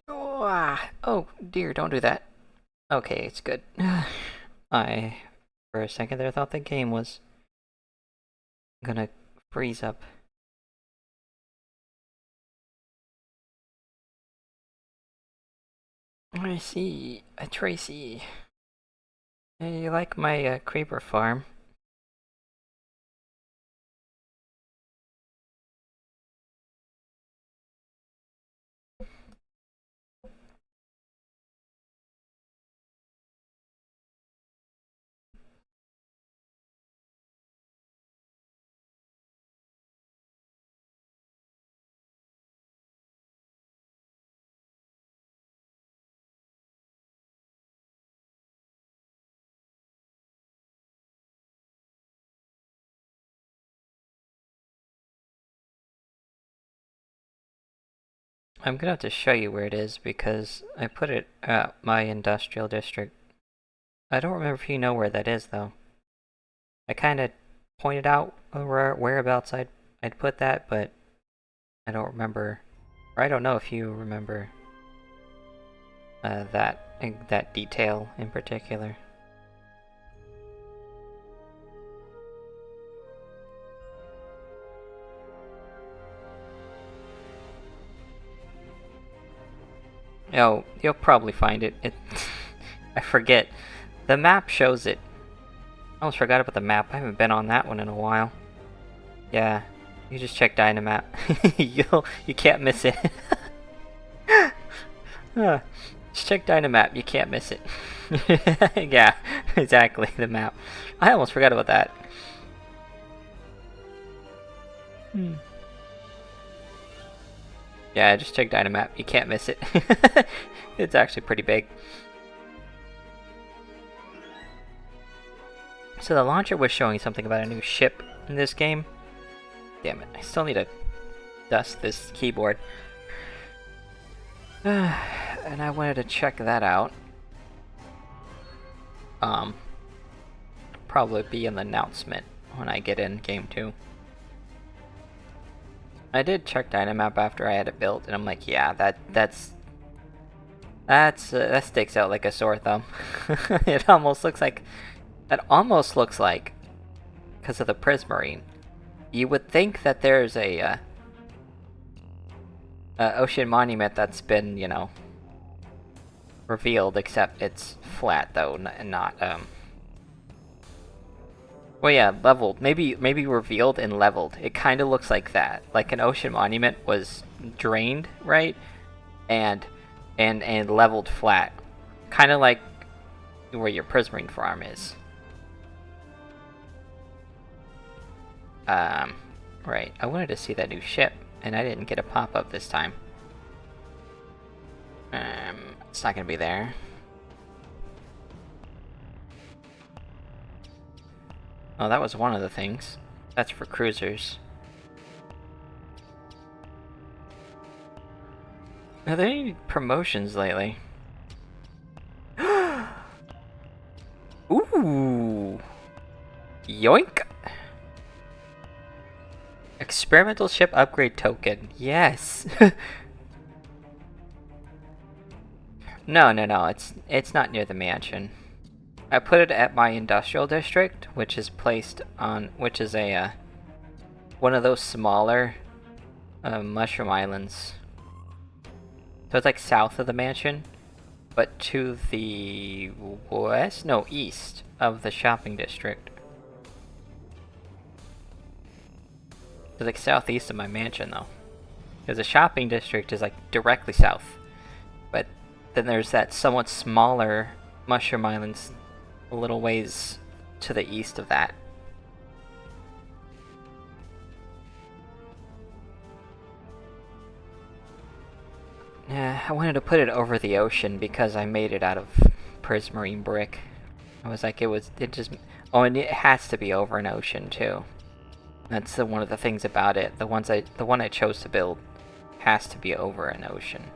Oh, oh dear, don't do that. Okay, it's good. I, for a second there, thought the game was gonna freeze up. I see. Tracy. Hey, you like my creeper farm? I'm gonna have to show you where it is because I put it at my industrial district. I don't remember if you know where that is though. I kinda pointed out whereabouts I'd put that, but I don't remember, or I don't know if you remember that detail in particular. Oh, you'll probably find it. I forget. The map shows it. I almost forgot about the map. I haven't been on that one in a while. Yeah, you just check Dynamap. You can't miss it. Just check Dynamap. You can't miss it. Yeah, exactly. The map. I almost forgot about that. Yeah, just check Dynamap. You can't miss it. It's actually pretty big. So the launcher was showing something about a new ship in this game. Damn it, I still need to dust this keyboard. And I wanted to check that out. Probably be an announcement when I get in game 2. I did check Dynamap after I had it built, and I'm like, yeah, that sticks out like a sore thumb. It almost looks like, because of the Prismarine, you would think that there's a ocean monument that's been, you know, revealed, except it's flat though, and not well, yeah, leveled. Maybe revealed and leveled. It kind of looks like that. Like an ocean monument was drained, right? And leveled flat. Kind of like where your Prismarine farm is. Right. I wanted to see that new ship, and I didn't get a pop-up this time. It's not gonna be there. Oh, that was one of the things. That's for cruisers. Are there any promotions lately? Ooh! Yoink! Experimental ship upgrade token. Yes! No, it's not near the mansion. I put it at my industrial district, which is a one of those smaller mushroom islands. So it's like south of the mansion, but to the east of the shopping district. It's like southeast of my mansion though, because the shopping district is like directly south, but then there's that somewhat smaller mushroom islands a little ways to the east of that. Yeah, I wanted to put it over the ocean because I made it out of prismarine brick. I was like, oh, and it has to be over an ocean too. That's one of the things about it. The one I chose to build has to be over an ocean.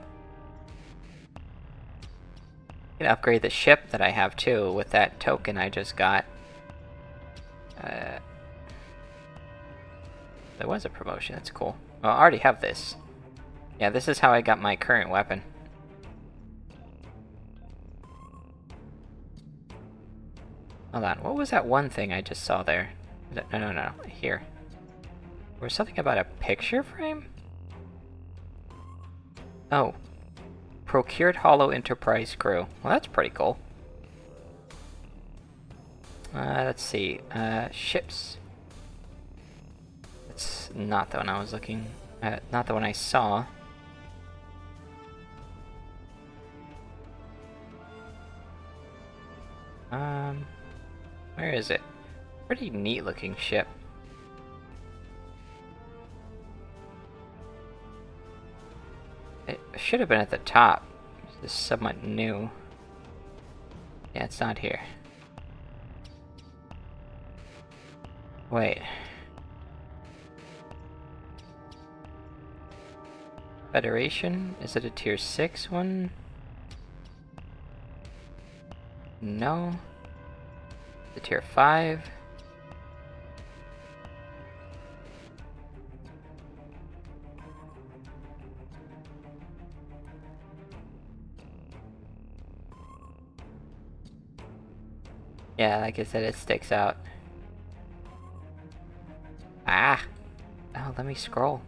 I can upgrade the ship that I have too with that token I just got. There was a promotion, that's cool. Well, I already have this. Yeah, this is how I got my current weapon. Hold on, what was that one thing I just saw there? No, here. There was something about a picture frame? Oh. Procured Hollow Enterprise crew. Well, that's pretty cool. Let's see. Ships. That's not the one I was looking at. Not the one I saw. Where is it? Pretty neat looking ship. It should have been at the top. This is somewhat new. Yeah, it's not here. Wait. Federation? Is it a tier 6 one? No. The tier 5. Yeah, like I said, it sticks out. Ah! Oh, let me scroll.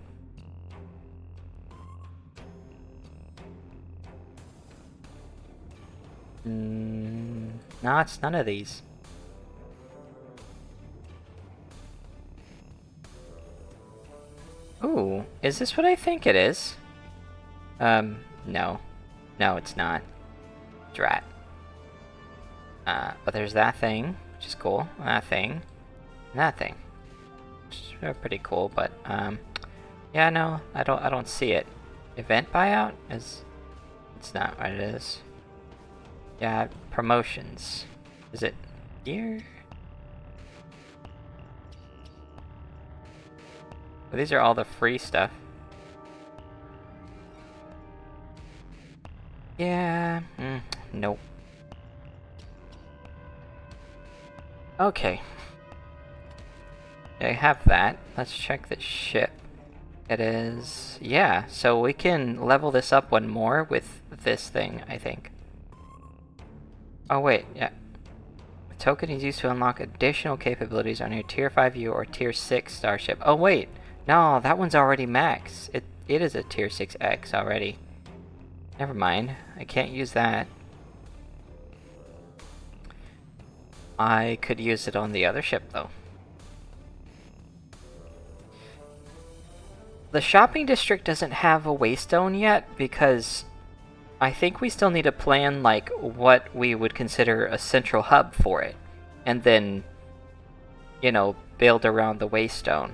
No, it's none of these. Ooh, is this what I think it is? No. No, it's not. Drat. But there's that thing, which is cool. That thing. And that thing. Which are pretty cool, but, yeah, no, I don't see it. Event buyout is... It's not what it is. Yeah, promotions. Is it here? Well, these are all the free stuff. Yeah, nope. Okay. I have that. Let's check the ship. It is... yeah, so we can level this up one more with this thing, I think. Oh wait, yeah. The token is used to unlock additional capabilities on your Tier 5U or Tier 6 starship. Oh wait! No, that one's already max. It is a Tier 6X already. Never mind. I can't use that. I could use it on the other ship, though. The shopping district doesn't have a waystone yet, because I think we still need to plan, like, what we would consider a central hub for it. And then, you know, build around the waystone.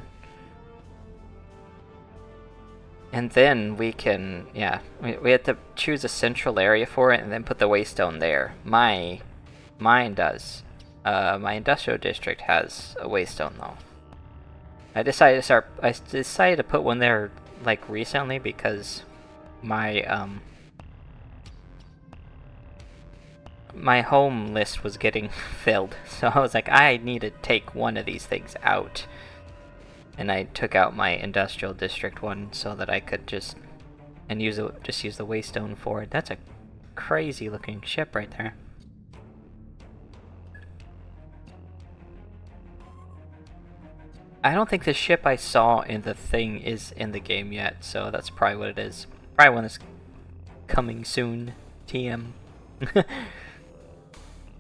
And then we can, yeah, we have to choose a central area for it and then put the waystone there. Mine does. My industrial district has a waystone though. I decided to put one there like recently because my my home list was getting filled. So I was like, I need to take one of these things out. And I took out my industrial district one so that I could just use the waystone for it. That's a crazy looking ship right there. I don't think the ship I saw in the thing is in the game yet, so that's probably what it is. Probably one that's coming soon. TM.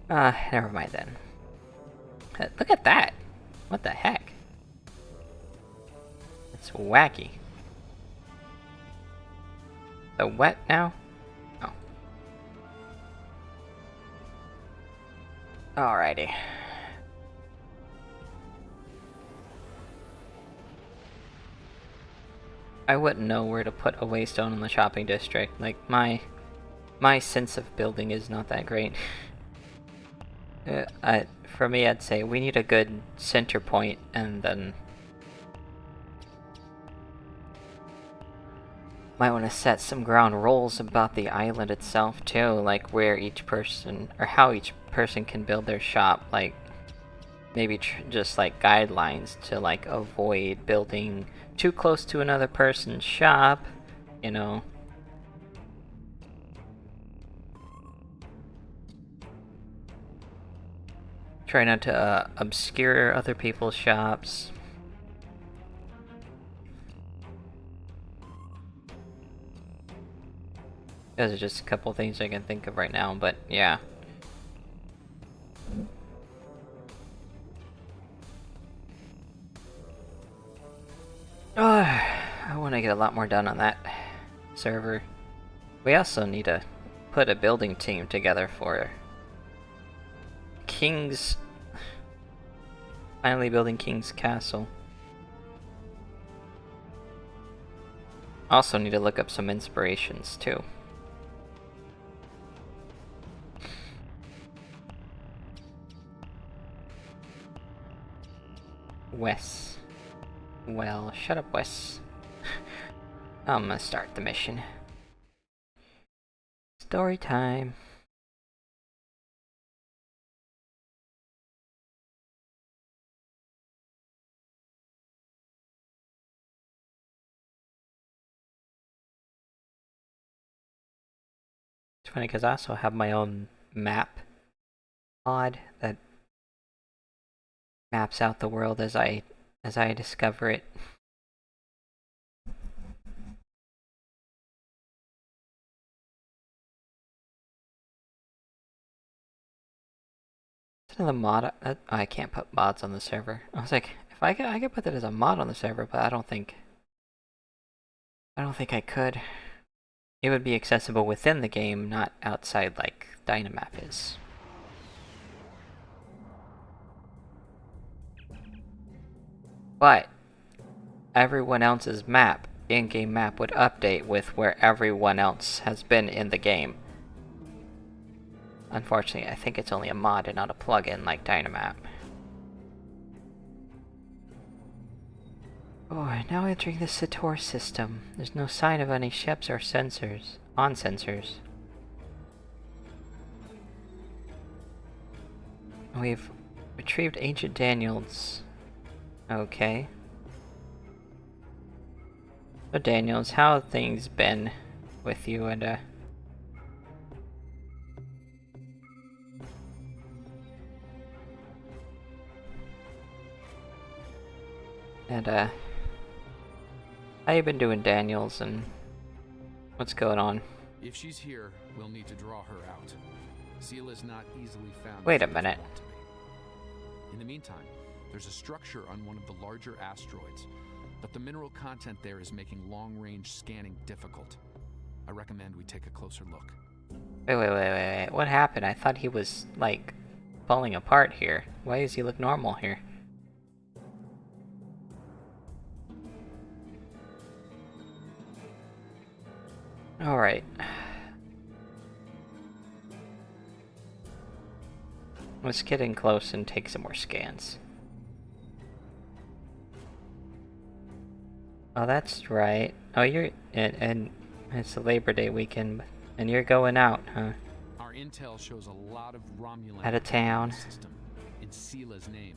Never mind then. Look at that! What the heck? It's wacky. The wet now? Oh. Alrighty. I wouldn't know where to put a waystone in the shopping district. Like, my sense of building is not that great. For me, I'd say we need a good center point, and then might want to set some ground rules about the island itself too, like where each person, or how each person can build their shop, like maybe just like guidelines to like avoid building too close to another person's shop, you know. Try not to obscure other people's shops. Those are just a couple things I can think of right now, but yeah. I want to get a lot more done on that server. We also need to put a building team together for King's... finally building King's Castle. Also need to look up some inspirations too. Wes. Well, shut up, Wes. I'm gonna start the mission. Story time. It's funny because I also have my own map mod that maps out the world as I discover it. The mod, I can't put mods on the server. I was like, if I could put that as a mod on the server, but I don't think I could. It would be accessible within the game, not outside like Dynamap is. But everyone else's map, in-game map, would update with where everyone else has been in the game. Unfortunately, I think it's only a mod and not a plugin like Dynamap. Oh, now entering the Sator system. There's no sign of any ships or sensors. On sensors. We've retrieved ancient Daniels. Okay. So Daniels, how have things been with you and how you been doing, Daniels, and what's going on? If she's here, we'll need to draw her out. Seal is not easily found. Wait a minute. In the meantime, there's a structure on one of the larger asteroids, but the mineral content there is making long-range scanning difficult. I recommend we take a closer look. Wait. What happened? I thought he was, like, falling apart here. Why does he look normal here? Alright. Let's get in close and take some more scans. Oh, that's right. Oh, you're... And it's the Labor Day weekend, and you're going out, huh? Our intel shows a lot of Romulan out of town. System in Seela's name.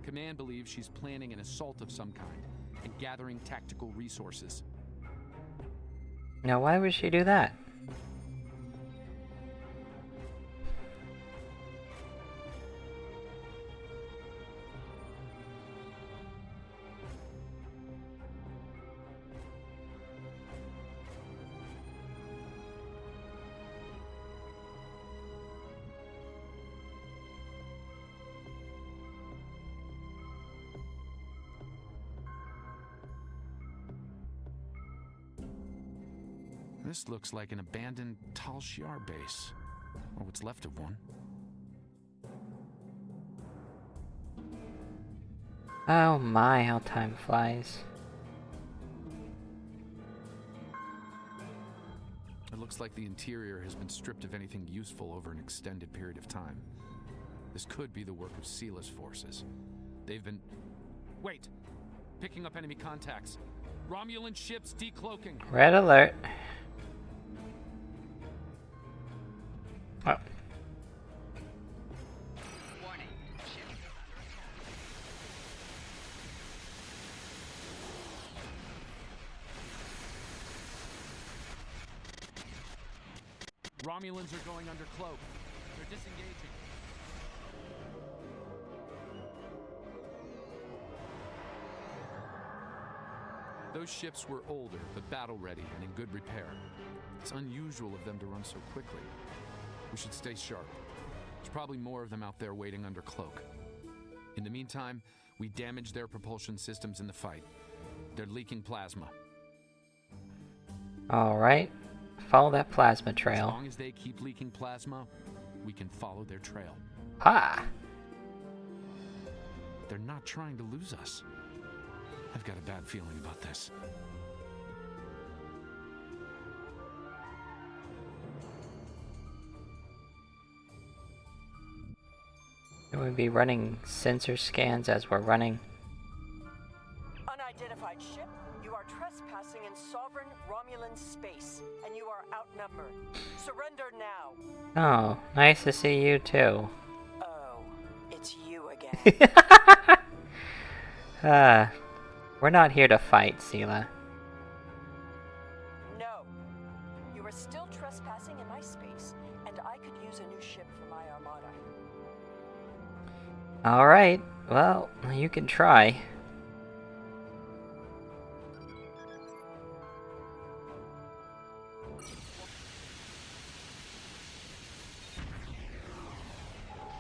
Command believes she's planning an assault of some kind and gathering tactical resources. Now, why would she do that? This looks like an abandoned Tal Shiar base, or what's left of one. Oh my, how time flies. It looks like the interior has been stripped of anything useful over an extended period of time. This could be the work of Seela's forces. They've been... Wait! Picking up enemy contacts. Romulan ships decloaking. Red alert. Oh. Warning. Ship is under attack. Romulans are going under cloak. They're disengaging. Those ships were older, but battle-ready and in good repair. It's unusual of them to run so quickly. We should stay sharp. There's probably more of them out there waiting under cloak. In the meantime, we damage their propulsion systems in the fight. They're leaking plasma. Alright. Follow that plasma trail. As long as they keep leaking plasma, we can follow their trail. Ha! They're not trying to lose us. I've got a bad feeling about this. We'll be running sensor scans as we're running. Unidentified ship, you are trespassing in sovereign Romulan space, and you are outnumbered. Surrender now. Oh, nice to see you too. Oh, it's you again. We're not here to fight, Seela. No. You are still trespassing in my space, and I could use a new ship for my armada. Alright, well, you can try.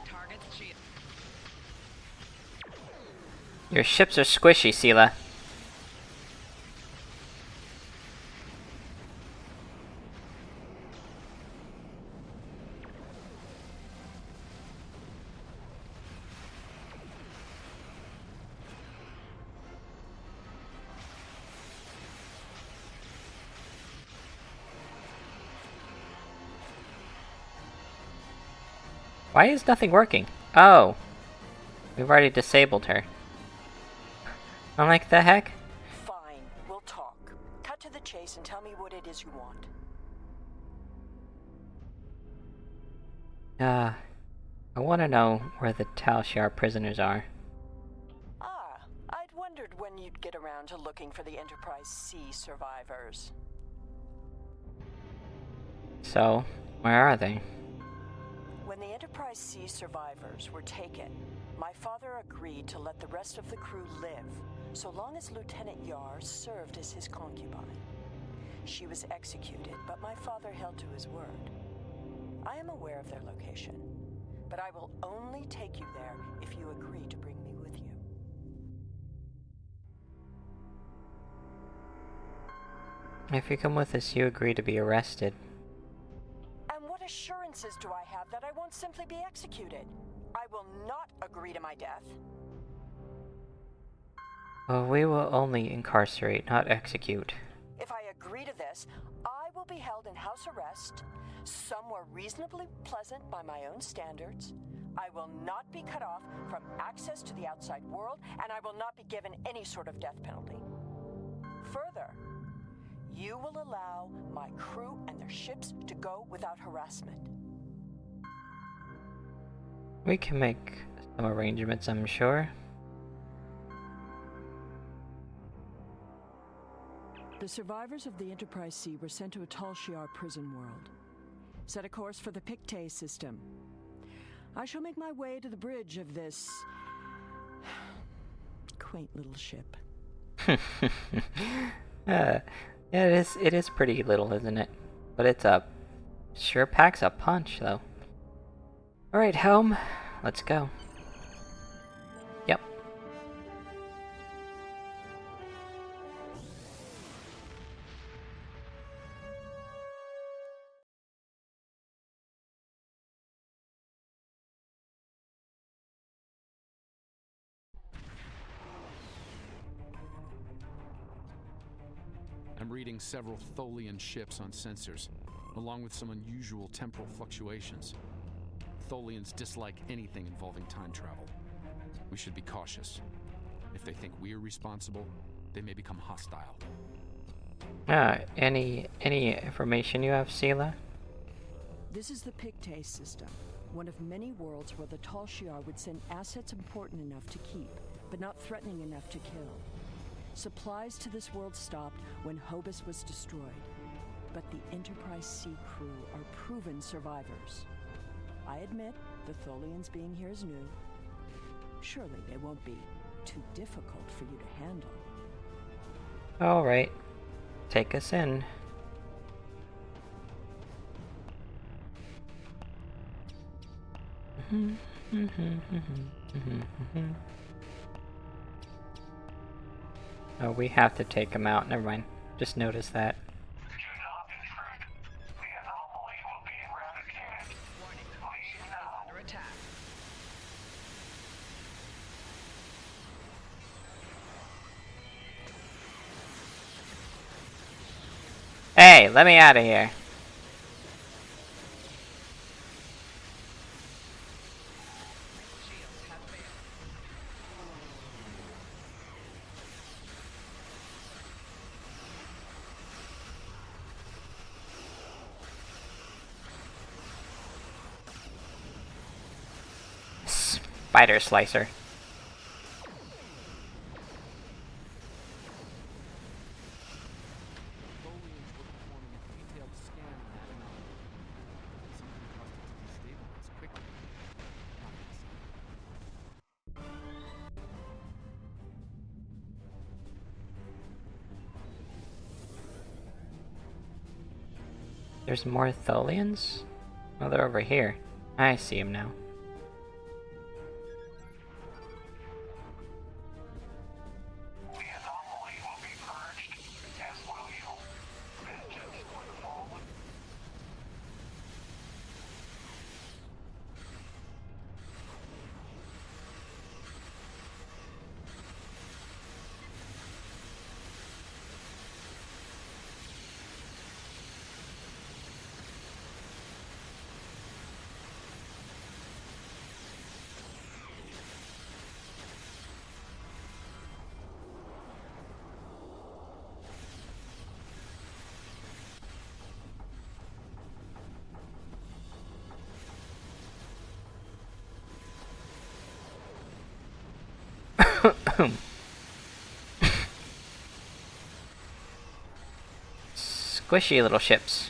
Target's shield. Your ships are squishy, Seela. Why is nothing working? Oh. We've already disabled her. I'm like, the heck? Fine, we'll talk. Cut to the chase and tell me what it is you want. I want to know where the Talshar prisoners are. Ah, I'd wondered when you'd get around to looking for the Enterprise C survivors. So, where are they? When the Enterprise C survivors were taken, my father agreed to let the rest of the crew live, so long as Lieutenant Yar served as his concubine. She was executed, but my father held to his word. I am aware of their location, but I will only take you there if you agree to bring me with you. If you come with us, you agree to be arrested. And what assurances do I have that I won't simply be executed? I will not agree to my death. Well, we will only incarcerate, not execute. If I agree to this, I will be held in house arrest, somewhere reasonably pleasant by my own standards. I will not be cut off from access to the outside world, and I will not be given any sort of death penalty. Further, you will allow my crew and their ships to go without harassment. We can make some arrangements, I'm sure. The survivors of the Enterprise C were sent to a Talshar prison world. Set a course for the Pictet system. I shall make my way to the bridge of this quaint little ship. Yeah, it is pretty little, isn't it? But it's sure packs a punch, though. Alright, Helm, let's go. Yep. I'm reading several Tholian ships on sensors, along with some unusual temporal fluctuations. Tholians dislike anything involving time travel. We should be cautious. If they think we're responsible, they may become hostile. Any information you have, Sela? This is the Pictet system, one of many worlds where the Talshar would send assets important enough to keep, but not threatening enough to kill. Supplies to this world stopped when Hobus was destroyed, but the Enterprise C crew are proven survivors. I admit the Tholians being here is new. Surely they won't be too difficult for you to handle. Alright. Take us in. Oh, we have to take him out. Never mind. Just noticed that. Warning. Ship is under attack. Hey, let me out of here. Shields have failed. Spider slicer. Tholians were performing a detailed scan of that anomaly. Something caused it to destabilize quickly. Not easy. There's more Tholians? Oh, they're over here. I see him now. Boom. Squishy little ships.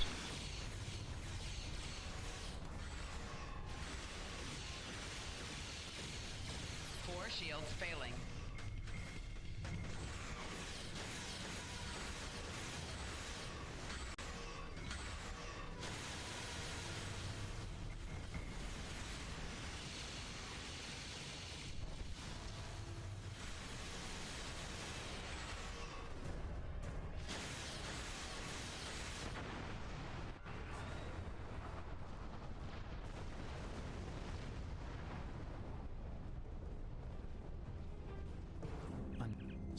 Core shields failing.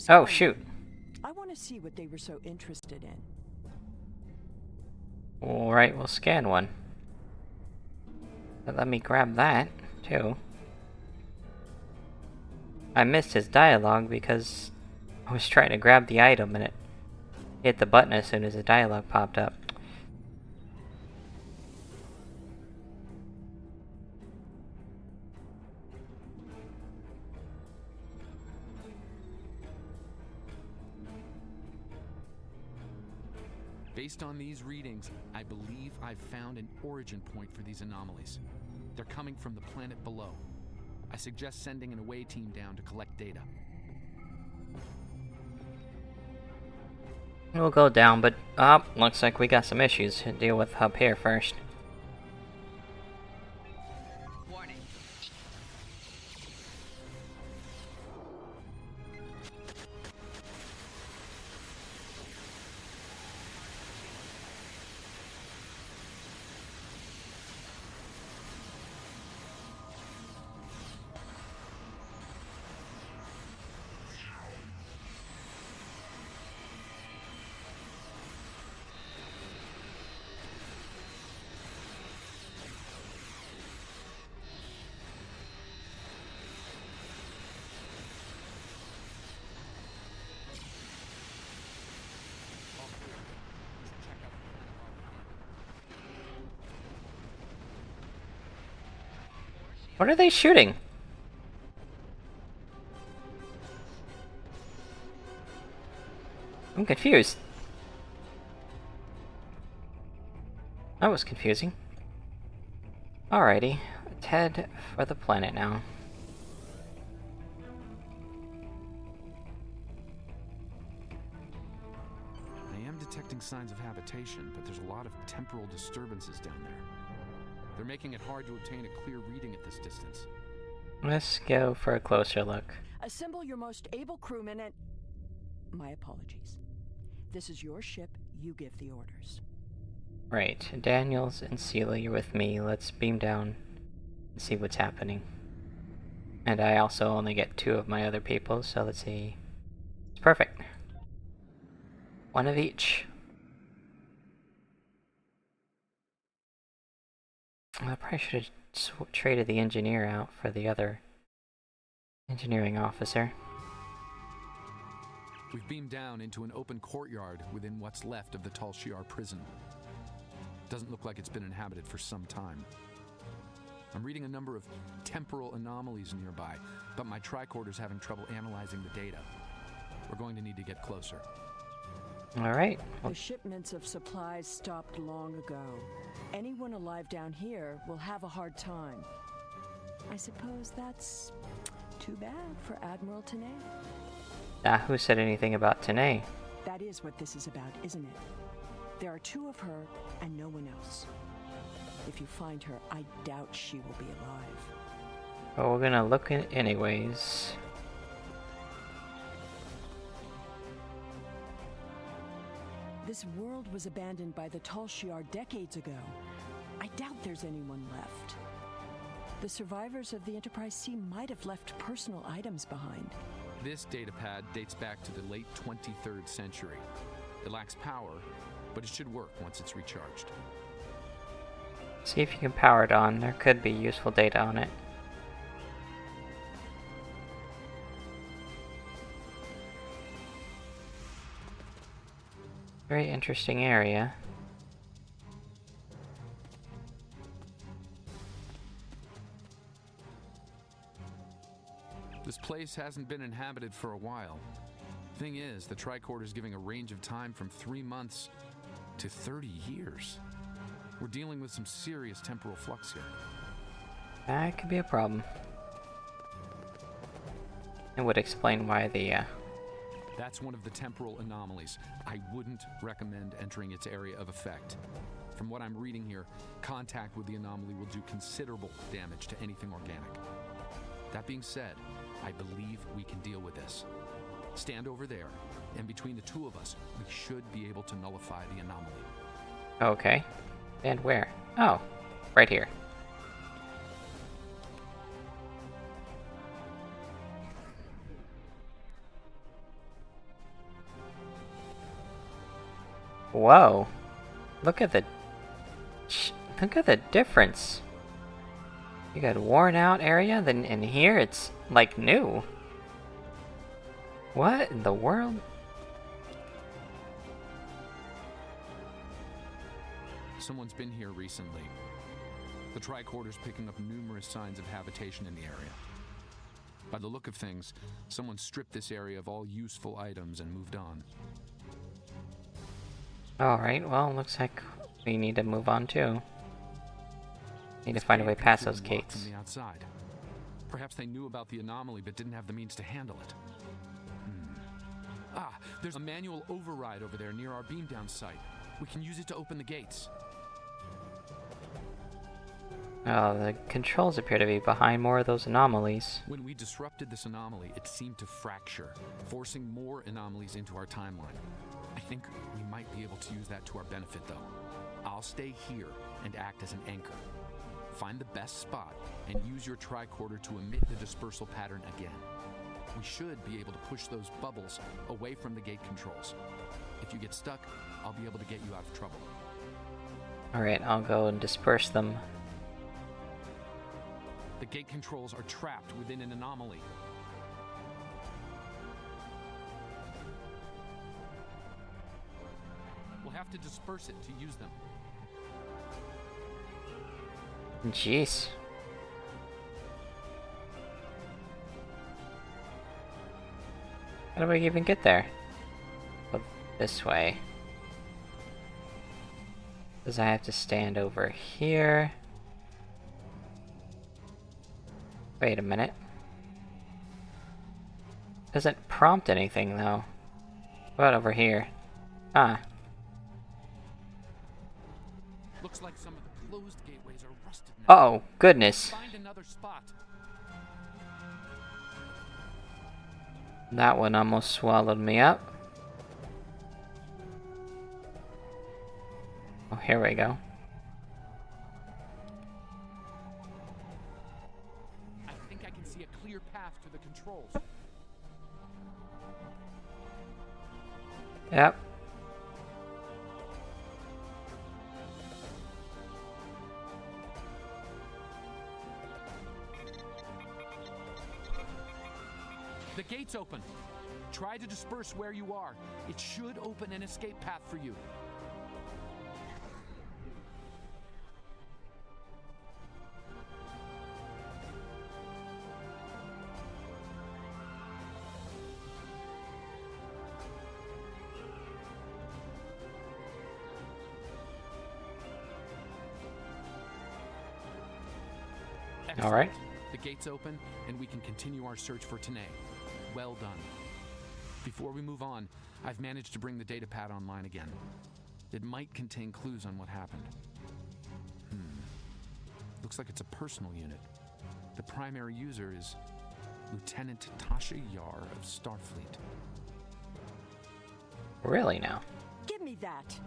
Oh, shoot. I want to see what they were so interested in. Alright, we'll scan one. But let me grab that, too. I missed his dialogue because I was trying to grab the item and it hit the button as soon as the dialogue popped up. Based on these readings, I believe I've found an origin point for these anomalies. They're coming from the planet below. I suggest sending an away team down to collect data. We'll go down, but looks like we got some issues to deal with up here first. Warning. What are they shooting? I'm confused. That was confusing. Alrighty, let's head for the planet now. I am detecting signs of habitation, but there's a lot of temporal disturbances down there. They're making it hard to obtain a clear reading at this distance. Let's go for a closer look. Assemble your most able crewmen and... My apologies. This is your ship. You give the orders. Right, Daniels and Celia, you're with me. Let's beam down and see what's happening. And I also only get 2 of my other people, so let's see. It's perfect. 1 of each. I probably should have traded the engineer out for the other engineering officer. We've beamed down into an open courtyard within what's left of the Tal Shiar prison. Doesn't look like it's been inhabited for some time. I'm reading a number of temporal anomalies nearby, but my tricorder's having trouble analyzing the data. We're going to need to get closer. Alright. The shipments of supplies stopped long ago. Anyone alive down here will have a hard time. I suppose that's too bad for Admiral Tanay. Who said anything about Tanay? That is what this is about, isn't it? There are 2 of her and no one else. If you find her, I doubt she will be alive. But we're gonna look in anyways. This world was abandoned by the Tal Shiar decades ago. I doubt there's anyone left. The survivors of the Enterprise C might have left personal items behind. This datapad dates back to the late 23rd century. It lacks power, but it should work once it's recharged. See if you can power it on. There could be useful data on it. Very interesting area. This place hasn't been inhabited for a while. Thing is, the tricorder's giving a range of time from 3 months to 30 years. We're dealing with some serious temporal flux here. That could be a problem. It would explain why the, That's one of the temporal anomalies. I wouldn't recommend entering its area of effect. From what I'm reading here, contact with the anomaly will do considerable damage to anything organic. That being said, I believe we can deal with this. Stand over there, and between the two of us, we should be able to nullify the anomaly. Okay. And where? Oh, right here. Whoa. Look at the difference. You got worn out area, then in here it's like new. What in the world? Someone's been here recently. The tricorder's picking up numerous signs of habitation in the area. By the look of things, someone stripped this area of all useful items and moved on. Alright, well, looks like we need to move on too. Need to find a way past those gates. From the outside. Perhaps they knew about the anomaly but didn't have the means to handle it. Ah, there's a manual override over there near our beam down site. We can use it to open the gates. Oh, the controls appear to be behind more of those anomalies. When we disrupted this anomaly, it seemed to fracture, forcing more anomalies into our timeline. I think we might be able to use that to our benefit, though. I'll stay here and act as an anchor. Find the best spot and use your tricorder to emit the dispersal pattern again. We should be able to push those bubbles away from the gate controls. If you get stuck, I'll be able to get you out of trouble. Alright, I'll go and disperse them. The gate controls are trapped within an anomaly. We'll have to disperse it to use them. Jeez. How do we even get there? Oh, this way. Does I have to stand over here? Wait a minute. Doesn't prompt anything though. What about over here? Ah. Looks like some of the closed gateways are rusted now. Oh, goodness. Find another spot. That one almost swallowed me up. Oh, here we go. I think I can see a clear path to the controls. Yep. The gate's open. Try to disperse where you are. It should open an escape path for you. All right. The gate's open, and we can continue our search for Tanae. Well done. Before we move on, I've managed to bring the datapad online again. It might contain clues on what happened. Looks like it's a personal unit. The primary user is Lieutenant Tasha Yar of Starfleet. Really now? Give me that.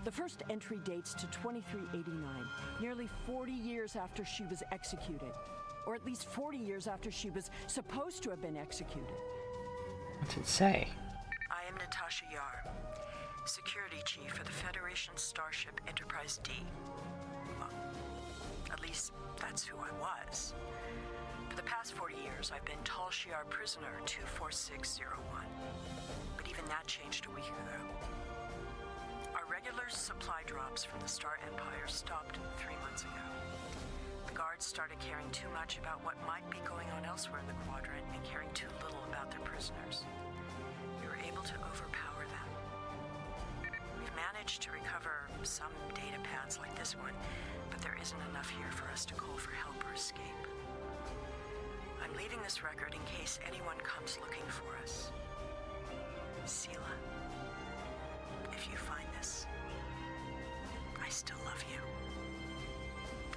The first entry dates to 2389, nearly 40 years after she was executed. Or at least 40 years after she was supposed to have been executed. What's it say? I am Natasha Yar, Security Chief for the Federation Starship Enterprise D. Well, at least that's who I was. For the past 40 years, I've been Tal Shiar Prisoner 24601. But even that changed a week ago. Our regular supply drops from the Star Empire stopped 3 months ago. The Guard guards started caring too much about what might be going on elsewhere in the quadrant and caring too little about their prisoners. We were able to overpower them. We've managed to recover some data pads like this one, but there isn't enough here for us to call for help or escape. I'm leaving this record in case anyone comes looking for us. Sela, if you find this, I still love you.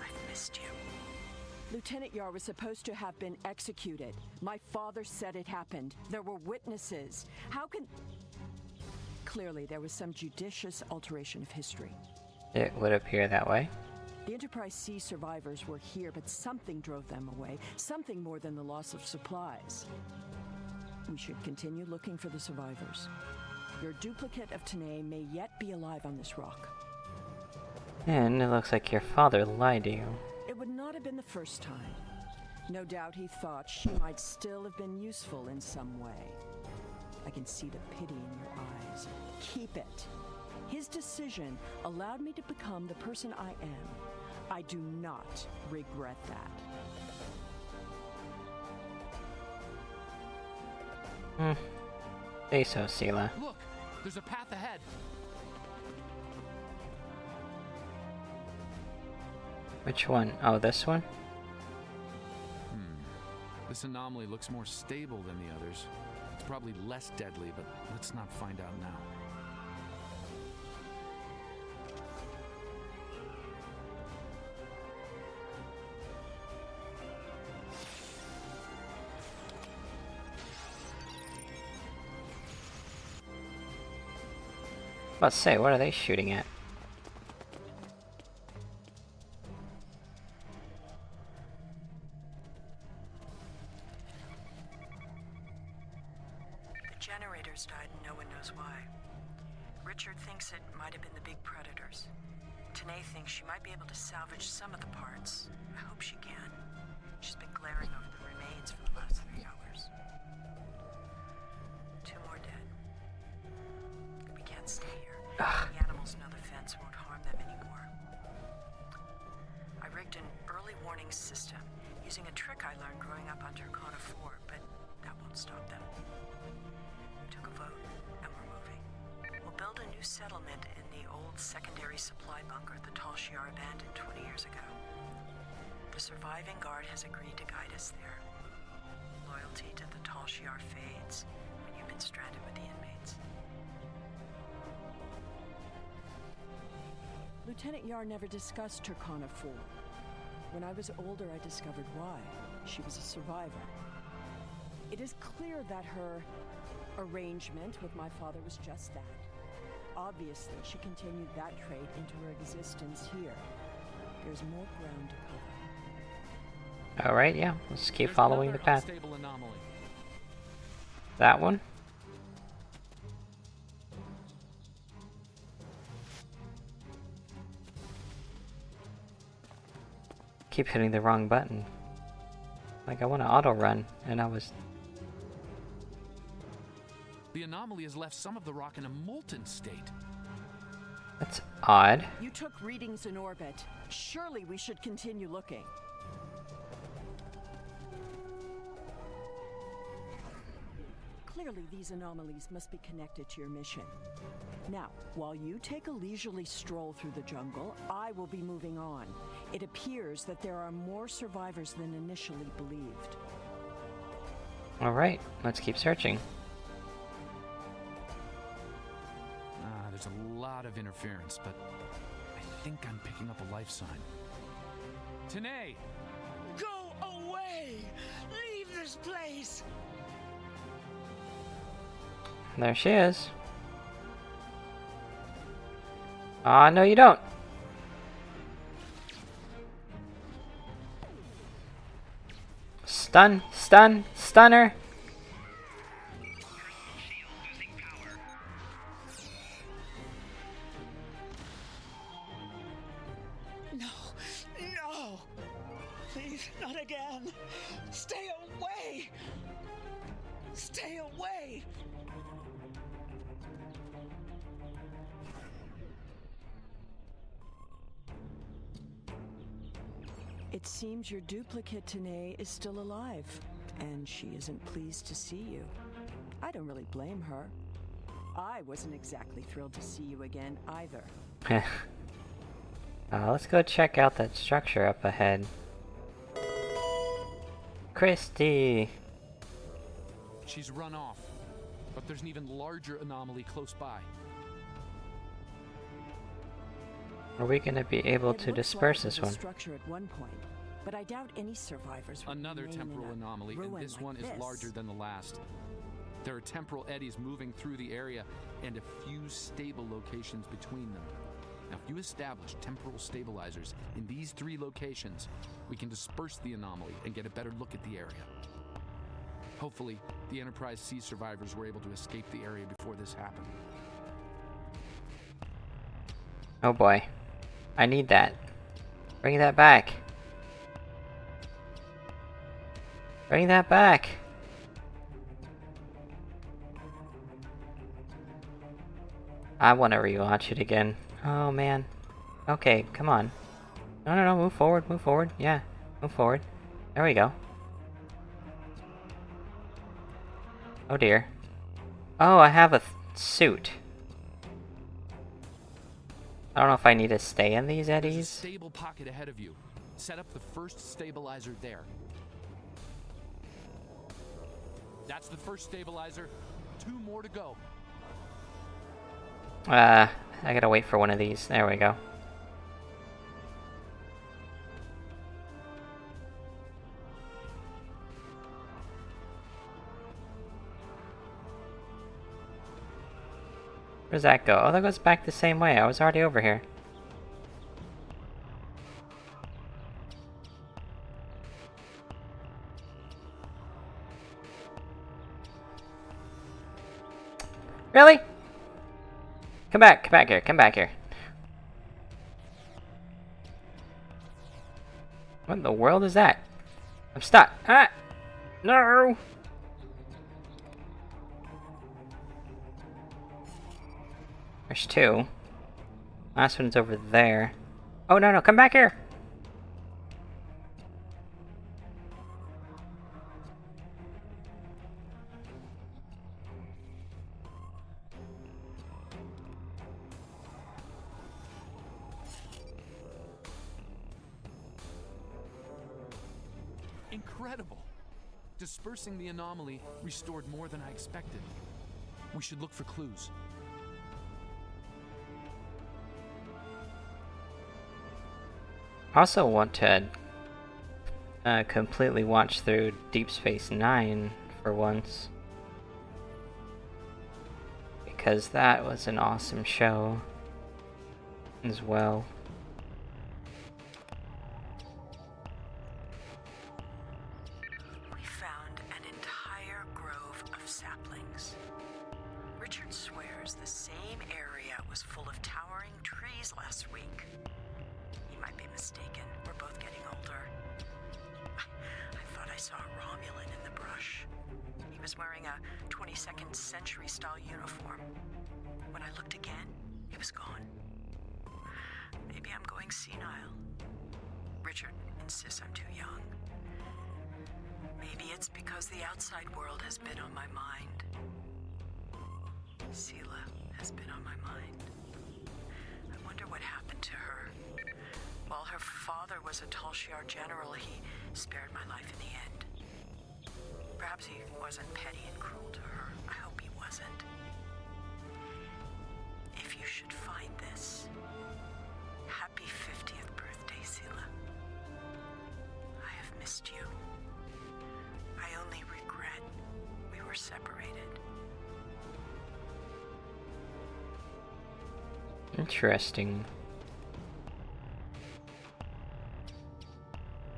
I've missed you. Lieutenant Yar was supposed to have been executed. My father said it happened. There were witnesses. How can... Clearly, there was some judicious alteration of history. It would appear that way. The Enterprise C survivors were here, but something drove them away. Something more than the loss of supplies. We should continue looking for the survivors. Your duplicate of Tanae may yet be alive on this rock. And it looks like your father lied to you. It would not have been the first time. No doubt he thought she might still have been useful in some way. I can see the pity in your eyes. Keep it. His decision allowed me to become the person I am. I do not regret that. Say so, Sela. Look! There's a path ahead! Which one? Oh, this one? This anomaly looks more stable than the others. It's probably less deadly, but let's not find out now. Let's say, what are they shooting at? The generators died and no one knows why. Richard thinks it might have been the big predators. Tanae thinks she might be able to salvage some of the parts. I hope she can. She's been glaring over the remains for the last 3 hours. 2 more dead. We can't stay here. The animals know the fence won't harm them anymore. I rigged an early warning system using a trick I learned growing up on Turkana 4, but that won't stop them. We took a vote, and we're moving. We'll build a new settlement in the old secondary supply bunker the Tal Shiar abandoned 20 years ago. The surviving guard has agreed to guide us there. Loyalty to the Tal Shiar fades when you've been stranded with the inmates. Lieutenant Yar never discussed Turkana 4. When I was older, I discovered why. She was a survivor. It is clear that her arrangement with my father was just that. Obviously, she continued that trait into her existence here. There's more ground to cover. Alright, yeah. Let's keep There's following the another path. unstable anomaly. That one? Keep hitting the wrong button. Like I want to auto run, and I was... The anomaly has left some of the rock in a molten state. That's odd. You took readings in orbit. Surely we should continue looking. Clearly, these anomalies must be connected to your mission. Now, while you take a leisurely stroll through the jungle, I will be moving on. It appears that there are more survivors than initially believed. Alright, let's keep searching. There's a lot of interference, but I think I'm picking up a life sign. Tanae! Go away! Leave this place! There she is. Ah, no you don't. Stun, stun, stunner. No! No! Please, not again! Stay away! Stay away! It seems your duplicate Tanae is still alive, and she isn't pleased to see you. I don't really blame her. I wasn't exactly thrilled to see you again either. Let's go check out that structure up ahead. Christy! She's run off, but there's an even larger anomaly close by. Are we gonna be able to disperse this one? Structure at one point, but I doubt any survivors would Another remain temporal in a anomaly, and ruin this like one is this. larger than the last. There are temporal eddies moving through the area, and a few stable locations between them. Now, if you establish temporal stabilizers in these 3 locations, we can disperse the anomaly and get a better look at the area. Hopefully, the Enterprise C survivors were able to escape the area before this happened. Oh boy. I need that. Bring that back. Bring that back. I want to rewatch it again. Oh man. Okay, come on. No, move forward, move forward. Yeah, move forward. There we go. Oh dear. Oh, I have a suit. I don't know if I need to stay in these There's a eddies. stable pocket ahead of you. Set up the first stabilizer there. That's the first stabilizer. 2 more to go. I gotta wait for one of these. There we go. Where's that go? Oh, that goes back the same way. I was already over here. Really? Come back here, come back here. What in the world is that? I'm stuck. Ah! No! There's 2. Last one's over there. Oh, no, come back here! Incredible! Dispersing the anomaly restored more than I expected. We should look for clues. I also want to completely watch through Deep Space Nine for once. Because that was an awesome show as well. We found an entire grove of saplings. Richard swears the same area was full of towering trees last week. He might be mistaken. We're both getting older. I thought I saw a Romulan in the brush. He was wearing a 22nd century style uniform. When I looked again, he was gone. Maybe I'm going senile. Richard insists I'm too young. Maybe it's because the outside world has been on my mind. Sela has been on my mind. I wonder what happened to her. While her father was a Tal Shiar general, he spared my life in the end. Perhaps he wasn't petty and cruel to her. I hope he wasn't. If you should find this, happy 50th birthday, Sela. I have missed you. I only regret we were separated. Interesting.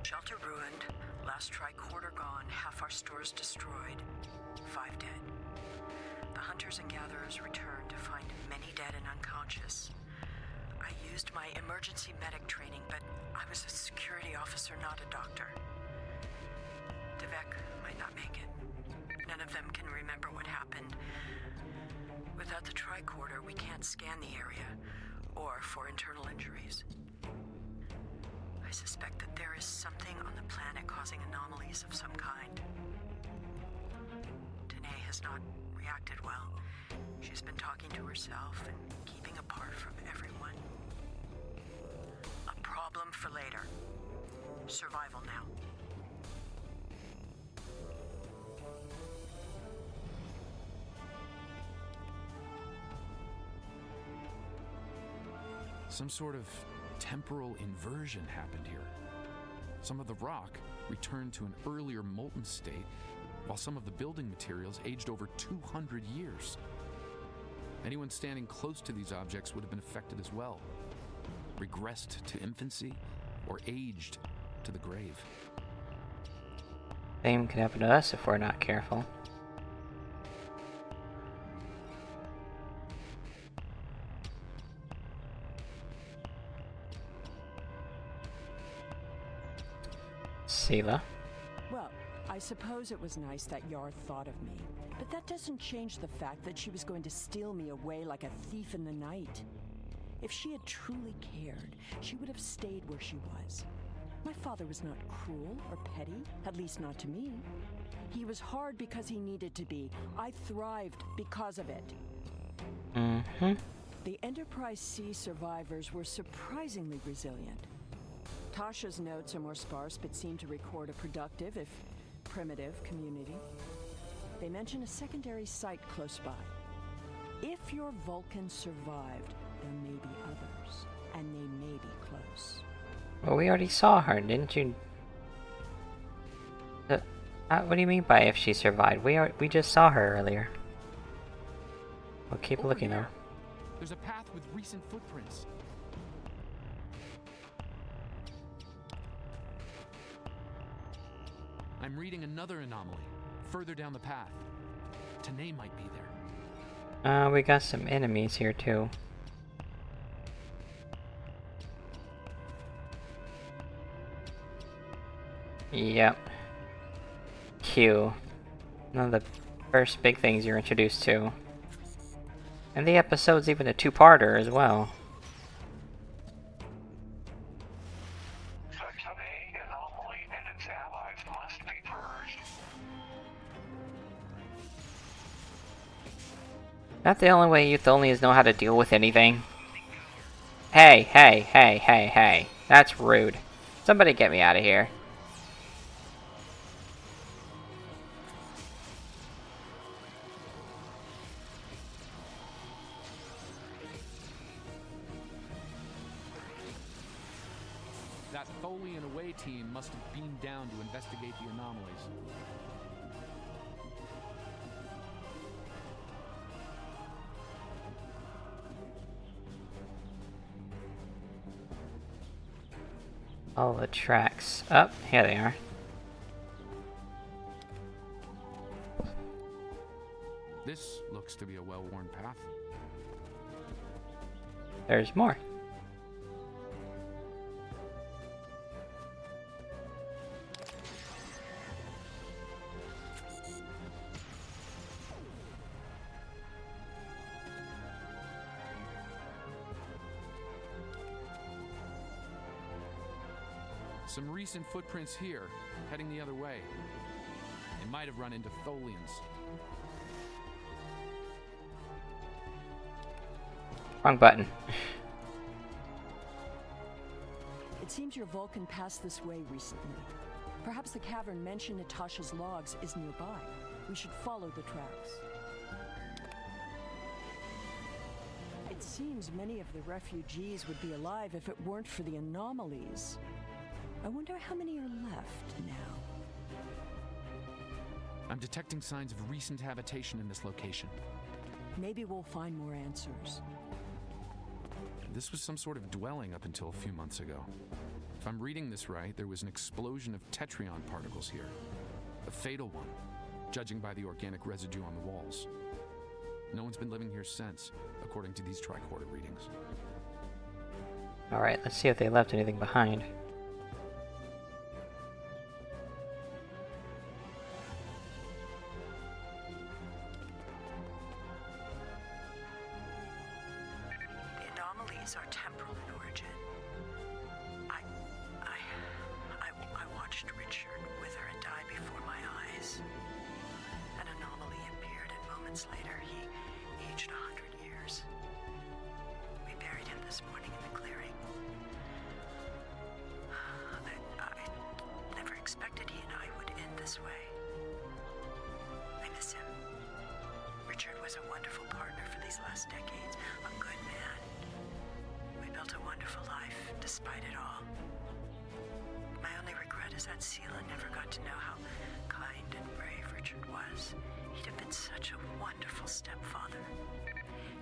Shelter ruined, last tricorder gone, half our stores destroyed, 5 dead. The hunters and gatherers returned to find many dead and unconscious. I used my emergency medic training, but I was a security officer, not a doctor. Devek might not make it. None of them can remember what happened. Without the tricorder, we can't scan the area, or for internal injuries. I suspect that there is something on the planet causing anomalies of some kind. Danae has not reacted well. She's been talking to herself and keeping apart from everyone. A problem for later. Survival now. Some sort of temporal inversion happened here. Some of the rock returned to an earlier molten state, while some of the building materials aged over 200 years. Anyone standing close to these objects would have been affected as well. Regressed to infancy or aged to the grave. Same could happen to us if we're not careful. Sela. Well, I suppose it was nice that Yar thought of me, but that doesn't change the fact that she was going to steal me away like a thief in the night. If she had truly cared, she would have stayed where she was. My father was not cruel or petty, at least not to me. He was hard because he needed to be. I thrived because of it. Mm-hmm. The Enterprise C survivors were surprisingly resilient. Tasha's notes are more sparse, but seem to record a productive, if primitive, community. They mention a secondary site close by. If your Vulcan survived, there may be others, and they may be close. Well, we already saw her, didn't you? What do you mean by if she survived? We just saw her earlier. We'll keep Over looking there. though. There's a path with recent footprints. I'm reading another anomaly, further down the path. Danae might be there. We got some enemies here too. Yep. Q. One of the first big things you're introduced to. And the episode's even a two-parter as well. Such a big anomaly and its allies must be purged. Not the only way Euthonians know how to deal with anything. Hey, hey, hey, hey, hey. That's rude. Somebody get me out of here. That Tholian away team must have beamed down to investigate the anomalies. All the tracks. Up, here they are. This looks to be a well-worn path. There's more. Some recent footprints here, heading the other way. They might have run into Tholians. Wrong button. It seems your Vulcan passed this way recently. Perhaps the cavern mentioned in Tasha's logs is nearby. We should follow the tracks. It seems many of the refugees would be alive if it weren't for the anomalies. I wonder how many are left now. I'm detecting signs of recent habitation in this location. Maybe we'll find more answers. This was some sort of dwelling up until a few months ago. If I'm reading this right, there was an explosion of tetrion particles here. A fatal one, judging by the organic residue on the walls. No one's been living here since, according to these tricorder readings. Alright, let's see if they left anything behind. The anomalies are temporal in origin. I despite it all. My only regret is that Sela never got to know how kind and brave Richard was. He'd have been such a wonderful stepfather.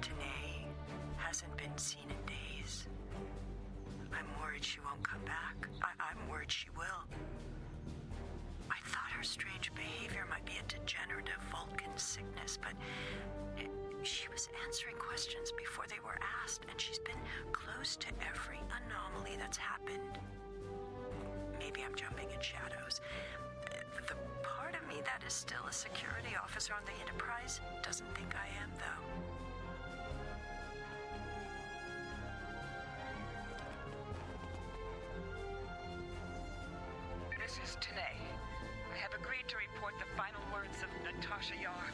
Tanae hasn't been seen in days. I'm worried she won't come back. I'm worried she will. I thought her strange behavior might be a degenerative Vulcan sickness, but she was answering questions before they were asked, and she's been close to every anomaly that's happened. Maybe I'm jumping in shadows. The part of me that is still a security officer on the Enterprise doesn't think I am, though. This is Tanae. I have agreed to report the final words of Natasha Yar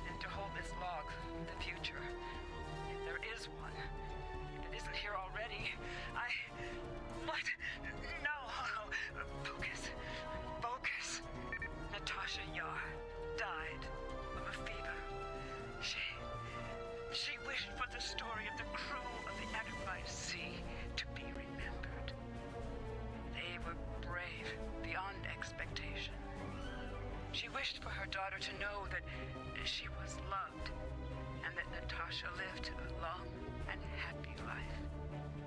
and to hold this log for the future. If there is one, if it isn't here already, What? No! Focus. Focus. Natasha Yar died of a fever. She wished for the story of the crew of the Enterprise C to be remembered. They were brave beyond expectation. She wished for her daughter to know that she was loved and that Natasha lived a long and happy life.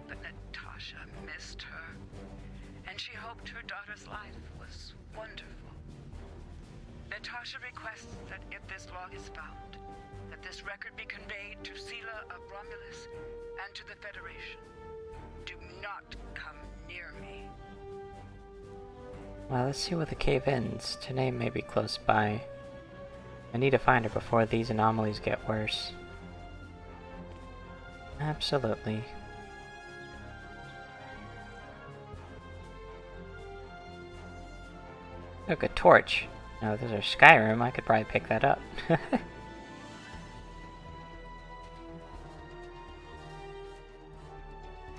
But Natasha missed her, and she hoped her daughter's life was wonderful. Natasha requests that if this log is found, that this record be conveyed to Sela of Romulus and to the Federation. Do not come near me. Well, let's see where the cave ends. Tanae may be close by. I need to find her before these anomalies get worse. Absolutely. Look, a torch. Now, if there's a Skyrim, I could probably pick that up. I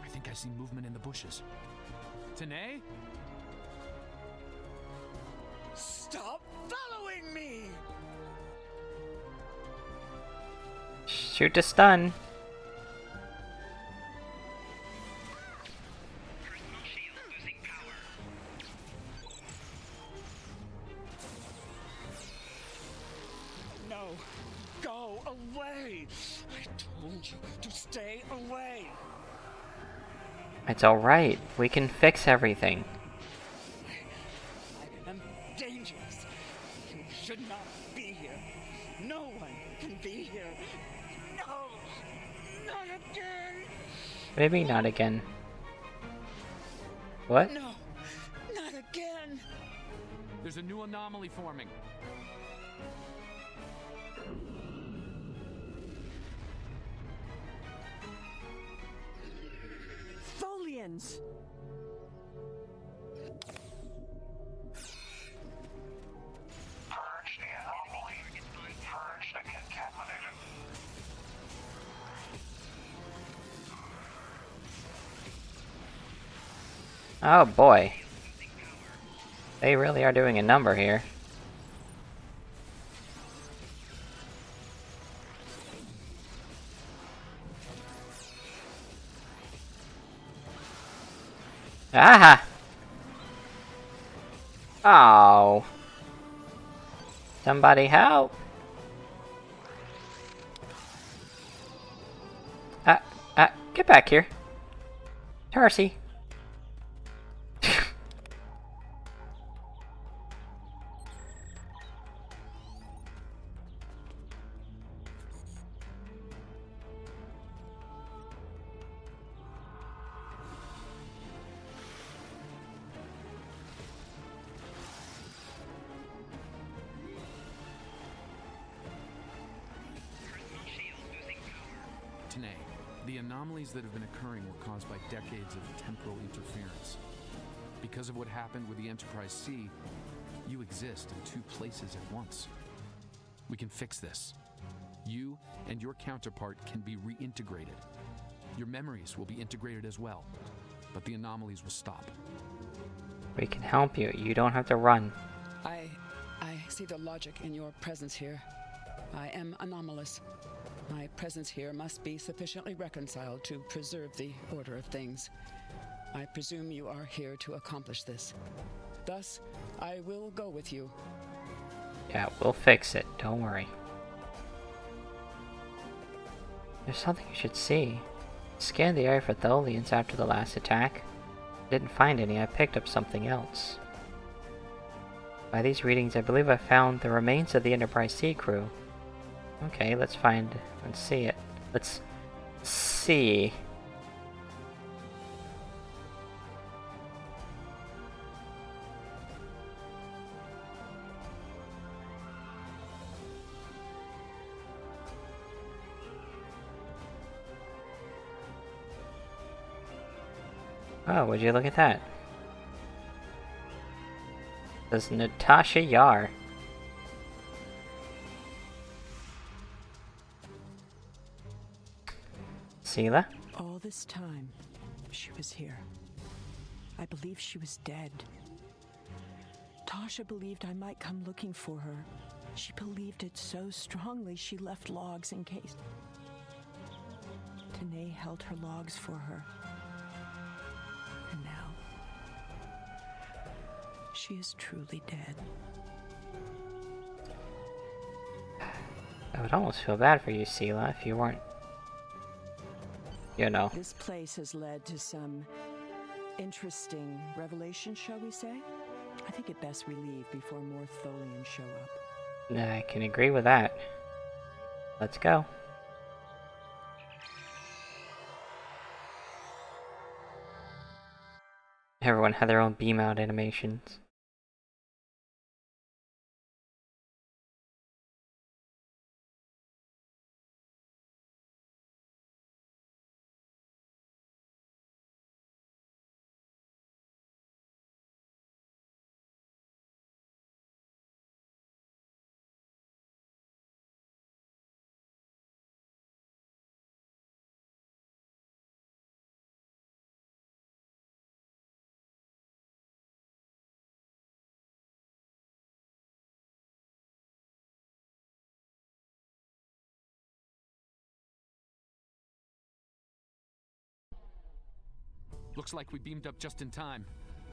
think I see movement in the bushes. Tanae? Stop following me! Shoot to stun. Personal shield losing power. No, go away! I told you to stay away! It's alright. We can fix everything. I am dangerous. You should not be here. No one can be here. No! Not again! Maybe not again. What? No! Not again! There's a new anomaly forming. Folians! Purge the anomaly. Purge the contaminated. Oh boy. They really are doing a number here. Aha! Oh. Somebody help! Get back here. Tarsi. Tanae, the anomalies that have been occurring were caused by decades of temporal interference. Because of what happened with the Enterprise C, you exist in two places at once. We can fix this. You and your counterpart can be reintegrated. Your memories will be integrated as well, but the anomalies will stop. We can help you. You don't have to run. I see the logic in your presence here. I am anomalous. My presence here must be sufficiently reconciled to preserve the order of things. I presume you are here to accomplish this. Thus, I will go with you. Yeah, we'll fix it. Don't worry. There's something you should see. Scanned the area for Tholians after the last attack. Didn't find any. I picked up something else. By these readings, I believe I found the remains of the Enterprise sea crew. Okay, let's see it. Let's see. Oh, would you look at that? This is Natasha Yar. Sela? All this time, she was here. I believe she was dead. Tasha believed I might come looking for her. She believed it so strongly she left logs in case. Tanae held her logs for her. And now, she is truly dead. I would almost feel bad for you, Sela, if you weren't. You know. This place has led to some interesting revelations, shall we say? I think it best we leave before more Tholians show up. I can agree with that. Let's go. Everyone had their own beam out animations. Looks like we beamed up just in time.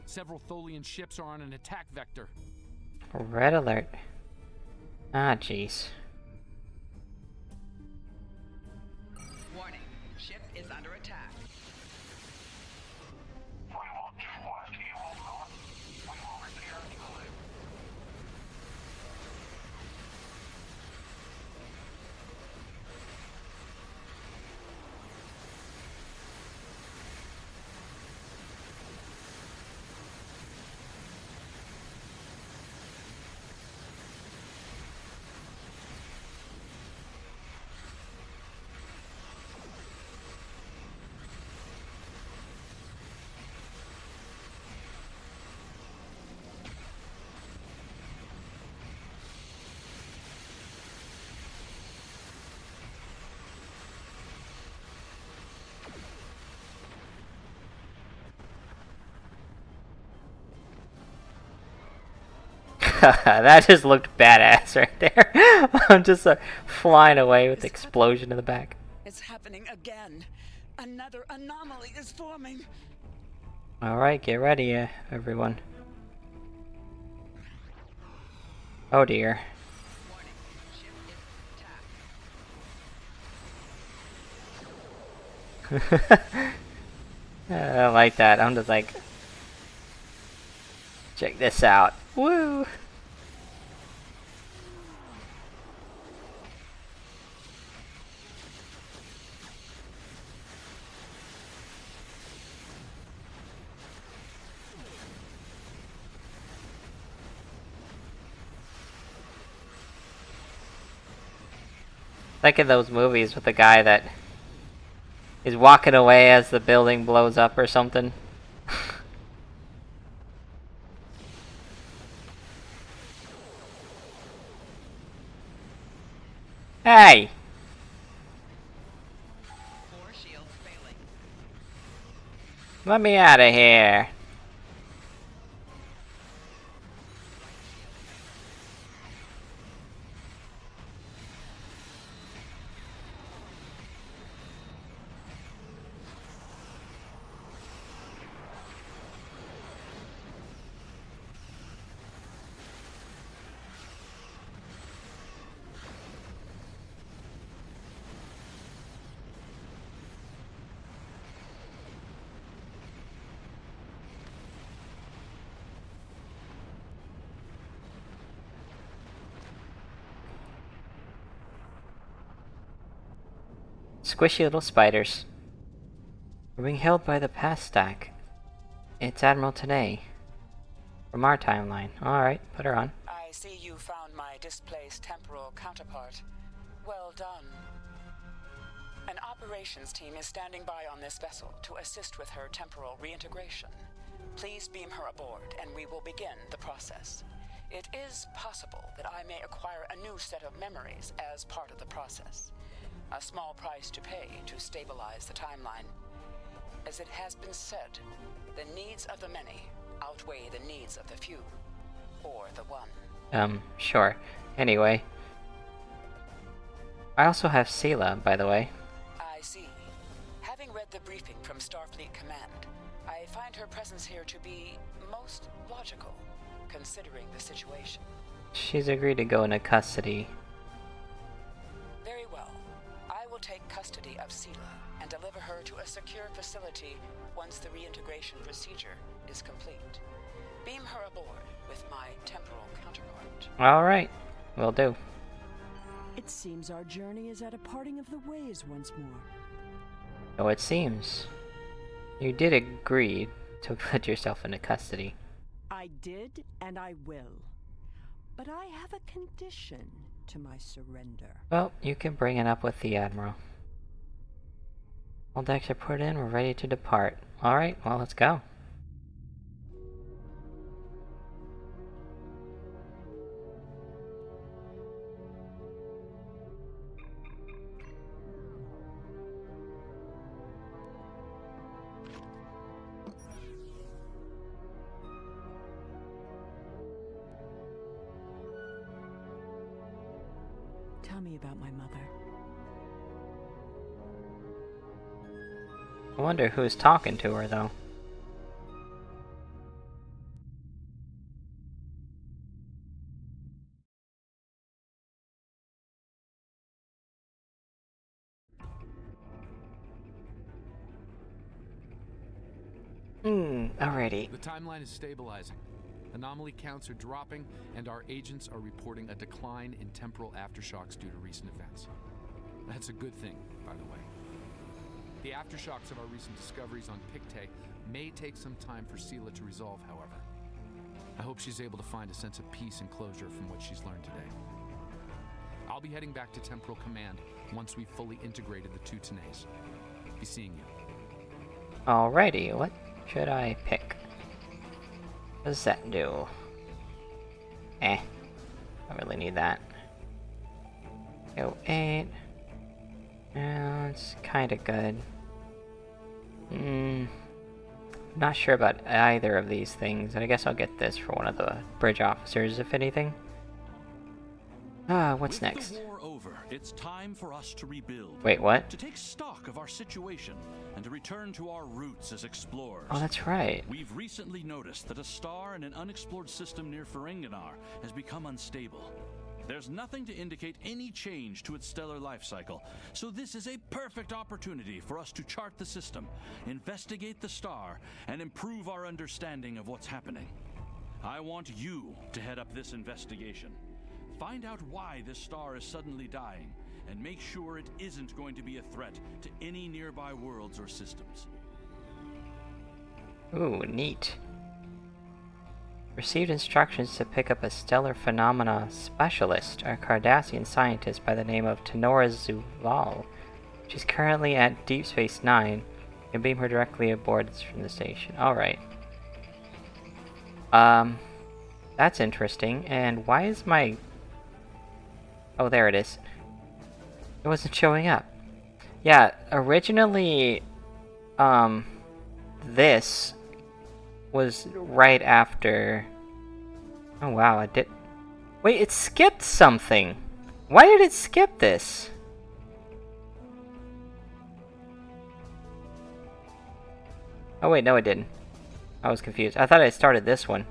Several Tholian ships are on an attack vector. Red alert. Ah, jeez. Warning, ship is under attack. We will do what you will not. We will repair time. That just looked badass right there. I'm just flying away with the explosion in the back. It's happening again. Another anomaly is forming. Alright, get ready, everyone. Oh dear. Warning, ship is attacked. I like that. I'm just like, check this out. Woo! Like in those movies with the guy that is walking away as the building blows up or something. Hey! Four shields failing. Let me out of here. Squishy little spiders. We're being held by the past stack. It's Admiral Tanay. From our timeline. Alright, put her on. I see you found my displaced temporal counterpart. Well done. An operations team is standing by on this vessel to assist with her temporal reintegration. Please beam her aboard, and we will begin the process. It is possible that I may acquire a new set of memories as part of the process. A small price to pay to stabilize the timeline. As it has been said, the needs of the many outweigh the needs of the few. Or the one. Sure. Anyway. I also have Sela, by the way. I see. Having read the briefing from Starfleet Command, I find her presence here to be most logical, considering the situation. She's agreed to go into custody. Very well. I will take custody of Sela and deliver her to a secure facility once the reintegration procedure is complete. Beam her aboard with my temporal counterpart. Alright, will do. It seems our journey is at a parting of the ways once more. So it seems. You did agree to put yourself into custody. I did, and I will. But I have a condition to my surrender. Well, you can bring it up with the Admiral. All decks are put in, we're ready to depart. Alright, well, let's go. Tell me about my mother. I wonder who's talking to her, though. Alrighty. The timeline is stabilizing. Anomaly counts are dropping, and our agents are reporting a decline in temporal aftershocks due to recent events. That's a good thing, by the way. The aftershocks of our recent discoveries on Pictet may take some time for Sela to resolve, however. I hope she's able to find a sense of peace and closure from what she's learned today. I'll be heading back to Temporal Command once we've fully integrated the two Tanays. Be seeing you. Alrighty, what should I pick? What does that do? I don't really need that. Go 8. It's kinda good. Not sure about either of these things, and I guess I'll get this for one of the bridge officers, if anything. What's next? With the war over, it's time for us to rebuild. Wait, what? To take stock of our situation and to return to our roots as explorers. Oh, that's right. We've recently noticed that a star in an unexplored system near Ferenginar has become unstable. There's nothing to indicate any change to its stellar life cycle, so this is a perfect opportunity for us to chart the system, investigate the star, and improve our understanding of what's happening. I want you to head up this investigation. Find out why this star is suddenly dying, and make sure it isn't going to be a threat to any nearby worlds or systems. Ooh, neat. Received instructions to pick up a stellar phenomena specialist, a Cardassian scientist by the name of Tenora Zuval. She's currently at Deep Space Nine. You can beam her directly aboard from the station. Alright. That's interesting. And why is my... Oh, there it is. It wasn't showing up. Yeah, originally, this was right after... Oh wow, I did... Wait, it skipped something! Why did it skip this? Oh wait, no it didn't. I was confused. I thought I started this one.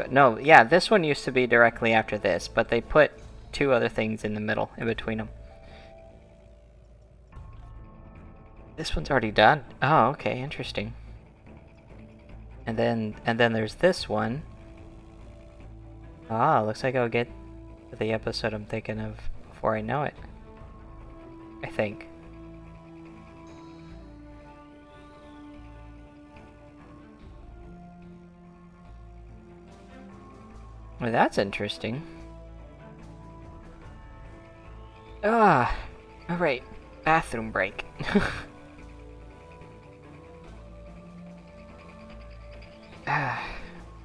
No, yeah, this one used to be directly after this, but they put two other things in the middle, in between them. This one's already done? Oh, okay, interesting. And then there's this one. Ah, looks like I'll get to the episode I'm thinking of before I know it. I think. Well, that's interesting. Ah, alright. Bathroom break.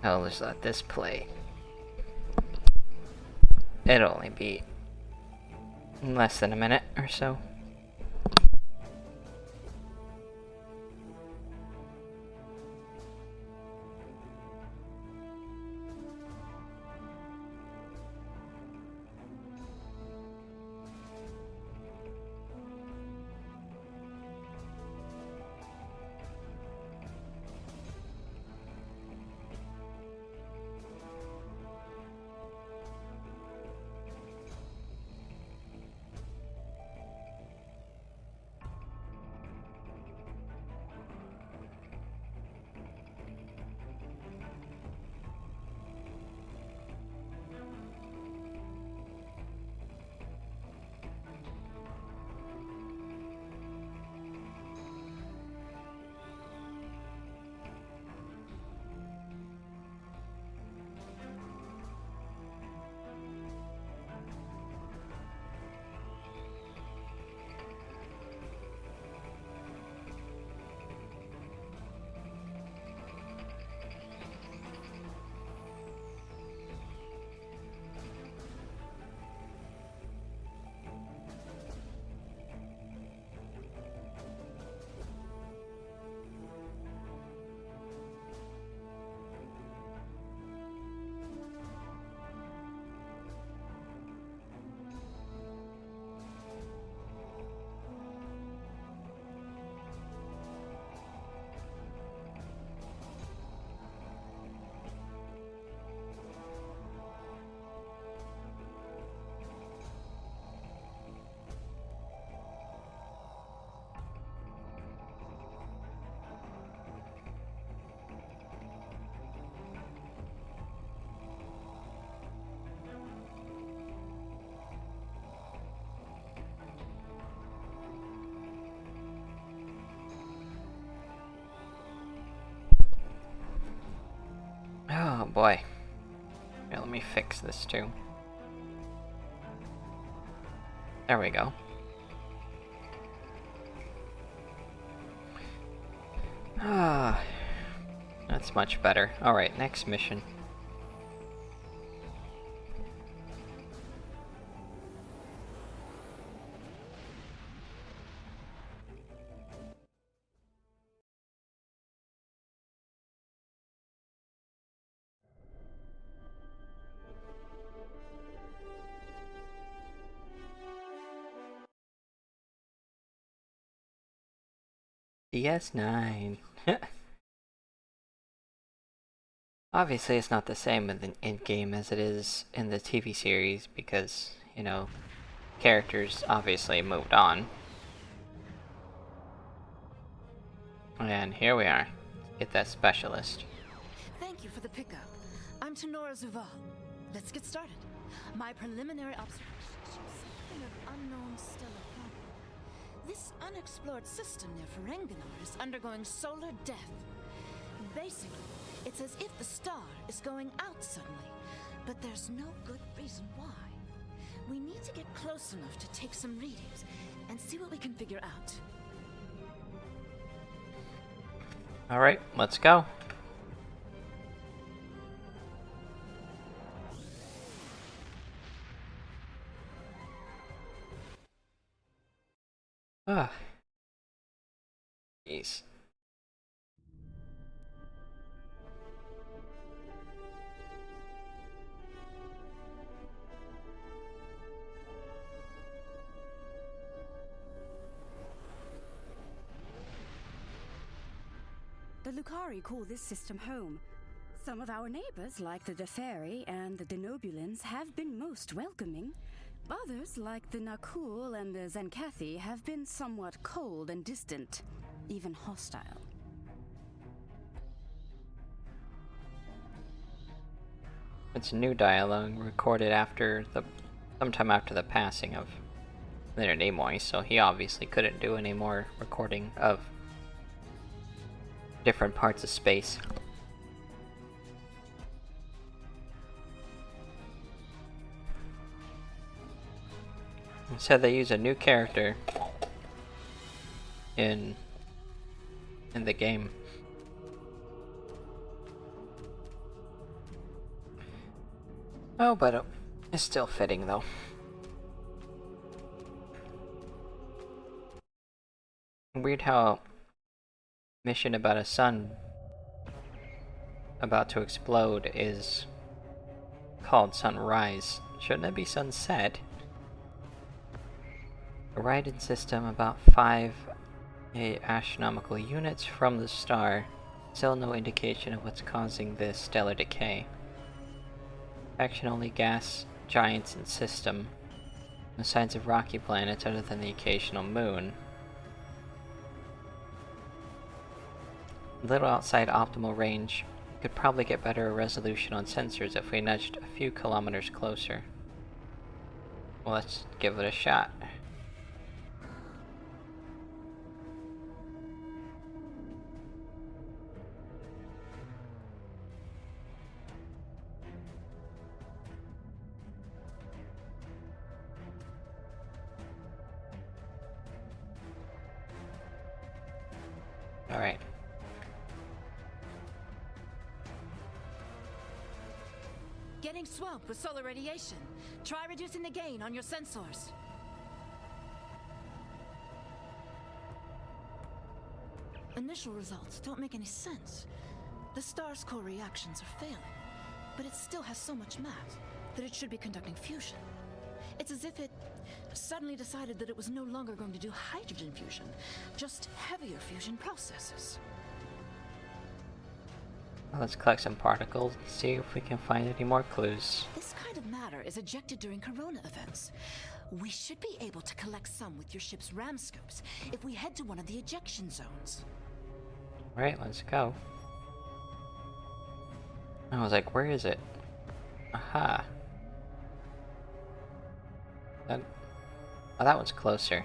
I'll just let this play. It'll only be less than a minute or so. Oh boy. Here, let me fix this too. There we go. Ah, that's much better. Alright, next mission. DS9. Obviously, it's not the same in-game as it is in the TV series because, you know, characters obviously moved on. And here we are. Get that specialist. Thank you for the pickup. I'm Tenora Zuval. Let's get started. My preliminary observations show something of unknown stellar problem. This unexplored system near Ferenginar is undergoing solar death. Basically, it's as if the star is going out suddenly, but there's no good reason why. We need to get close enough to take some readings and see what we can figure out. Alright, let's go. Ah. Jeez. The Lucari call this system home. Some of our neighbors, like the Deferi and the Denobulans, have been most welcoming. Others, like the Nakul and the Zenkathi, have been somewhat cold and distant, even hostile. It's new dialogue recorded sometime after the passing of there anymore, so he obviously couldn't do any more recording of different parts of space. So they use a new character in the game. Oh, but it's still fitting though. Weird how mission about a sun about to explode is called Sunrise. Shouldn't it be sunset? A Horizon system about 5 astronomical units from the star. Still no indication of what's causing this stellar decay. Action only gas giants in system. No signs of rocky planets other than the occasional moon. A little outside optimal range. We could probably get better resolution on sensors if we nudged a few kilometers closer. Well, let's give it a shot. Alright. Getting swamped with solar radiation. Try reducing the gain on your sensors. Initial results don't make any sense. The star's core reactions are failing, but it still has so much mass that it should be conducting fusion. It's as if it suddenly decided that it was no longer going to do hydrogen fusion, just heavier fusion processes. Well, let's collect some particles and see if we can find any more clues. This kind of matter is ejected during corona events. We should be able to collect some with your ship's ram scopes if we head to one of the ejection zones. Alright, let's go. I was like, where is it? Aha. Oh, that one's closer.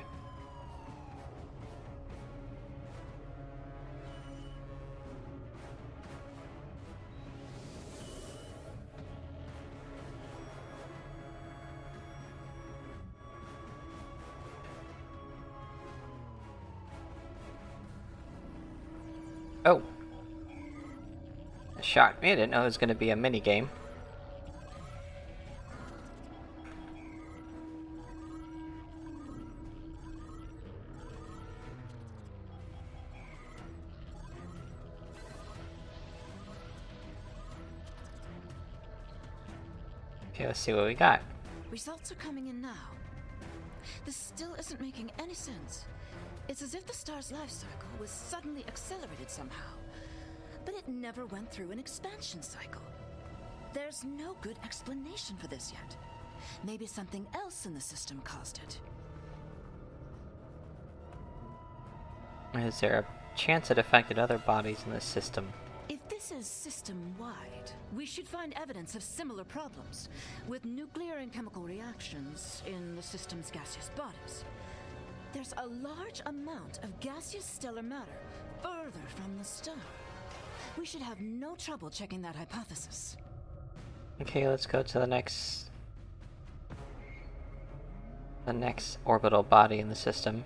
Oh! That shocked me. I didn't know it was going to be a mini game. Okay, let's see what we got. Results are coming in now. This still isn't making any sense. It's as if the star's life cycle was suddenly accelerated somehow, but it never went through an expansion cycle. There's no good explanation for this yet. Maybe something else in the system caused it. Is there a chance it affected other bodies in the system? If this is system-wide, we should find evidence of similar problems, with nuclear and chemical reactions in the system's gaseous bodies. There's a large amount of gaseous stellar matter further from the star. We should have no trouble checking that hypothesis. Okay, let's go to the next orbital body in the system.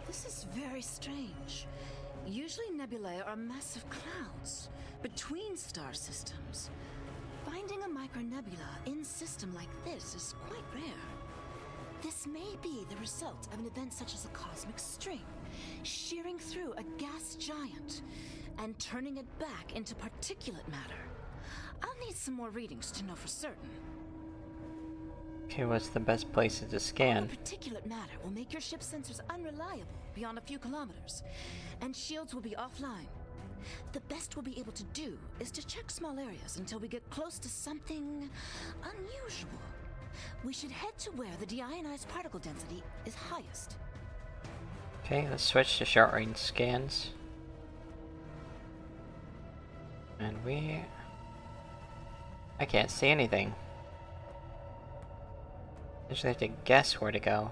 This is very strange. Usually nebulae are massive clouds between star systems. Finding a micronebula in system like this is quite rare. This may be the result of an event such as a cosmic string, shearing through a gas giant and turning it back into particulate matter. I'll need some more readings to know for certain. Okay, what's the best places to All scan? the particulate matter will make your ship's sensors unreliable beyond a few kilometers, and shields will be offline. The best we'll be able to do is to check small areas until we get close to something unusual. We should head to where the deionized particle density is highest. Okay, let's switch to short range scans. And I can't see anything. I just have to guess where to go.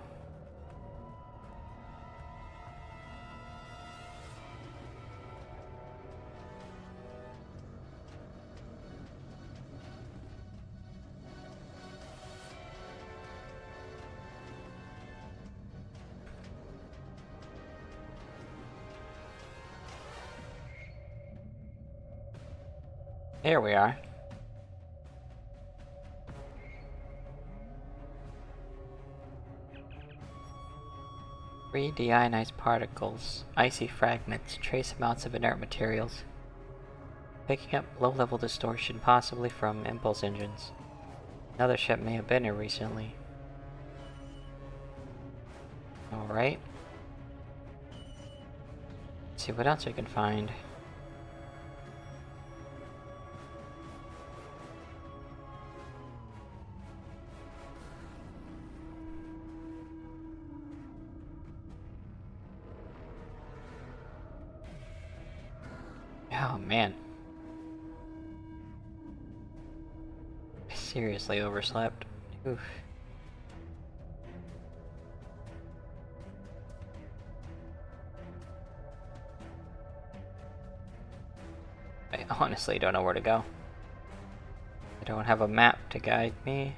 Here we are. Three deionized particles, icy fragments, trace amounts of inert materials. Picking up low-level distortion, possibly from impulse engines. Another ship may have been here recently. Alright. Let's see what else we can find. Oh man. I seriously overslept. Oof. I honestly don't know where to go. I don't have a map to guide me.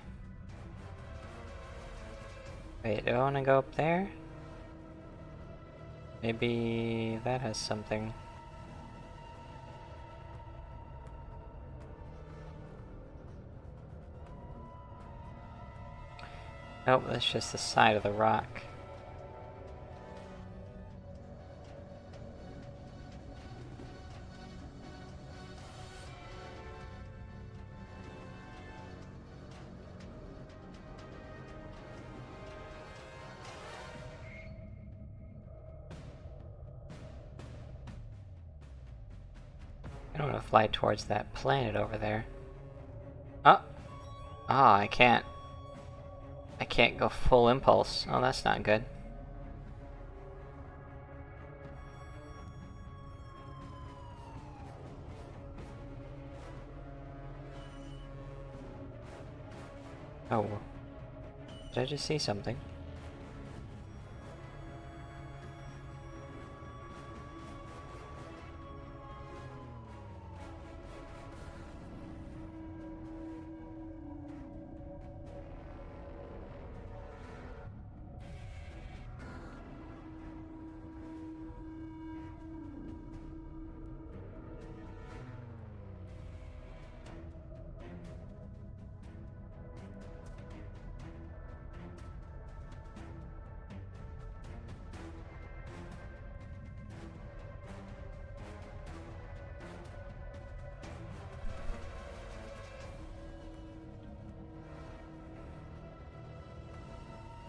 Wait, do I want to go up there? Maybe that has something. Nope, that's just the side of the rock. I don't want to fly towards that planet over there. Oh! Ah, I can't go full impulse. Oh, that's not good. Oh. Did I just see something?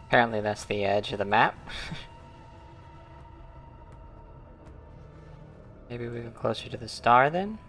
Apparently that's the edge of the map. Maybe we go closer to the star then?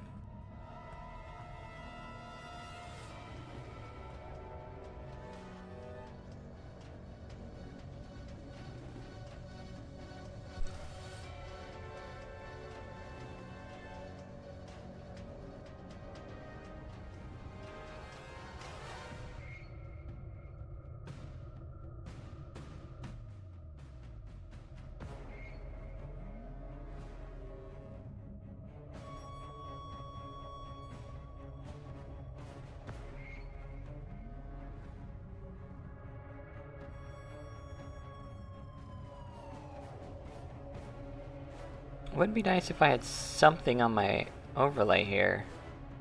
It would be nice if I had something on my overlay here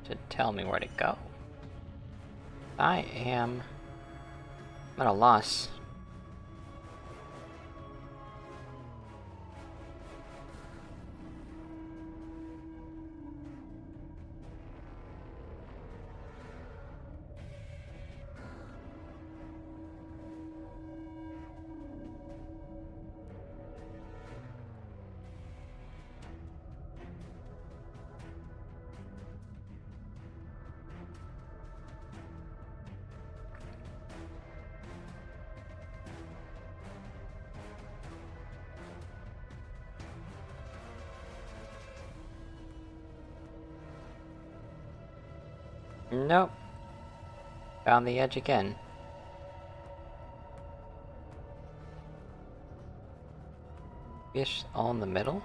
to tell me where to go. I'm at a loss. Nope. Found the edge again. Fish all in the middle?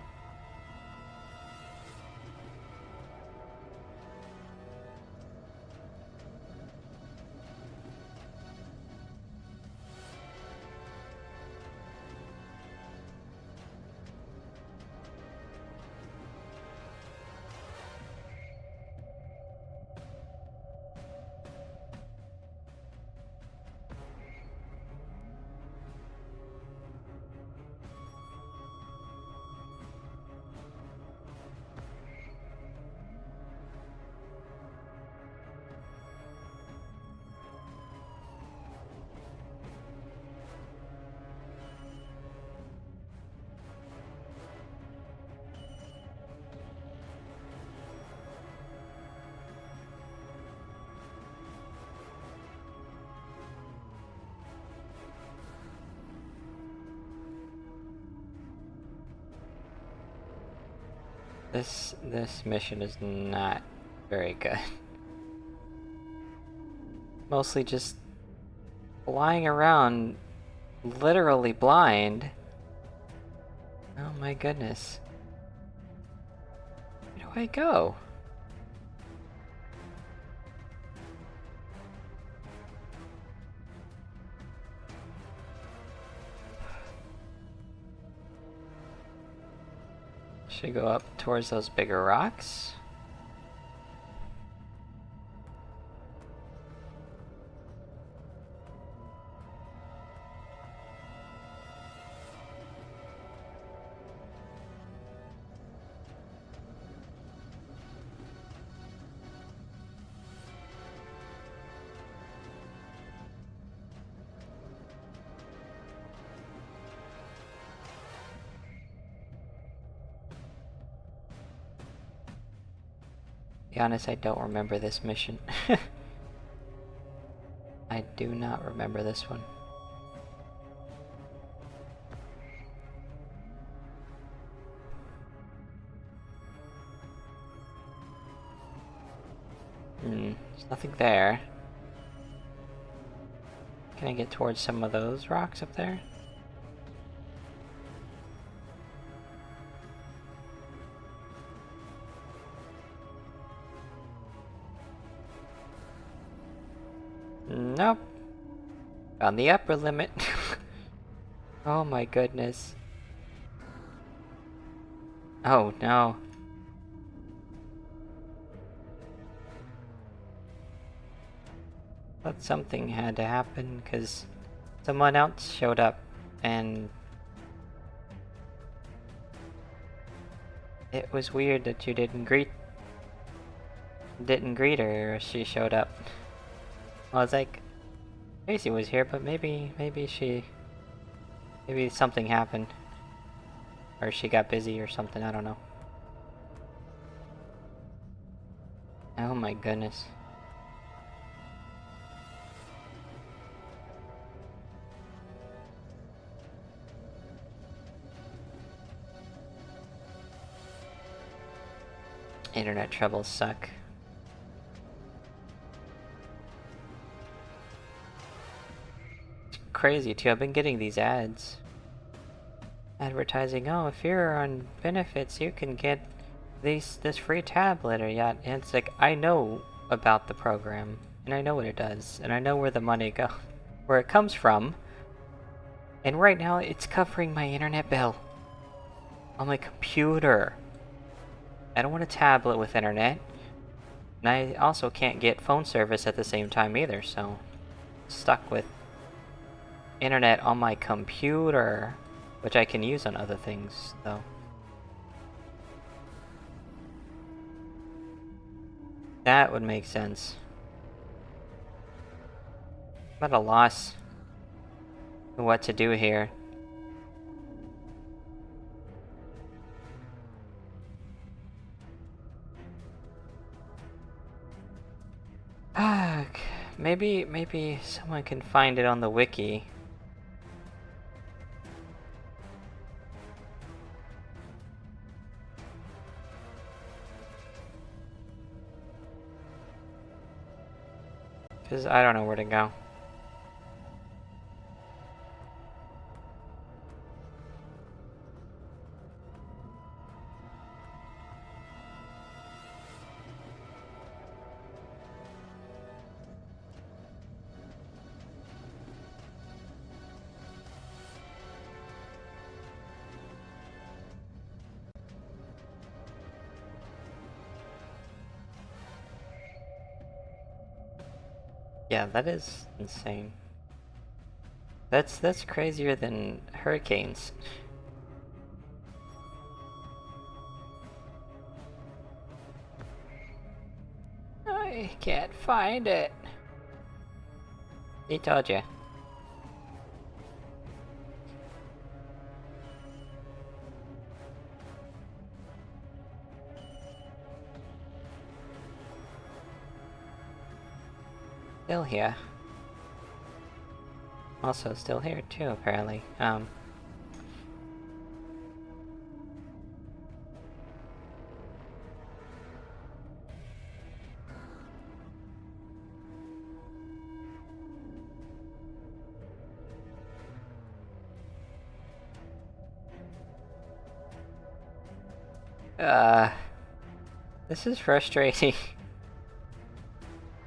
This mission is not very good. Mostly just flying around, literally blind. Oh my goodness. Where do I go? Should go up towards those bigger rocks. To be honest, I don't remember this mission. I do not remember this one. There's nothing there. Can I get towards some of those rocks up there? Nope. On the upper limit. Oh my goodness. Oh no. Thought something had to happen because someone else showed up and it was weird that you didn't greet her as she showed up. I was like, Tracy was here, but maybe something happened. Or she got busy or something, I don't know. Oh my goodness. Internet troubles suck. Crazy too. I've been getting these ads advertising, oh, if you're on benefits you can get this free tablet or yacht, and it's like, I know about the program and I know what it does and I know where the money where it comes from, and right now it's covering my internet bill on my computer. I don't want a tablet with internet, and I also can't get phone service at the same time either, so stuck with internet on my computer, which I can use on other things, though. That would make sense. I'm at a loss of what to do here. Maybe someone can find it on the wiki. Because I don't know where to go. Yeah, that is insane. That's crazier than hurricanes. I can't find it. He told you. Still here. Also still here too, apparently. This is frustrating.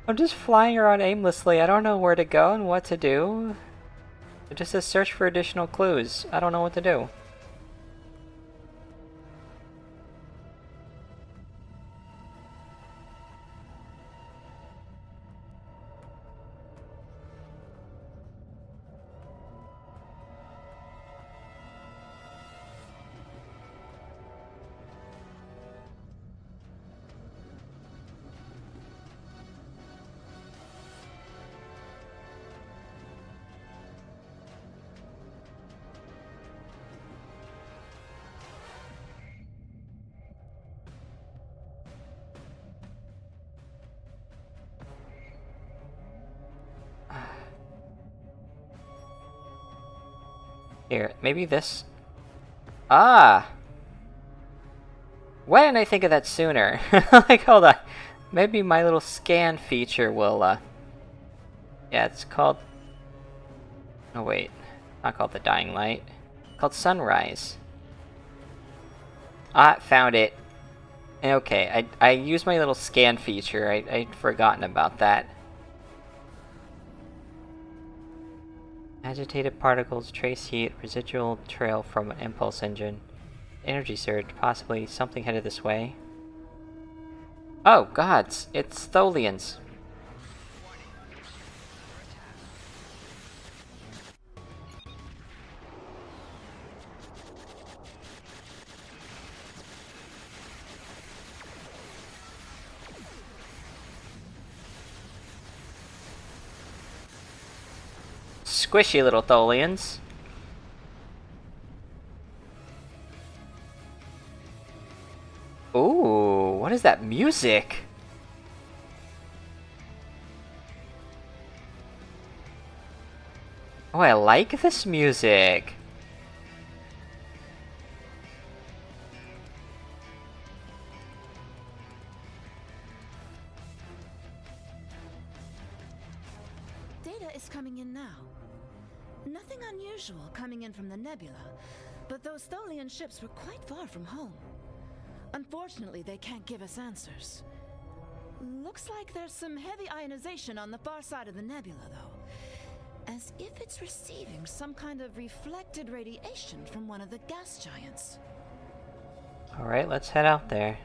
I'm just flying around aimlessly. I don't know where to go and what to do. It just says search for additional clues. I don't know what to do. Here, maybe this... Ah! Why didn't I think of that sooner? Like, hold on. Maybe my little scan feature will, yeah, it's called... Oh, wait. Not called the Dying Light. It's called Sunrise. Ah, found it. Okay, I used my little scan feature. I'd forgotten about that. Agitated particles trace heat, residual trail from an impulse engine. Energy surge, possibly something headed this way. Oh gods, it's Tholians. Squishy little Tholians. Ooh, what is that music? Oh, I like this music. Data is coming in now. Nothing unusual coming in from the nebula, but those Tholian ships were quite far from home. Unfortunately, they can't give us answers. Looks like there's some heavy ionization on the far side of the nebula, though. As if it's receiving some kind of reflected radiation from one of the gas giants. Alright, let's head out there.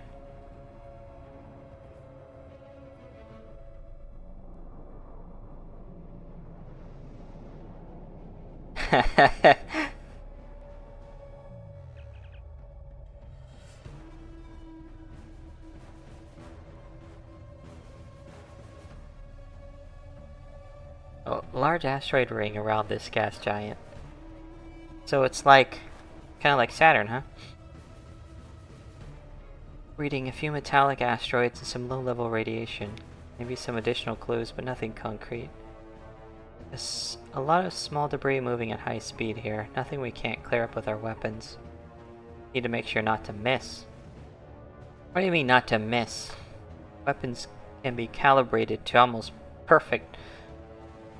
Oh, large asteroid ring around this gas giant. So it's like, kind of like Saturn, huh? Reading a few metallic asteroids and some low-level radiation. Maybe some additional clues, but nothing concrete. There's a lot of small debris moving at high speed here. Nothing we can't clear up with our weapons. Need to make sure not to miss. What do you mean not to miss? Weapons can be calibrated to almost perfect,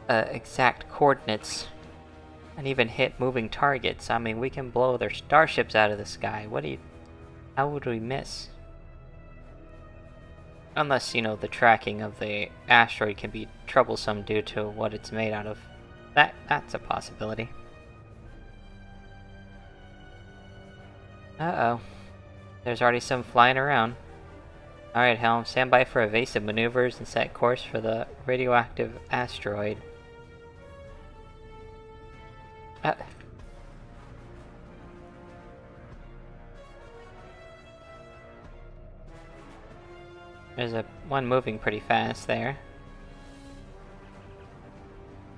exact coordinates and even hit moving targets. I mean, we can blow their starships out of the sky. How would we miss? Unless, you know, the tracking of the asteroid can be troublesome due to what it's made out of. That's a possibility. Uh-oh. There's already some flying around. Alright, Helm, stand by for evasive maneuvers and set course for the radioactive asteroid. There's one moving pretty fast there.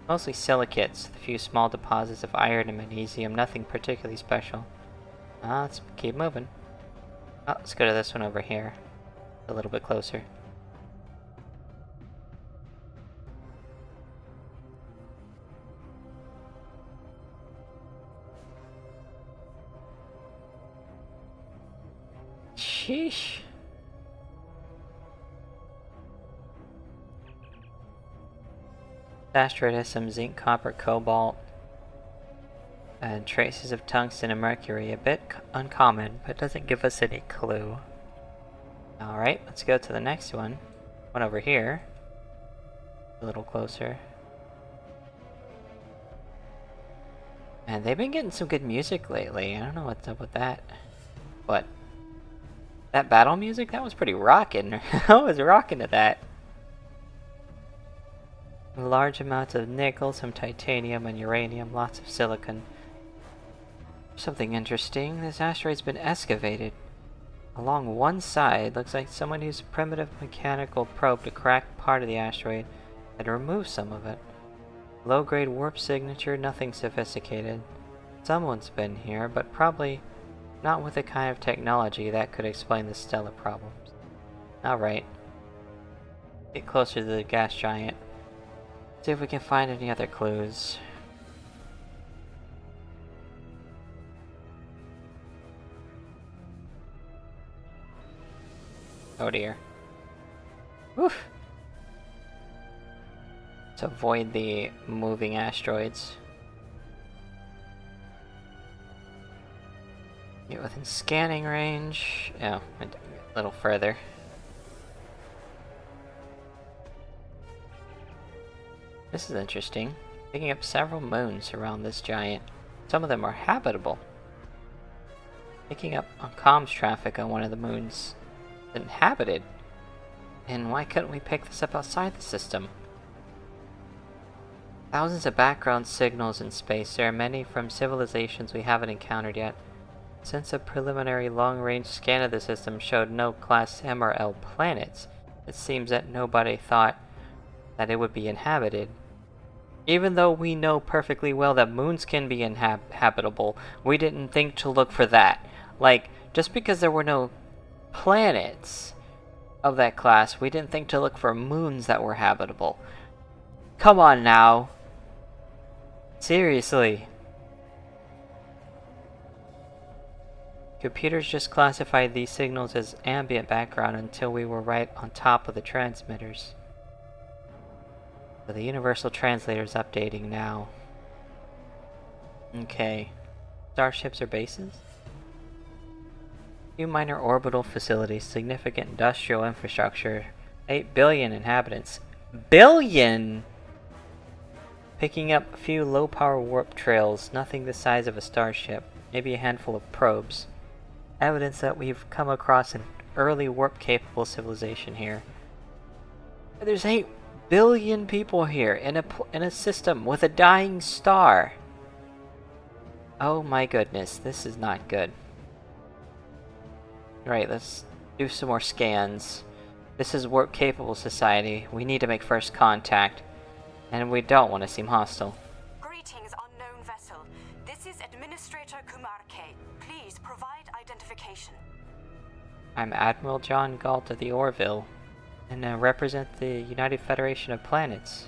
Mostly silicates, a few small deposits of iron and magnesium, nothing particularly special. Let's keep moving. Let's go to this one over here. A little bit closer. Sheesh. The asteroid has some zinc, copper, cobalt, and traces of tungsten and mercury. A bit uncommon, but doesn't give us any clue. Alright, let's go to the next one. One over here. A little closer. And they've been getting some good music lately. I don't know what's up with that. But that battle music, that was pretty rockin'. I was rockin' to that. Large amounts of nickel, some titanium and uranium, lots of silicon. Something interesting, this asteroid's been excavated. Along one side, looks like someone used a primitive mechanical probe to crack part of the asteroid and remove some of it. Low-grade warp signature, nothing sophisticated. Someone's been here, but probably not with the kind of technology that could explain the stellar problems. Alright. Get closer to the gas giant. See if we can find any other clues. Oh dear. Woof! Let's avoid the moving asteroids. Get within scanning range. Oh, a little further. This is interesting. Picking up several moons around this giant. Some of them are habitable. Picking up on comms traffic on one of the moons inhabited. And why couldn't we pick this up outside the system? Thousands of background signals in space. There are many from civilizations we haven't encountered yet. Since a preliminary long-range scan of the system showed no Class M or L planets, it seems that nobody thought that it would be inhabited. Even though we know perfectly well that moons can be habitable, we didn't think to look for that. Like, just because there were no planets of that class, we didn't think to look for moons that were habitable. Come on now. Seriously. Computers just classified these signals as ambient background until we were right on top of the transmitters. So the universal translator's updating now. Okay. Starships or bases? Few minor orbital facilities, significant industrial infrastructure, 8 billion inhabitants. Billion! Picking up a few low-power warp trails, nothing the size of a starship, maybe a handful of probes. Evidence that we've come across an early warp-capable civilization here. There's 8 billion people here in a system with a dying star. Oh my goodness, this is not good. Right, let's do some more scans. This is warp-capable society. We need to make first contact. And we don't want to seem hostile. Greetings, unknown vessel. This is Administrator Kumarke. Please provide identification. I'm Admiral John Galt of the Orville, and I represent the United Federation of Planets.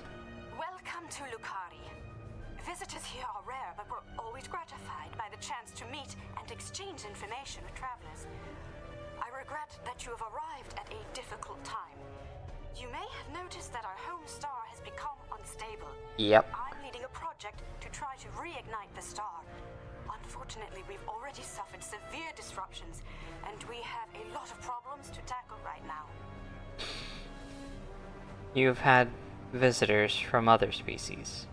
Welcome to Lucari. Visitors here are rare, but we're always gratified by the chance to meet and exchange information with travelers. I regret that you have arrived at a difficult time. You may have noticed that our home star has Yep. I'm leading a project to try to reignite the star. Unfortunately, we've already suffered severe disruptions, and we have a lot of problems to tackle right now. You've had visitors from other species.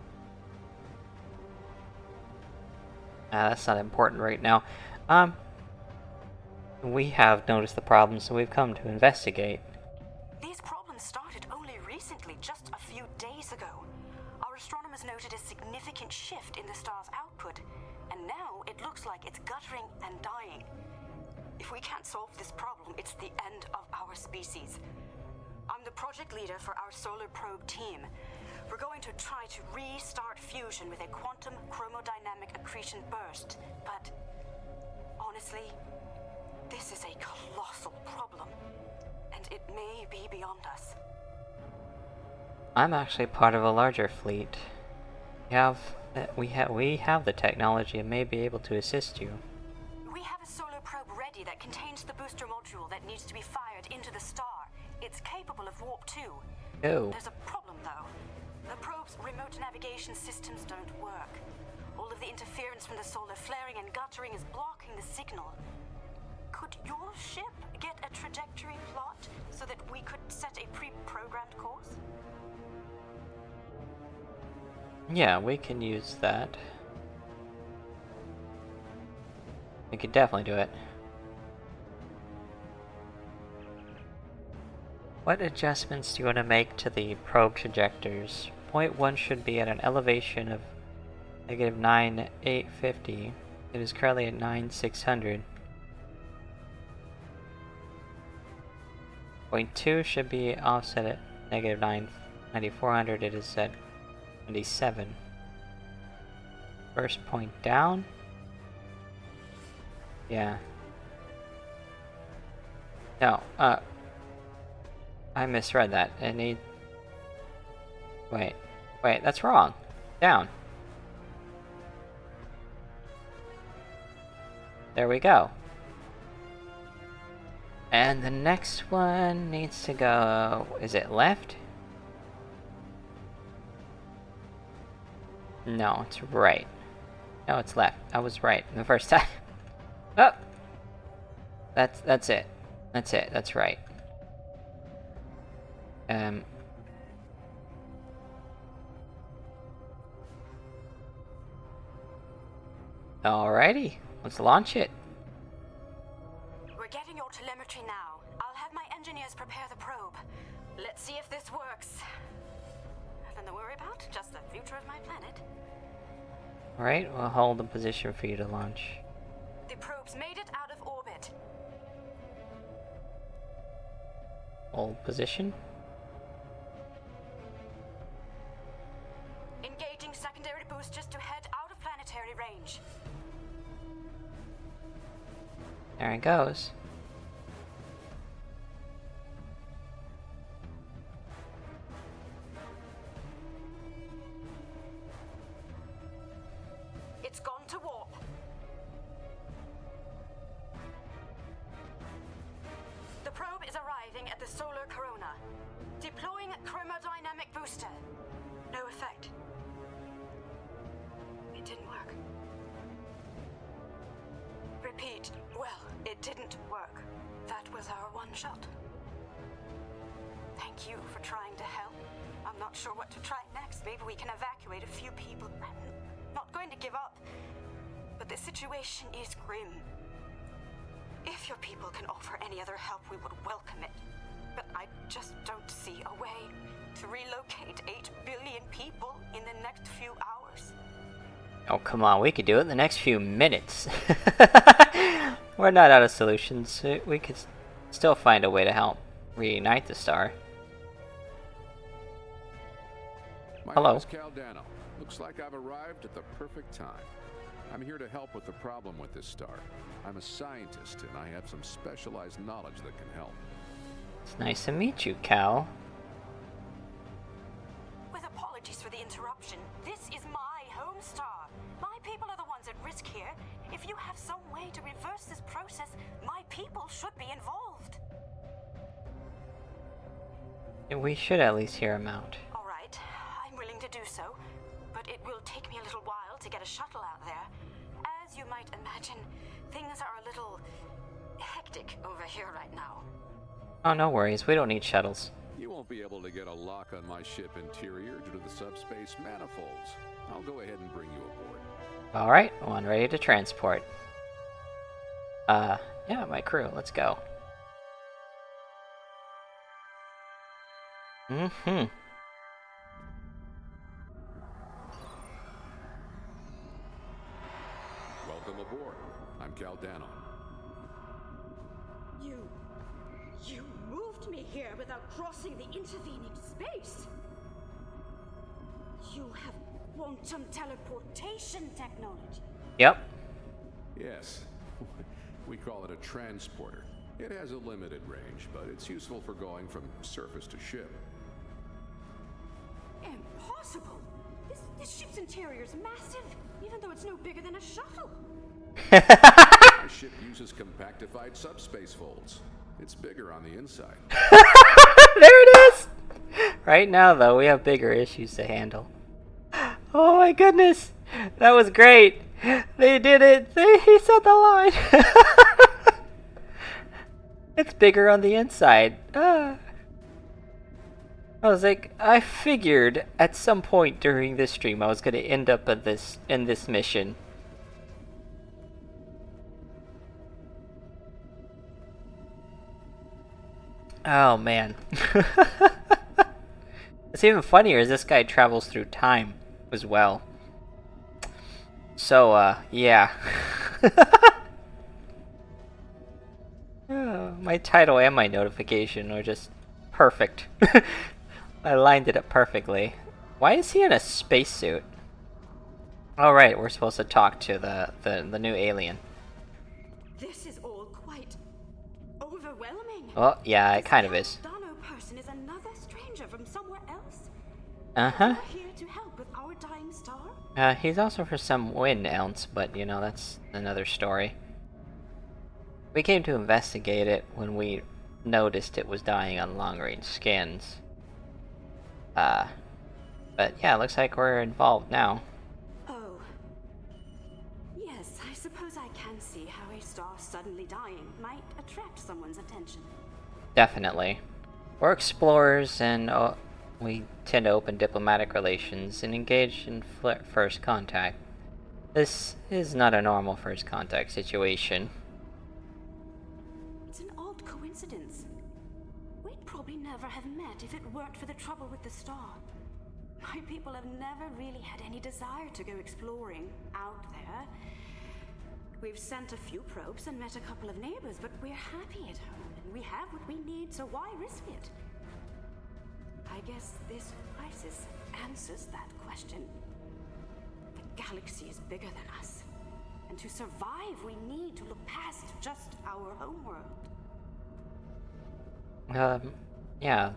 That's not important right now. We have noticed the problems, so we've come to investigate. These problems started only recently, just a few days ago. Our astronomers noted a significant shift in the star's output, and now it looks like it's guttering and dying. If we can't solve this problem, it's the end of our species. I'm the project leader for our solar probe team. We're going to try to restart fusion with a quantum chromodynamic accretion burst, but honestly, this is a colossal problem, and it may be beyond us. I'm actually part of a larger fleet. We have the technology and may be able to assist you. We have a solar probe ready that contains the booster module that needs to be fired into the star. It's capable of warp 2. Oh. There's a problem though. The probe's remote navigation systems don't work. All of the interference from the solar flaring and guttering is blocking the signal. Could your ship get a trajectory plot so that we could set a pre-programmed course? Yeah, we can use that. We could definitely do it. What adjustments do you want to make to the probe trajectors? Point 1 should be at an elevation of -9,850. It is currently at 9,600. Point 2 should be offset at -9,400. It is at 97. First point down. Yeah. No, I misread that. It need. Wait, that's wrong. Down. There we go. And the next one needs to go. Is it left? No, it's right. No, it's left. I was right the first time. Oh! That's it. That's it. That's right. Alrighty. Let's launch it. We're getting your telemetry now. I'll have my engineers prepare the probe. Let's see if this works. Nothing to worry about, just the future of my planet. Alright, we'll hold the position for you to launch. The probe's made it out of orbit. Hold position. Engaging secondary boosters to head out of planetary range. There it goes. It's gone to warp. The probe is arriving at the solar corona. Deploying chromodynamic booster. No effect. It didn't work. Repeat. Well, it didn't work. That was our one shot. Thank you for trying to help. I'm not sure what to try next. Maybe we can evacuate a few people. I'm not going to give up. But the situation is grim. If your people can offer any other help, we would welcome it. But I just don't see a way to relocate 8 billion people in the next few hours. Oh, come on, we could do it in the next few minutes. We're not out of solutions. We could still find a way to help reignite the star. Hello. My name is Caldano. Looks like I've arrived at the perfect time. I'm here to help with the problem with this star. I'm a scientist, and I have some specialized knowledge that can help. It's nice to meet you, Cal. With apologies for the interruption, this is my home star. My people are the ones at risk here. If you have some way to reverse this process, my people should be involved. We should at least hear him out. All right, I'm willing to do so. to get a shuttle out there. As you might imagine, things are a little hectic over here right now. Oh, no worries. We don't need shuttles. You won't be able to get a lock on my ship interior due to the subspace manifolds. I'll go ahead and bring you aboard. Alright, one ready to transport. Yeah, my crew, let's go. Mm-hmm. Welcome aboard. I'm Caldano. You moved me here without crossing the intervening space. You have quantum teleportation technology. Yep. Yes. We call it a transporter. It has a limited range, but it's useful for going from surface to ship. Impossible! This ship's interior is massive, even though it's no bigger than a shuttle. My ship uses compactified subspace folds. It's bigger on the inside. There it is! Right now, though, we have bigger issues to handle. Oh my goodness! That was great! They did it! He set the line! It's bigger on the inside. I was like, I figured at some point during this stream I was going to end up in this mission. Oh man. What's even funnier is this guy travels through time as well. So, yeah. Oh, my title and my notification are just perfect. I lined it up perfectly. Why is he in a spacesuit? Oh right, we're supposed to talk to the new alien. This is all quite overwhelming. Oh, yeah, it kind of is. Dano person is another stranger from somewhere else. Uh-huh. You're here to help with our dying star? He's also for some wind ounce, but you know, that's another story. We came to investigate it when we noticed it was dying on long-range scans. But yeah, looks like we're involved now. Oh. Yes, I suppose I can see how a star suddenly dying might attract someone's attention. Definitely. We're explorers, and we tend to open diplomatic relations and engage in first contact. This is not a normal first contact situation. It's an odd coincidence. We'd probably never have met if it weren't for the trouble with the star. My people have never really had any desire to go exploring out there. We've sent a few probes and met a couple of neighbors, but we're happy at home, and we have what we need, so why risk it? I guess this crisis answers that question. The galaxy is bigger than us, and to survive, we need to look past just our homeworld. Yeah,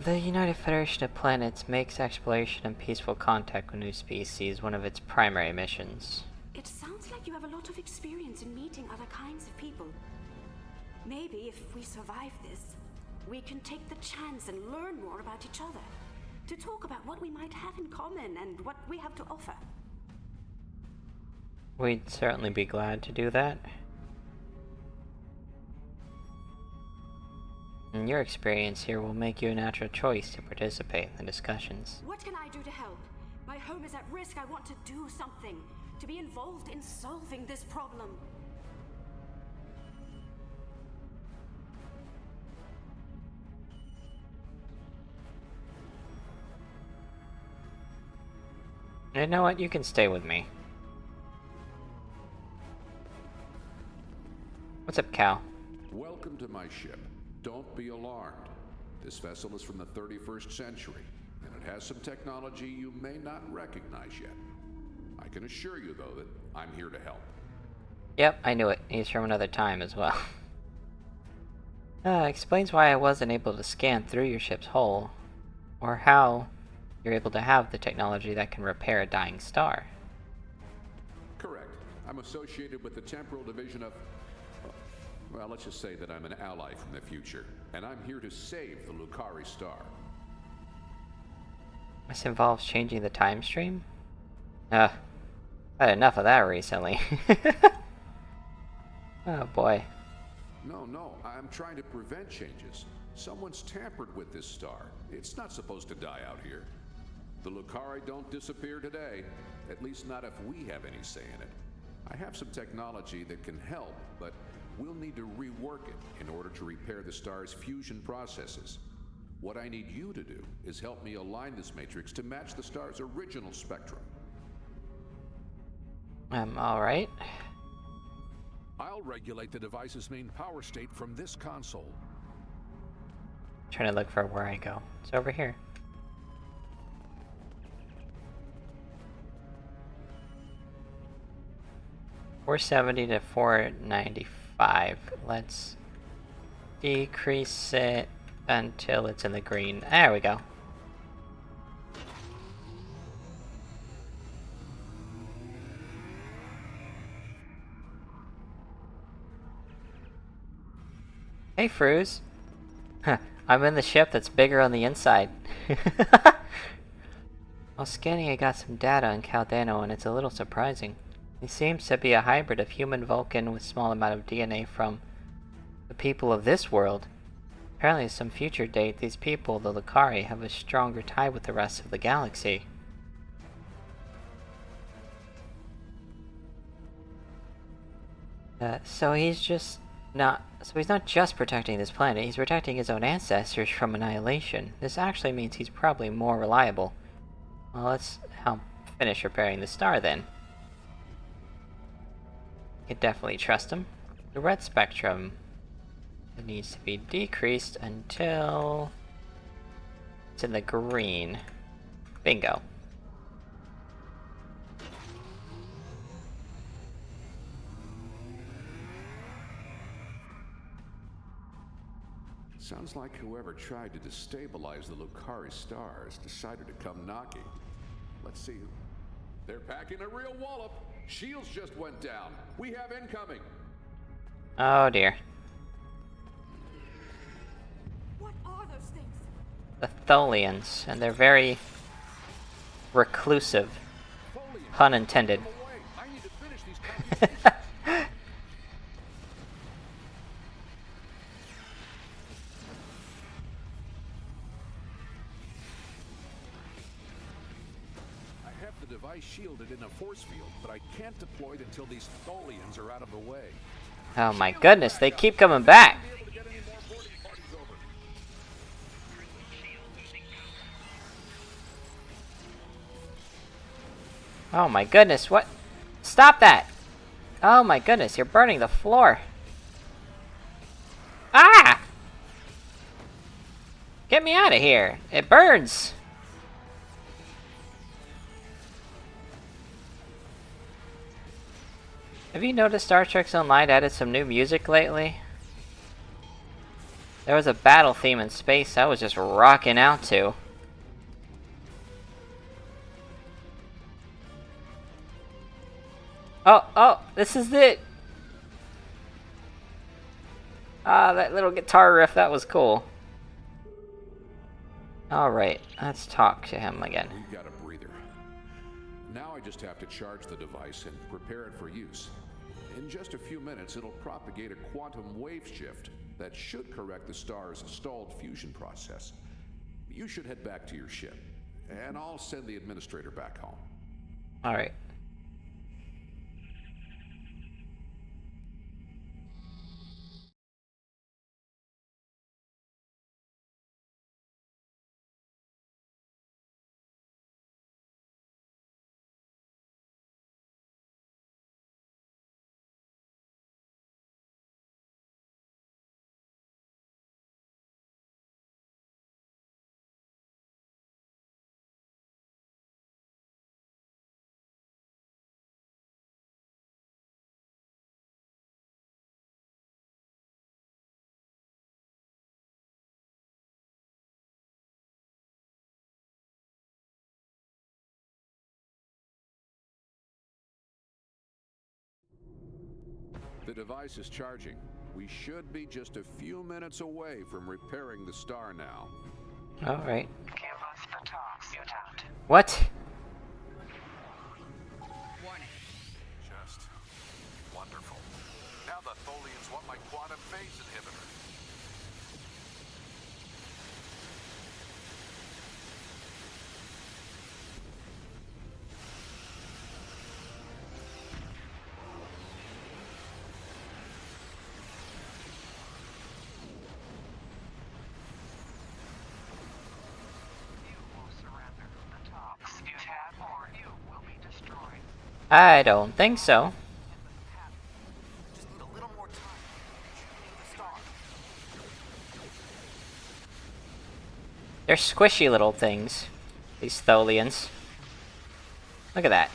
The United Federation of Planets makes exploration and peaceful contact with new species one of its primary missions. It sounds like you have a lot of experience in meeting other kinds of people. Maybe if we survive this, we can take the chance and learn more about each other. To talk about what we might have in common and what we have to offer. We'd certainly be glad to do that. And your experience here will make you a natural choice to participate in the discussions. What can I do to help? My home is at risk. I want to do something. To be involved in solving this problem. You know what? You can stay with me. What's up, Cal? Welcome to my ship. Don't be alarmed. This vessel is from the 31st century, and it has some technology you may not recognize yet. I can assure you, though, that I'm here to help. Yep, I knew it. He's from another time as well. Explains why I wasn't able to scan through your ship's hull, or how you're able to have the technology that can repair a dying star. Correct. I'm associated with the temporal division of... Well, let's just say that I'm an ally from the future, and I'm here to save the Lucari star. This involves changing the time stream? Ugh. I've had enough of that recently. Oh boy. No, I'm trying to prevent changes. Someone's tampered with this star. It's not supposed to die out here. The Lucari don't disappear today, at least not if we have any say in it. I have some technology that can help, but we'll need to rework it in order to repair the star's fusion processes. What I need you to do is help me align this matrix to match the star's original spectrum. Alright. I'll regulate the device's main power state from this console. Trying to look for where I go. It's over here. $470 to $495. Let's decrease it until it's in the green. There we go. Hey, Fruz. Huh, I'm in the ship that's bigger on the inside. While scanning, I got some data on Caldano, and it's a little surprising. He seems to be a hybrid of human Vulcan with small amount of DNA from the people of this world. Apparently, at some future date, these people, the Lucari, have a stronger tie with the rest of the galaxy. So he's not just protecting this planet, he's protecting his own ancestors from annihilation. This actually means he's probably more reliable. Well, let's help finish repairing the star then. You can definitely trust him. The red spectrum, it needs to be decreased until it's in the green. Bingo. Sounds like whoever tried to destabilize the Lucari stars decided to come knocking. Let's see. They're packing a real wallop. Shields just went down. We have incoming. Oh dear. What are those things? The Tholians, and they're very reclusive. Pun intended. I need to finish these device shielded in a force field, but I can't deploy it until these Tholians are out of the way. Oh my goodness, they keep coming back. Oh my goodness, what? Stop that! Oh my goodness, you're burning the floor. Ah! Get me out of here. It burns. Have you noticed Star Trek Online added some new music lately? There was a battle theme in space I was just rocking out to. Oh, this is it! Ah, that little guitar riff, that was cool. Alright, let's talk to him again. We've got a breather. Now I just have to charge the device and prepare it for use. In just a few minutes, it'll propagate a quantum wave shift that should correct the star's stalled fusion process. You should head back to your ship, and I'll send the administrator back home. Alright. The device is charging. We should be just a few minutes away from repairing the star now. Alright. Give us the task, mutant. What? Warning. Just wonderful. Now the Tholians want my quantum phase inhibitor. You will surrender. The top. Tad or you will be destroyed. I don't think so. Just need a little more time. The star. They're squishy little things, these Tholians. Look at that.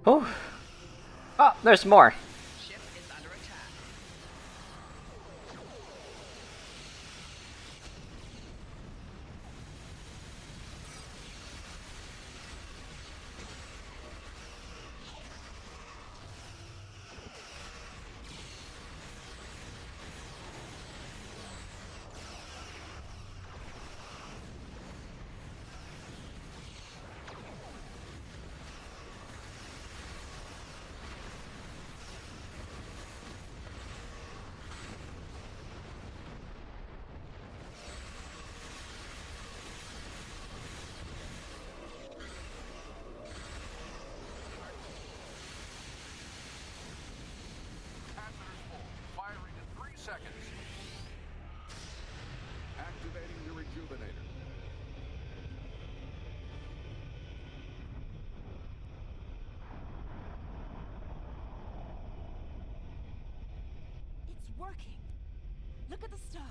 Oh, oh, there's more. Ship is under attack. Firing in 3 seconds. Activating the rejuvenator. It's working. Look at the star.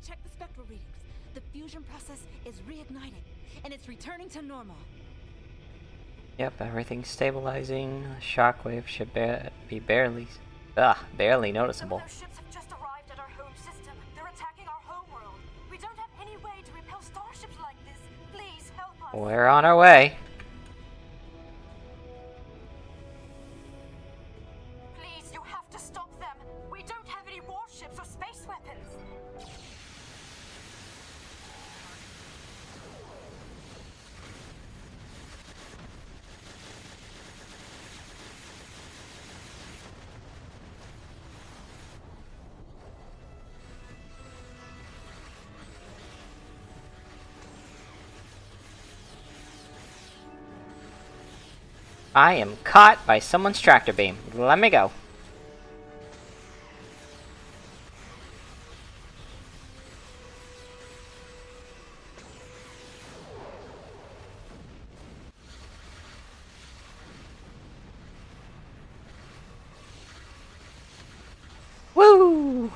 Check the spectral readings. The fusion process is reigniting, and it's returning to normal. Yep, everything's stabilizing. Shockwave should be barely noticeable. Some of those ships have just arrived at our home system. They're attacking our homeworld. We don't have any way to repel starships like this. Please help us. We're on our way. Please, you have to stop them. We don't have any warships or space weapons. I am caught by someone's tractor beam. Let me go. Woo!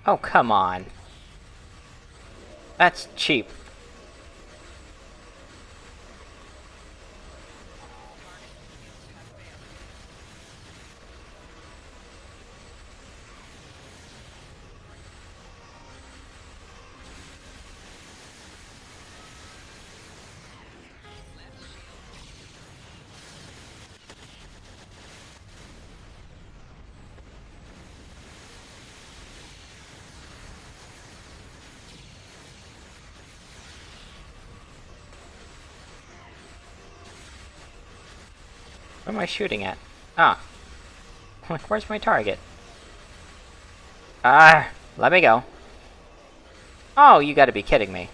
Oh, come on. That's cheap. What am I shooting at? Ah. Where's my target? Ah, let me go. Oh, you gotta be kidding me.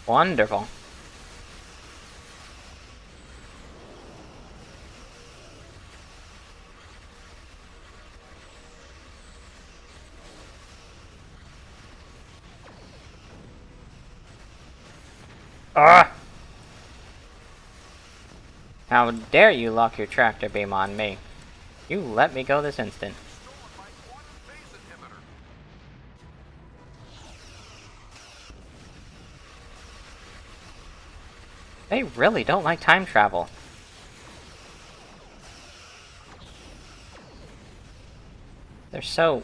Wonderful. Ah! How dare you lock your tractor beam on me? You let me go this instant. They really don't like time travel. They're so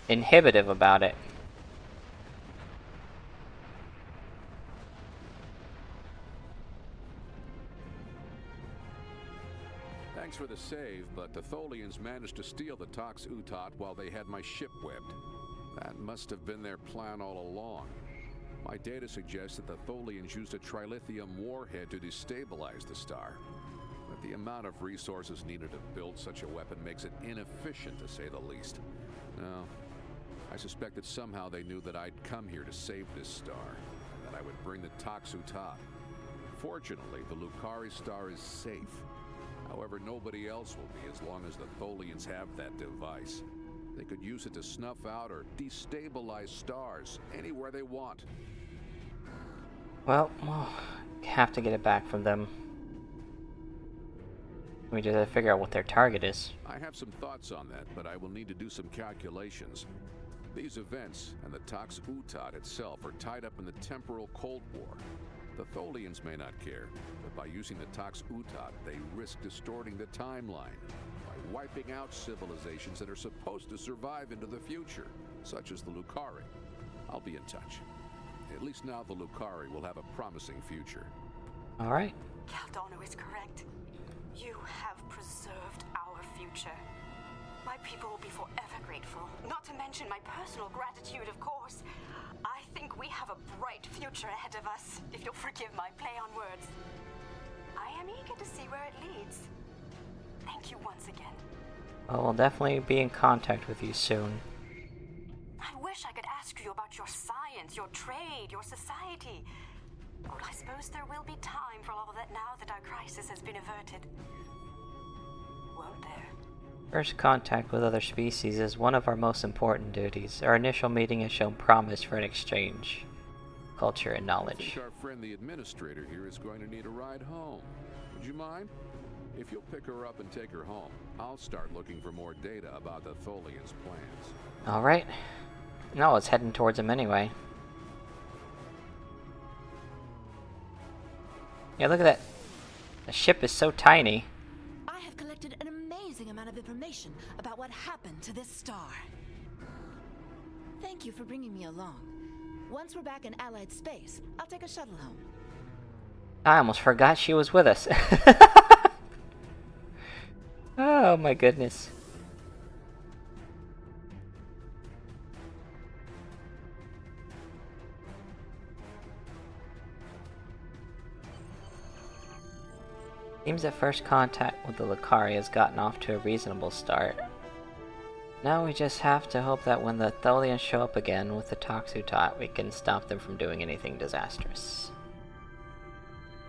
inhibitive about it. Thanks for the save, but the Tholians managed to steal the Tox Utot while they had my ship webbed. That must have been their plan all along. My data suggests that the Tholians used a trilithium warhead to destabilize the star. But the amount of resources needed to build such a weapon makes it inefficient, to say the least. No, I suspect that somehow they knew that I'd come here to save this star, and that I would bring the Tox Utot. Fortunately, the Lucari star is safe. However, nobody else will be as long as the Tholians have that device. They could use it to snuff out or destabilize stars anywhere they want. Well, we'll have to get it back from them. We just have to figure out what their target is. I have some thoughts on that, but I will need to do some calculations. These events and the Tox Utot itself are tied up in the temporal Cold War. The Tholians may not care, but by using the Tox Utot, they risk distorting the timeline by wiping out civilizations that are supposed to survive into the future, such as the Lucari. I'll be in touch. At least now the Lucari will have a promising future. All right. Caldano is correct. You have preserved our future. My people will be forever grateful. Not to mention my personal gratitude, of course. I think we have a bright future ahead of us, if you'll forgive my play on words. I am eager to see where it leads. Thank you once again. Well, we'll definitely be in contact with you soon. I wish I could ask you about your science, your trade, your society. But I suppose there will be time for all of that now that our crisis has been averted. Won't there? First contact with other species is one of our most important duties. Our initial meeting has shown promise for an exchange, culture, and knowledge. I think our friend the administrator here is going to need a ride home. Would you mind? If you'll pick her up and take her home, I'll start looking for more data about the Tholians' plans. Alright. No, it's heading towards him anyway. Yeah, look at that. The ship is so tiny. I have collected an amazing amount of information about what happened to this star. Thank you for bringing me along. Once we're back in Allied space, I'll take a shuttle home. I almost forgot she was with us. Oh my goodness. Seems that first contact with the Lucari has gotten off to a reasonable start. Now we just have to hope that when the Tholians show up again with the Tox Utot, we can stop them from doing anything disastrous.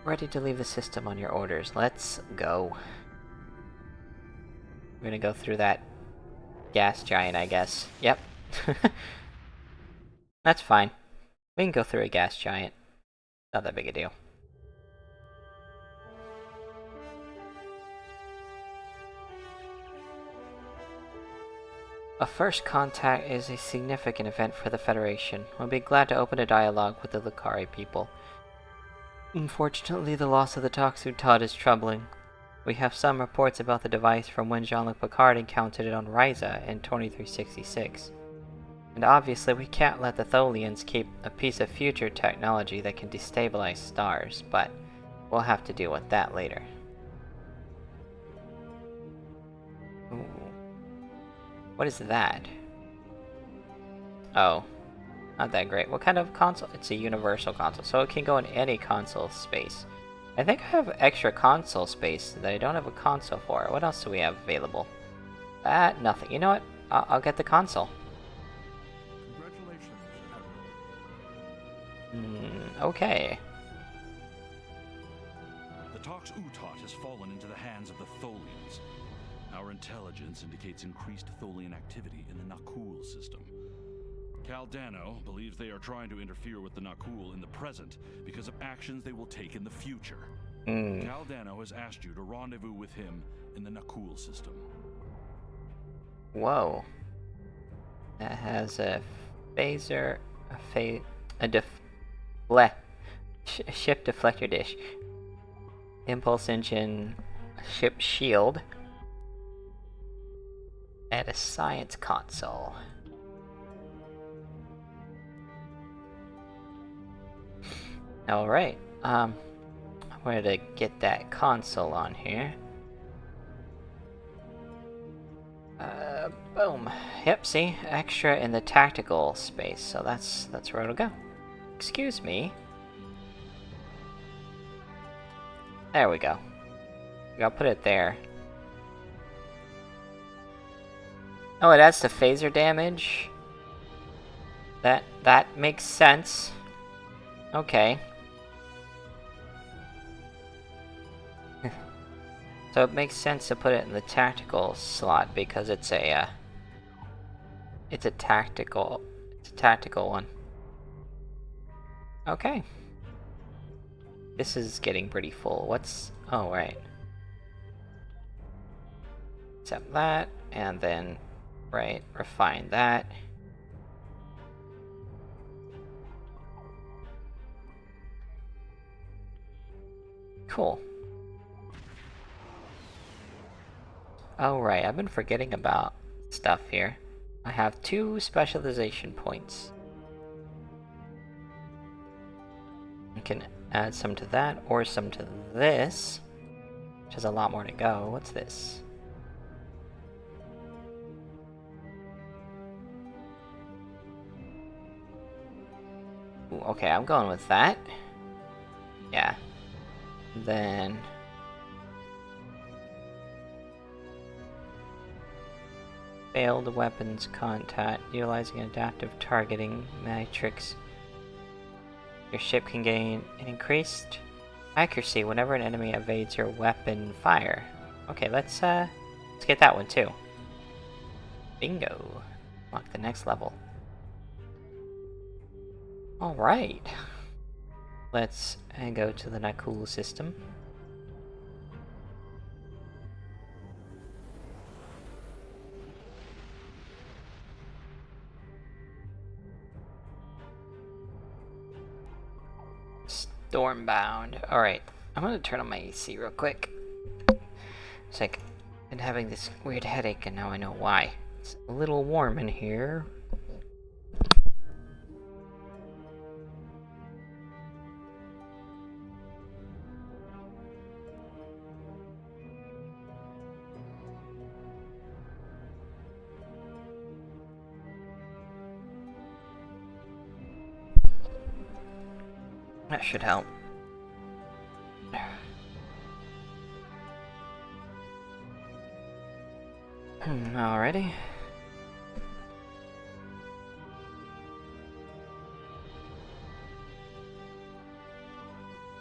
Ready to leave the system on your orders. Let's go. We're gonna go through that gas giant, I guess. Yep. That's fine. We can go through a gas giant. Not that big a deal. A first contact is a significant event for the Federation. We'll be glad to open a dialogue with the Lucari people. Unfortunately, the loss of the Toxu Todd is troubling. We have some reports about the device from when Jean-Luc Picard encountered it on Ryza in 2366. And obviously we can't let the Tholians keep a piece of future technology that can destabilize stars, but we'll have to deal with that later. Ooh. What is that? Oh, not that great. What kind of console? It's a universal console, so it can go in any console space. I think I have extra console space that I don't have a console for. What else do we have available? Nothing. You know what? I'll get the console. Congratulations, Okay. The Tox Utot has fallen into the hands of the Tholians. Our intelligence indicates increased Tholian activity in the Nakul system. Caldano believes they are trying to interfere with the Nakul in the present because of actions they will take in the future. Caldano has asked you to rendezvous with him in the Nakul system. Whoa. That has a phaser, a ship deflector dish, impulse engine, a ship shield, and a science console. Alright, where to get that console on here? Boom. Yep, see? Extra in the tactical space, so that's where it'll go. Excuse me. There we go. I'll put it there. Oh, it adds to phaser damage? That makes sense. Okay. So it makes sense to put it in the tactical slot because it's a tactical one. Okay. This is getting pretty full. Oh, right. Except that, and then, right, refine that. Cool. Oh, right, I've been forgetting about stuff here. I have 2 specialization points. I can add some to that, or some to this, which has a lot more to go. What's this? Ooh, okay, I'm going with that. Yeah. Then... failed weapons contact, utilizing adaptive targeting matrix. Your ship can gain an increased accuracy whenever an enemy evades your weapon fire. Okay, let's get that one too. Bingo. Unlock the next level. Alright. Let's go to the Nakul system. Stormbound. Alright, I'm gonna turn on my AC real quick. It's like, I've been having this weird headache and now I know why. It's a little warm in here. That should help. Alrighty.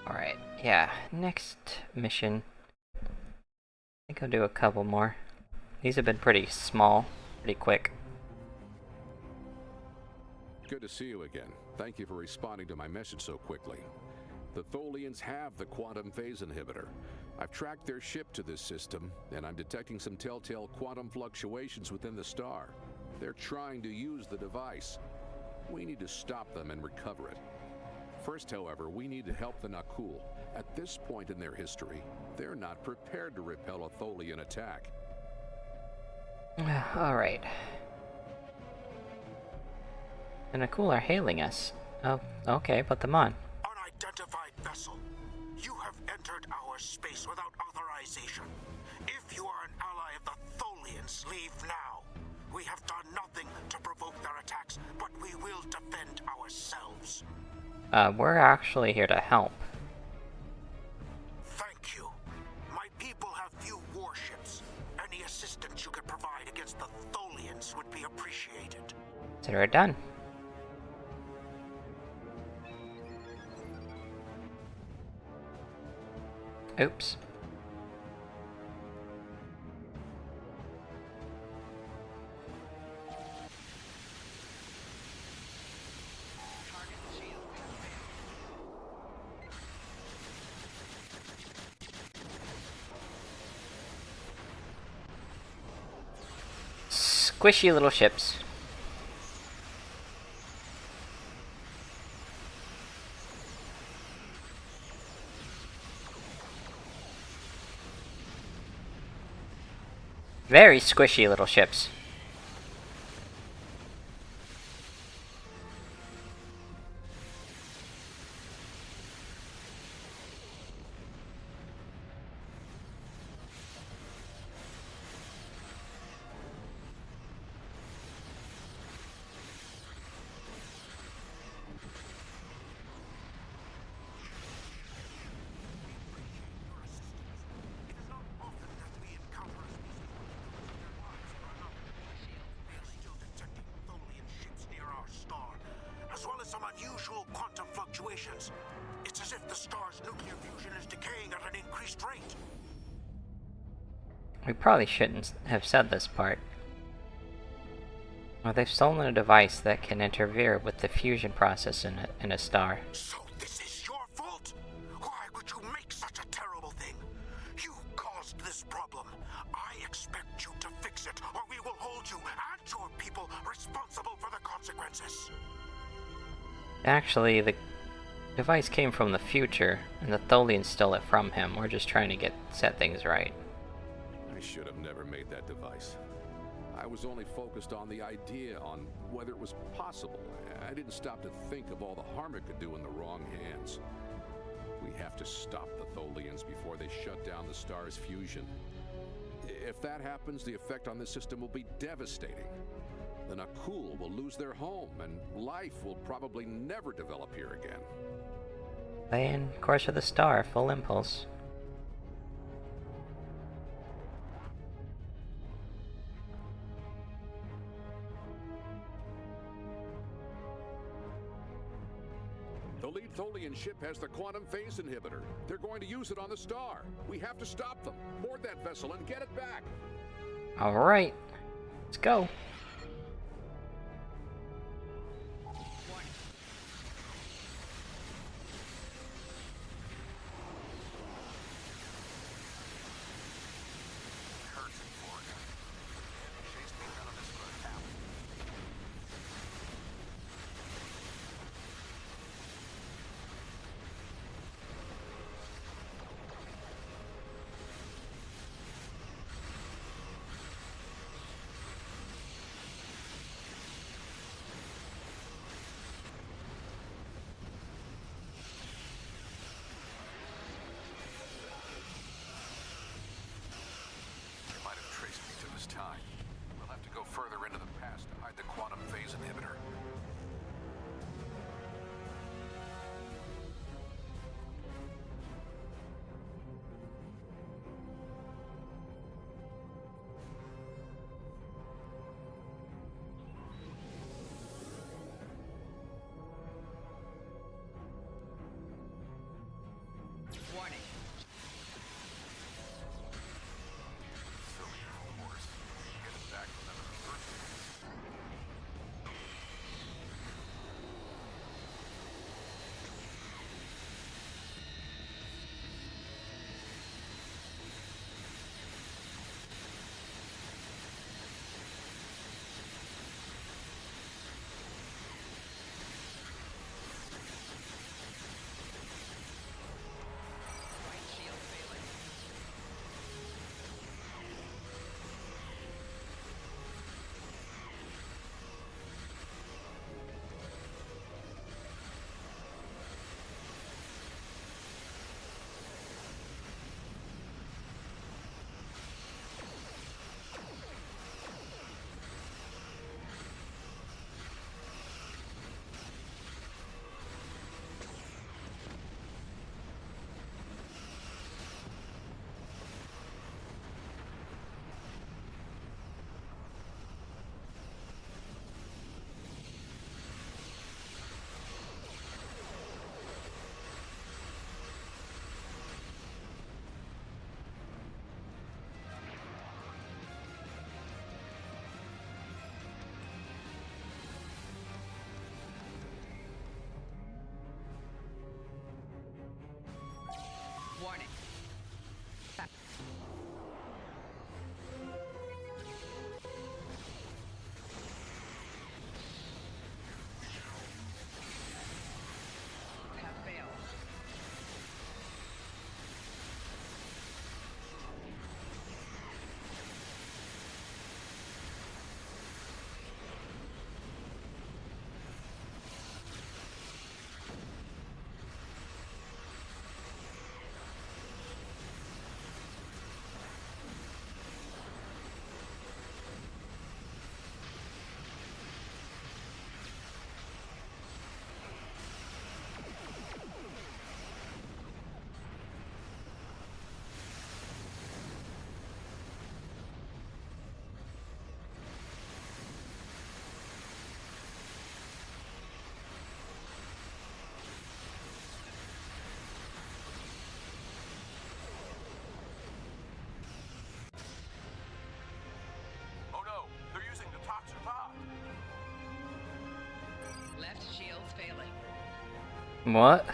Alright, yeah, next mission. I think I'll do a couple more. These have been pretty small, pretty quick. Good to see you again. Thank you for responding to my message so quickly. The Tholians have the quantum phase inhibitor. I've tracked their ship to this system, and I'm detecting some telltale quantum fluctuations within the star. They're trying to use the device. We need to stop them and recover it. First, however, we need to help the Nakul. At this point in their history, they're not prepared to repel a Tholian attack. Alright. The Nakul are hailing us. Oh, okay, put them on. Unidentified vessel. You have entered our space without authorization. If you are an ally of the Tholians, leave now. We have done nothing to provoke their attacks, but we will defend ourselves. We're actually here to help. Thank you. My people have few warships. Any assistance you could provide against the Tholians would be appreciated. Consider it done. Oops. Squishy little ships. Very squishy little ships. As well as some unusual quantum fluctuations. It's as if the star's nuclear fusion is decaying at an increased rate. We probably shouldn't have said this part. Well, they've stolen a device that can interfere with the fusion process in a star. So this is your fault? Why would you make such a terrible thing? You caused this problem. I expect you to fix it, or we will hold you and your people responsible for the consequences. Actually, the device came from the future, and the Tholians stole it from him. We're just trying to set things right. I should have never made that device. I was only focused on the idea, on whether it was possible. I didn't stop to think of all the harm it could do in the wrong hands. We have to stop the Tholians before they shut down the star's fusion. If that happens, the effect on this system will be devastating. The Nakul will lose their home, and life will probably never develop here again. Stay in course of the star, full impulse. The lead Tholian ship has the quantum phase inhibitor. They're going to use it on the star. We have to stop them. Board that vessel and get it back. Alright, let's go. What?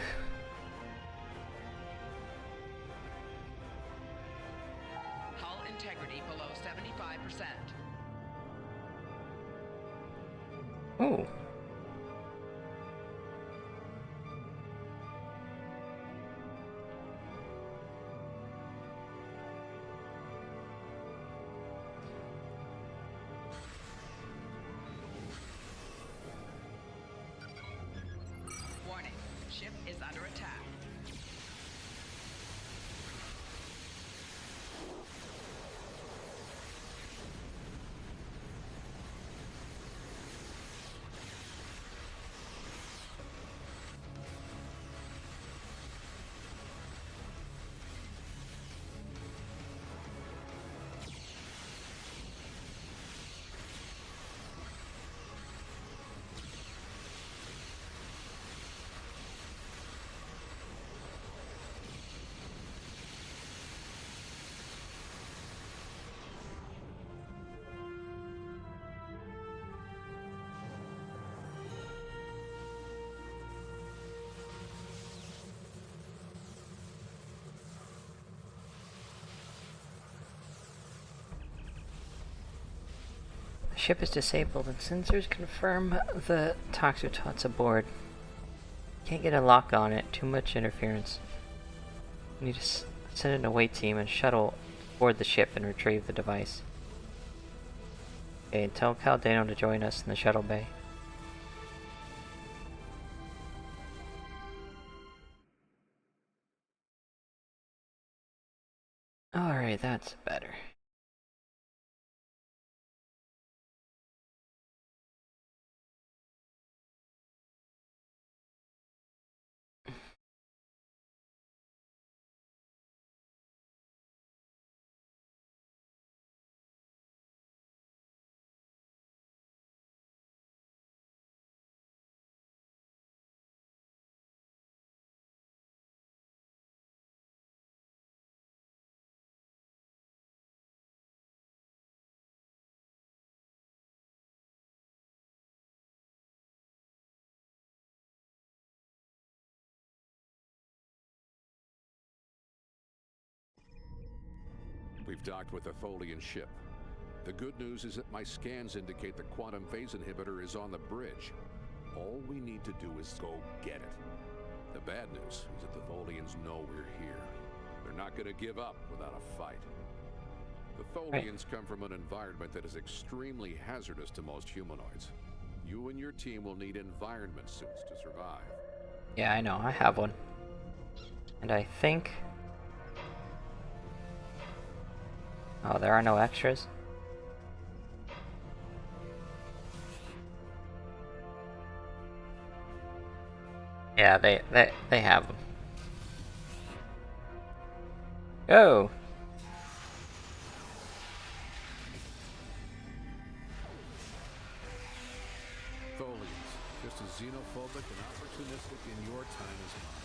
Hull integrity below 75%. Ooh. Warning, ship is under attack. The ship is disabled and sensors confirm the Toxotots aboard. Can't get a lock on it, too much interference. We need to send an away team and shuttle board the ship and retrieve the device. Okay, tell Caldano to join us in the shuttle bay. Alright, that's better. We've docked with a Tholian ship. The good news is that my scans indicate the quantum phase inhibitor is on the bridge. All we need to do is go get it. The bad news is that the Tholians know we're here. They're not going to give up without a fight. The Tholians come from an environment that is extremely hazardous to most humanoids. You and your team will need environment suits to survive. Yeah, I know. I have one. And I think... Oh, there are no extras? Yeah, they have them. Go! Tholians, just as xenophobic and opportunistic in your time as mine.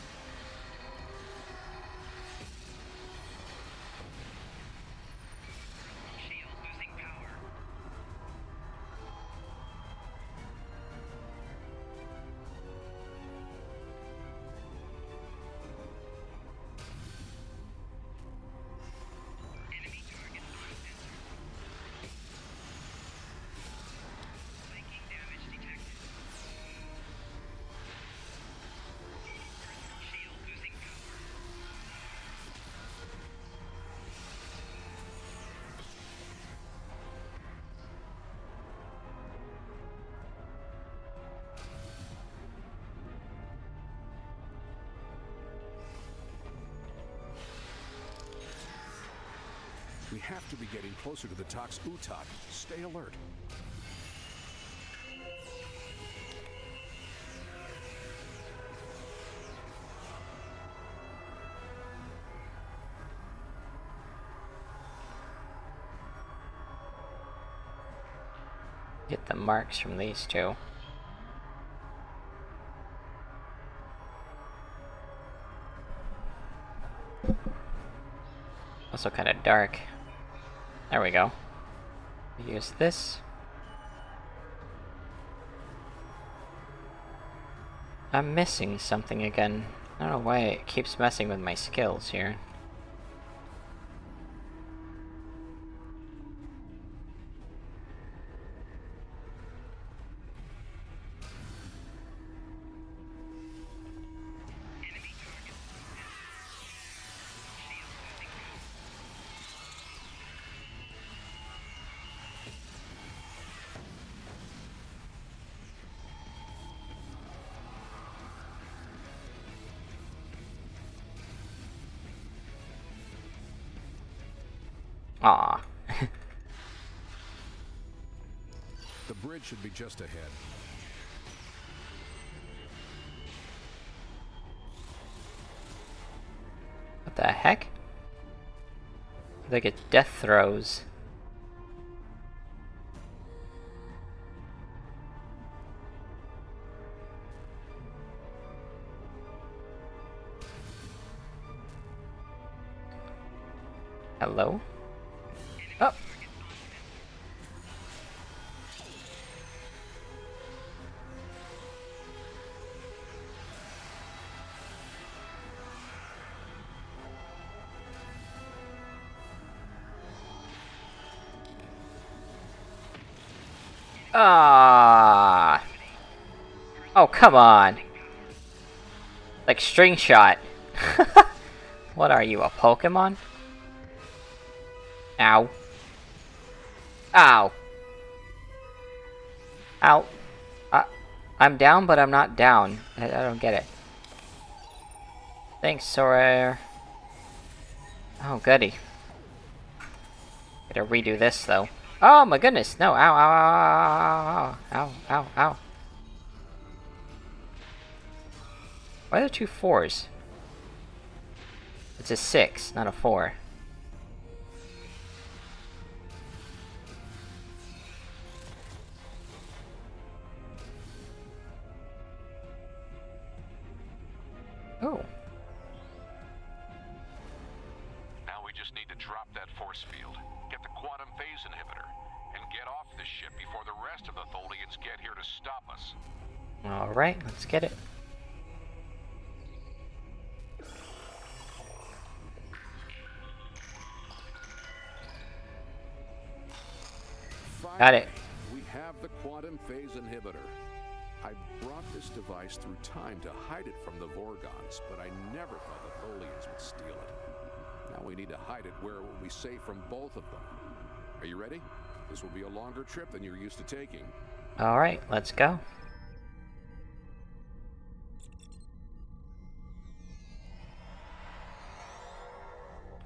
We have to be getting closer to the Tox Utok. Stay alert. Get the marks from these two. Also kind of dark. There we go. Use this. I'm missing something again. I don't know why it keeps messing with my skills here. Ah. The bridge should be just ahead. What the heck? Like it's death throws. Hello? Oh! Ah! Oh, come on! Like string shot. What are you, a Pokemon? Ow. Ow. Ow. I'm down, but I'm not down. I don't get it. Thanks, Sora. Oh, goody. Gotta redo this, though. Oh, my goodness. No. Ow, ow, ow, ow, ow, ow, ow. Why are there 2 4s? It's a 6, not a 4. Oh. Now we just need to drop that force field, get the quantum phase inhibitor, and get off this ship before the rest of the Tholians get here to stop us. Alright, let's get it. Got it. We have the quantum phase inhibitor. I brought this device through time to hide it from the Vorgons, but I never thought the Tholians would steal it. Now we need to hide it where it will be safe from both of them. Are you ready? This will be a longer trip than you're used to taking. Alright, let's go.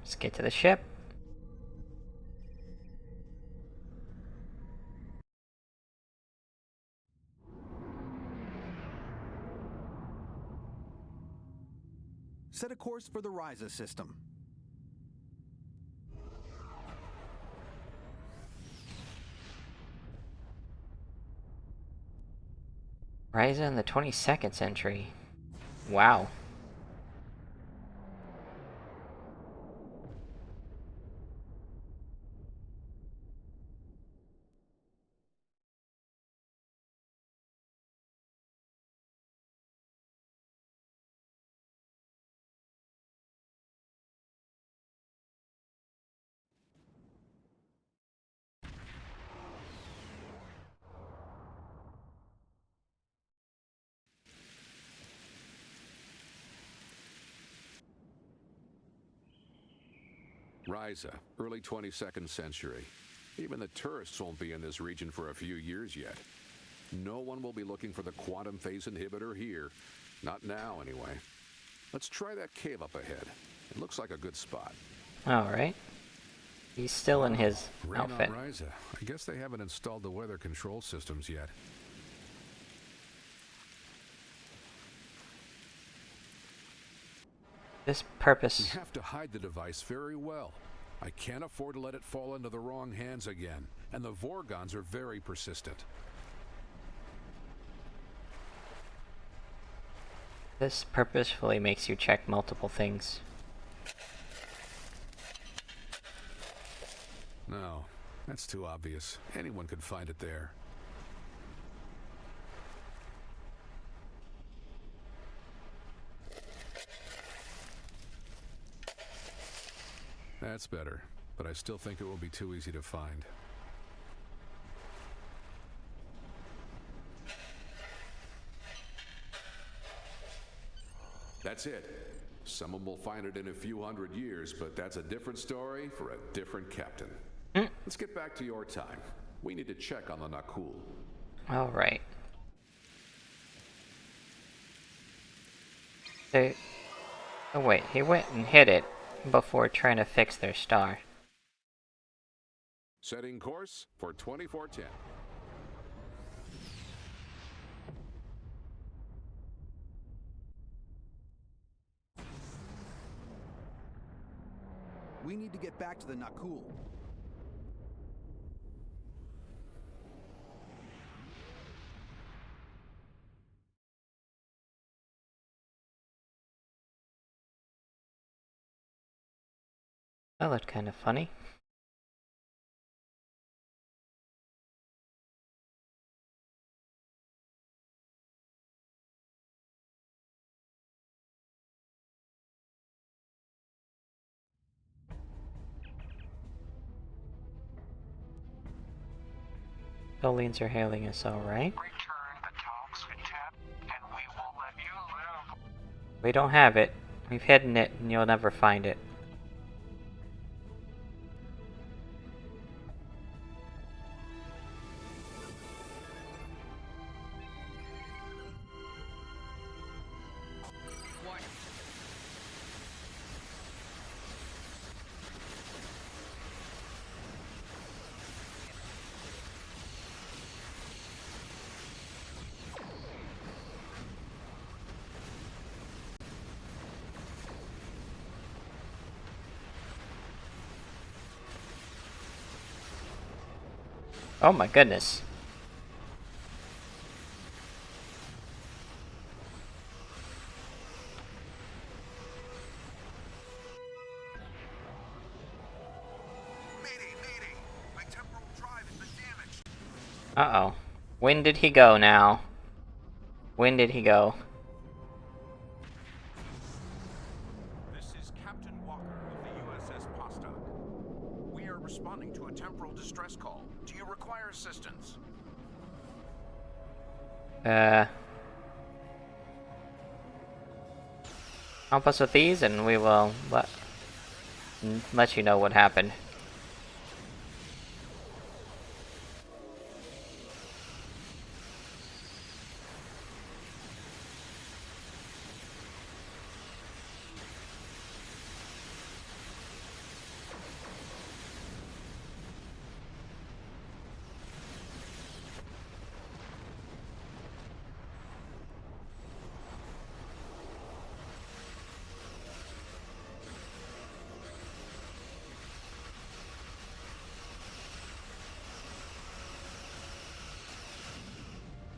Let's get to the ship. Set a course for the Ryza system. Ryza in the 22nd century. Wow. Ryza, early 22nd century. Even the tourists won't be in this region for a few years yet. No one will be looking for the quantum phase inhibitor here. Not now, anyway. Let's try that cave up ahead. It looks like a good spot. Alright. He's still in his outfit. On Ryza. I guess they haven't installed the weather control systems yet. This purpose. We have to hide the device very well. I can't afford to let it fall into the wrong hands again, and the Vorgons are very persistent. This purposefully makes you check multiple things. No, that's too obvious. Anyone could find it there. That's better, but I still think it will be too easy to find. That's it. Someone will find it in a few hundred years, but that's a different story for a different captain. Let's get back to your time. We need to check on the Nakul. All right. Oh wait, he went and hit it before trying to fix their star. Setting course for 2410. We need to get back to the Nakul. That looked kind of funny. Tholians are hailing us, alright. We don't have it. We've hidden it and you'll never find it. Oh my goodness. Mayday! My temporal drive has been damaged. Uh-oh. When did he go now? When did he go? This is Captain Walker of the USS Postok. We are responding to a temporal distress call. Do you require assistance? Help us with these and we will let you know what happened.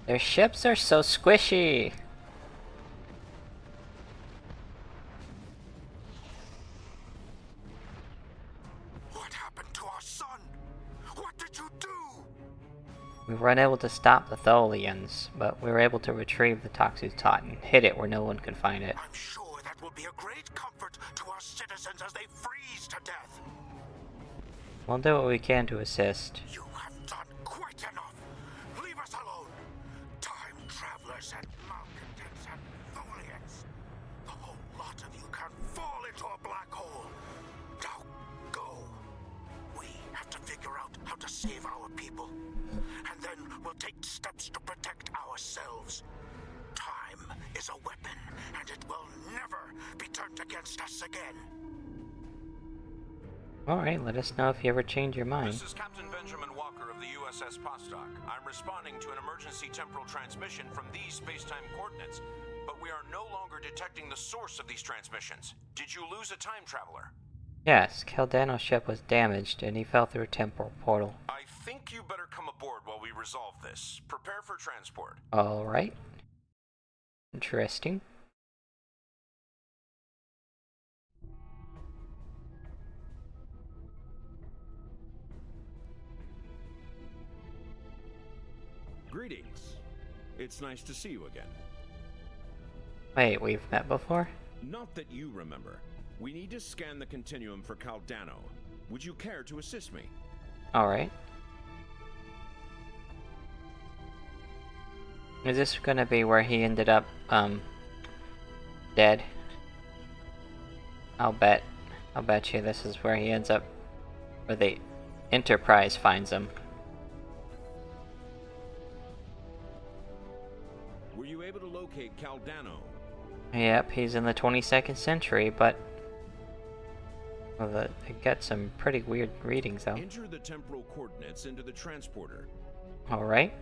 Their ships are so squishy. What happened to our son? What did you do? We were unable to stop the Tholians, but we were able to retrieve the Toxutot and hid it where no one could find it. I'm sure that will be a great comfort to our citizens as they freeze to death. We'll do what we can to assist. You have done quite enough. Leave us alone. Time travelers and malcontents and Tholians. The whole lot of you can fall into a black hole. Now go. We have to figure out how to save our people. And then we'll take steps to protect ourselves. Time is a weapon, and it will never be turned against us again. Alright, let us know if you ever change your mind. This is Captain Benjamin Walker of the USS Postok. I'm responding to an emergency temporal transmission from these space-time coordinates, but we are no longer detecting the source of these transmissions. Did you lose a time traveler? Yes, Caldano's ship was damaged and he fell through a temporal portal. I think you better come aboard while we resolve this. Prepare for transport. Alright. Interesting. Greetings. It's nice to see you again. Wait, we've met before? Not that you remember. We need to scan the continuum for Caldano. Would you care to assist me? Alright. Is this gonna be where he ended up, dead? I'll bet you this is where he ends up, where the Enterprise finds him. Were you able to locate Caldano? Yep, he's in the 22nd century, but well, it got some pretty weird readings though. Enter the temporal coordinates into the transporter. Alright.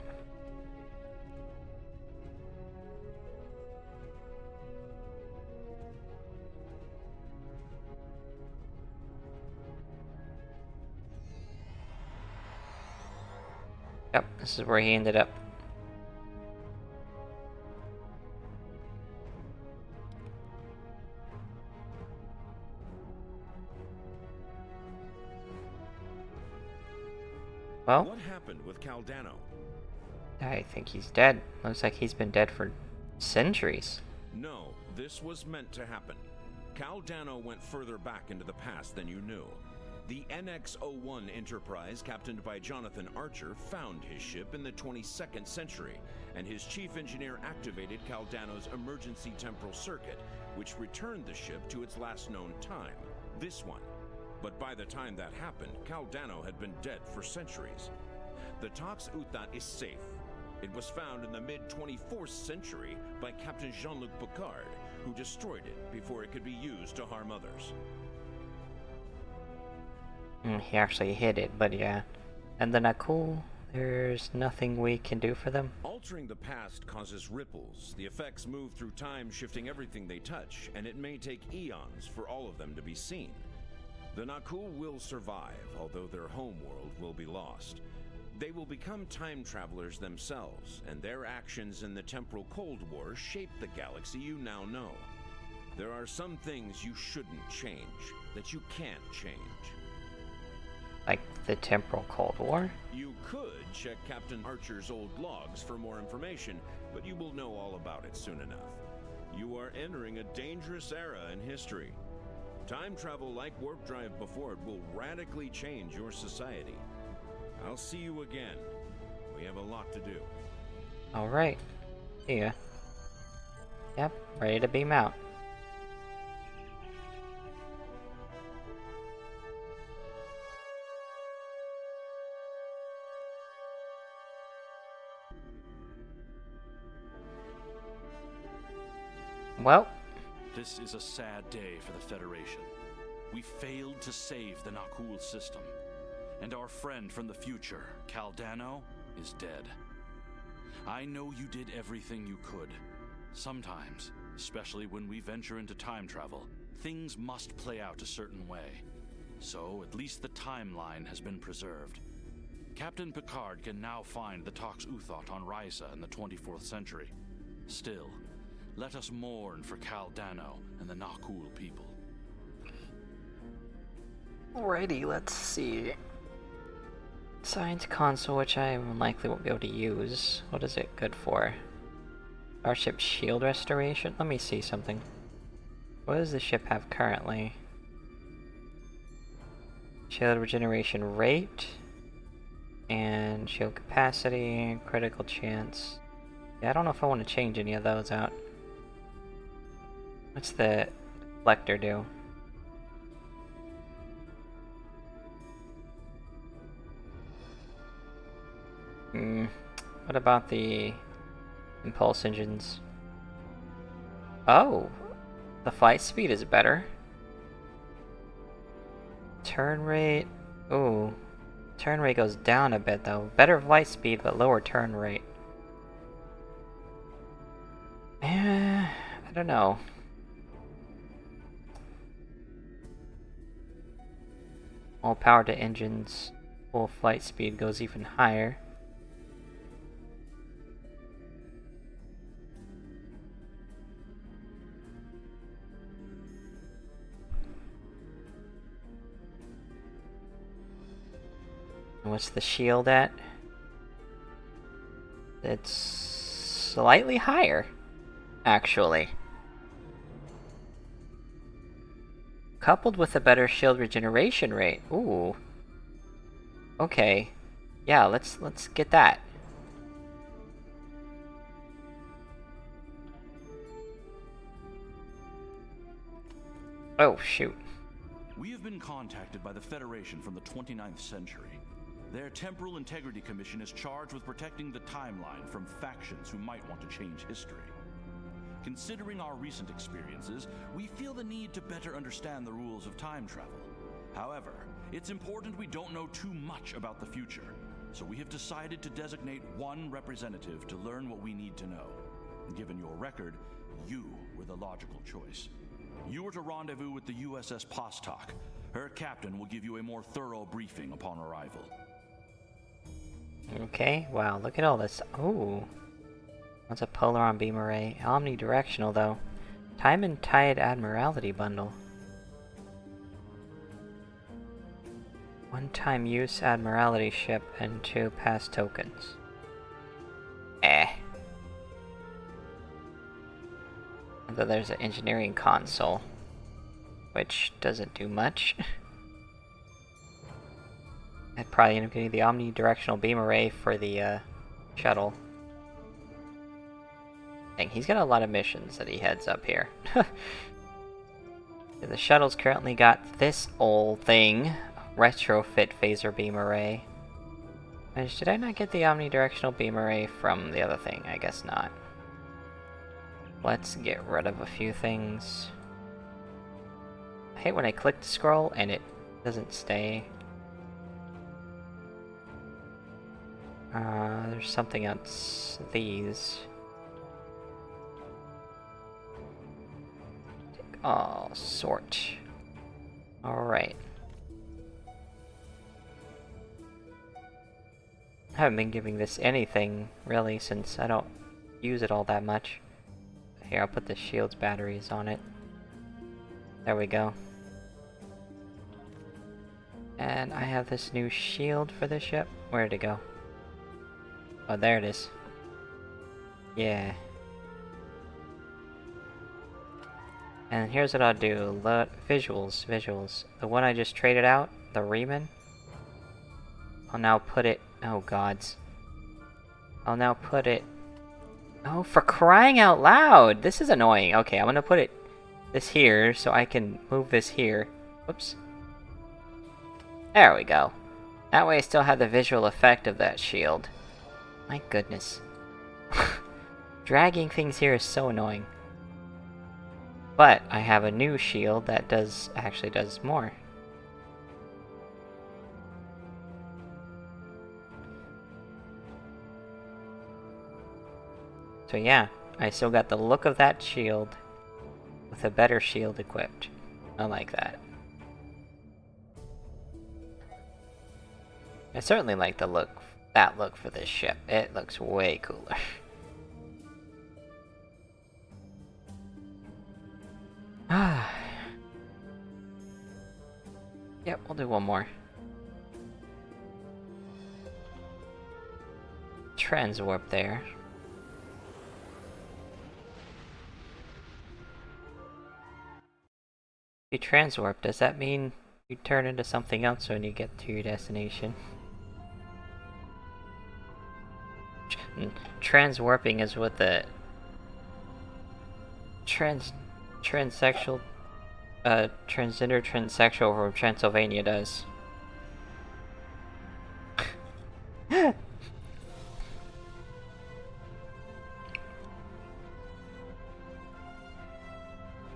Yep, this is where he ended up. Well, what happened with Caldano? I think he's dead. Looks like he's been dead for centuries. No, this was meant to happen. Caldano went further back into the past than you knew. The NX-01 Enterprise, captained by Jonathan Archer, found his ship in the 22nd century, and his chief engineer activated Caldano's emergency temporal circuit, which returned the ship to its last known time, this one. But by the time that happened, Caldano had been dead for centuries. The Tox Uthat is safe. It was found in the mid-24th century by Captain Jean-Luc Picard, who destroyed it before it could be used to harm others. He actually hit it, but yeah. And the Nakul, there's nothing we can do for them? Altering the past causes ripples. The effects move through time, shifting everything they touch, and it may take eons for all of them to be seen. The Nakul will survive, although their homeworld will be lost. They will become time travelers themselves, and their actions in the temporal Cold War shape the galaxy you now know. There are some things you shouldn't change, that you can't change. Like the temporal Cold War? You could check Captain Archer's old logs for more information, but you will know all about it soon enough. You are entering a dangerous era in history. Time travel like warp drive before it will radically change your society. I'll see you again. We have a lot to do. Alright. See ya. Yep, ready to beam out. Well, this is a sad day for the Federation. We failed to save the Nakul system, and our friend from the future, Caldano, is dead. I know you did everything you could. Sometimes, especially when we venture into time travel, things must play out a certain way. So, at least the timeline has been preserved. Captain Picard can now find the Tox Uthot on Risa in the 24th century. Still, let us mourn for Caldano and the Nakul people. Alrighty, let's see. Science console, which I likely won't be able to use. What is it good for? Starship shield restoration? Let me see something. What does the ship have currently? Shield regeneration rate. And shield capacity, critical chance. Yeah, I don't know if I want to change any of those out. What's the deflector do? What about the impulse engines? Oh! The flight speed is better. Turn rate... Ooh. Turn rate goes down a bit though. Better flight speed, but lower turn rate. I don't know. All power to engines. Full flight speed goes even higher. What's the shield at? It's slightly higher, actually. coupled with a better shield regeneration rate. Ooh. Okay. Yeah, let's get that. Oh, shoot. We have been contacted by the Federation from the 29th century. Their Temporal Integrity Commission is charged with protecting the timeline from factions who might want to change history. Considering our recent experiences, we feel the need to better understand the rules of time travel. However, it's important we don't know too much about the future, so we have decided to designate one representative to learn what we need to know. Given your record, you were the logical choice. You are to rendezvous with the USS Postok. Her captain will give you a more thorough briefing upon arrival. Okay, wow, look at all this. Ooh. What's a polaron beam array? Omnidirectional, though. Time and Tide Admiralty bundle. One-time use Admiralty ship and 2 pass tokens. Although there's an engineering console, which doesn't do much. I'd probably end up getting the omnidirectional beam array for the shuttle. Dang, he's got a lot of missions that he heads up here. The shuttle's currently got this old thing, retrofit phaser beam array. Did I not get the omnidirectional beam array from the other thing? I guess not. Let's get rid of a few things. I hate when I click to scroll and it doesn't stay. There's something else. These. Oh, sort. Alright. I haven't been giving this anything, really, since I don't use it all that much. Here, I'll put the shield's batteries on it. There we go. And I have this new shield for this ship. Where did it go? Oh, there it is. Yeah. And here's what I'll do. Visuals. The one I just traded out, the Riemann. I'll now put it... Oh, gods. I'll now put it... Oh, for crying out loud! This is annoying. Okay, I'm gonna put this here so I can move this here. Whoops. There we go. That way I still have the visual effect of that shield. My goodness. Dragging things here is so annoying. But I have a new shield that actually does more. So yeah, I still got the look of that shield with a better shield equipped. I like that. I certainly like the look, that look for this ship. It looks way cooler. Yep, we'll do one more. Transwarp there. If you transwarp, does that mean you turn into something else when you get to your destination? Transwarping is what the transsexual transgender transsexual from Transylvania does.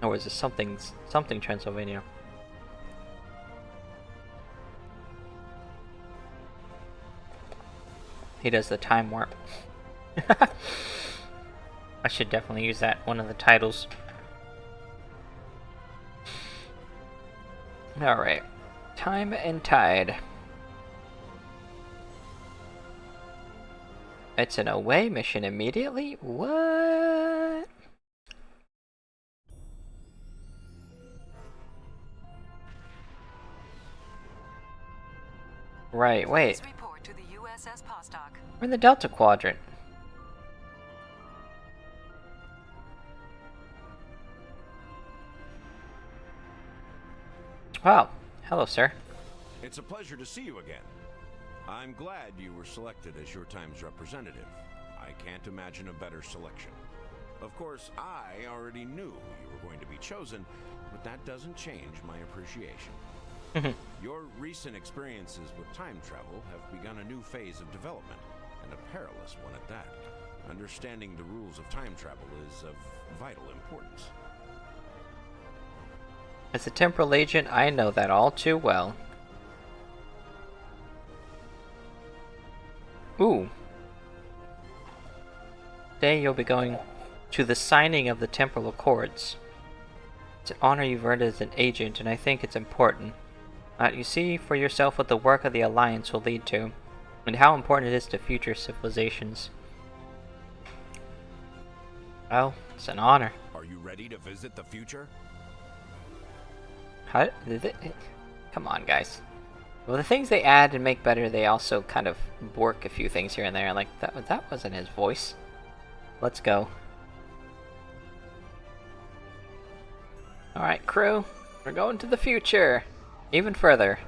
Or is it something Transylvania? He does the time warp. I should definitely use that one of the titles. Alright. Time and Tide. It's an away mission immediately? What? Right, wait. Report to the USS Postok. We're in the Delta Quadrant. Oh, hello, sir. It's a pleasure to see you again. I'm glad you were selected as your time's representative. I can't imagine a better selection. Of course, I already knew you were going to be chosen, but that doesn't change my appreciation. Your recent experiences with time travel have begun a new phase of development, and a perilous one at that. Understanding the rules of time travel is of vital importance. As a temporal agent, I know that all too well. Ooh. Today you'll be going to the signing of the temporal accords. It's an honor you've earned as an agent, and I think it's important. You see for yourself what the work of the Alliance will lead to, and how important it is to future civilizations. Well, it's an honor. Are you ready to visit the future? How did it, come on, guys. Well, the things they add and make better, they also kind of work a few things here and there. Like, that wasn't his voice. Let's go. Alright, crew. We're going to the future. Even further.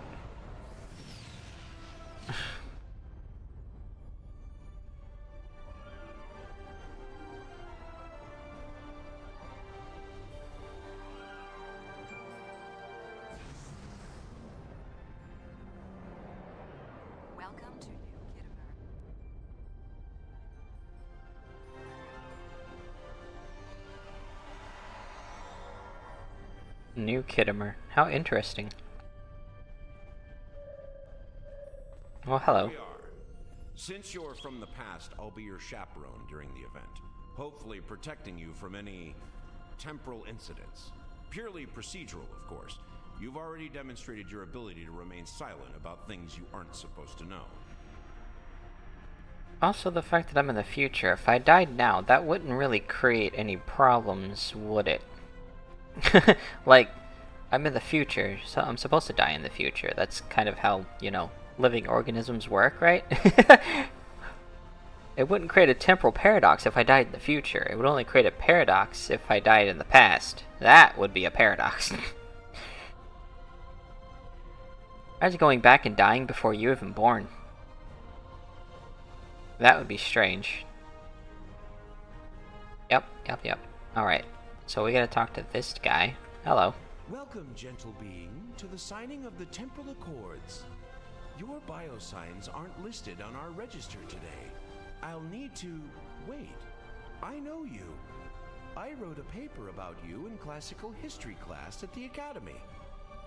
New Kittimer. How interesting. Well, hello. Here we are. Since you're from the past, I'll be your chaperone during the event, hopefully protecting you from any temporal incidents. Purely procedural, of course. You've already demonstrated your ability to remain silent about things you aren't supposed to know. Also, the fact that I'm in the future, if I died now, that wouldn't really create any problems, would it? Like, I'm in the future, so I'm supposed to die in the future. That's kind of how, you know, living organisms work, right? It wouldn't create a temporal paradox if I died in the future. It would only create a paradox if I died in the past. That would be a paradox. Imagine going back and dying before you were even born. That would be strange. Yep. Alright. So we gotta talk to this guy. Hello. Welcome, gentle being, to the signing of the Temporal Accords. Your biosigns aren't listed on our register today. I'll need to... wait. I know you. I wrote a paper about you in classical history class at the academy.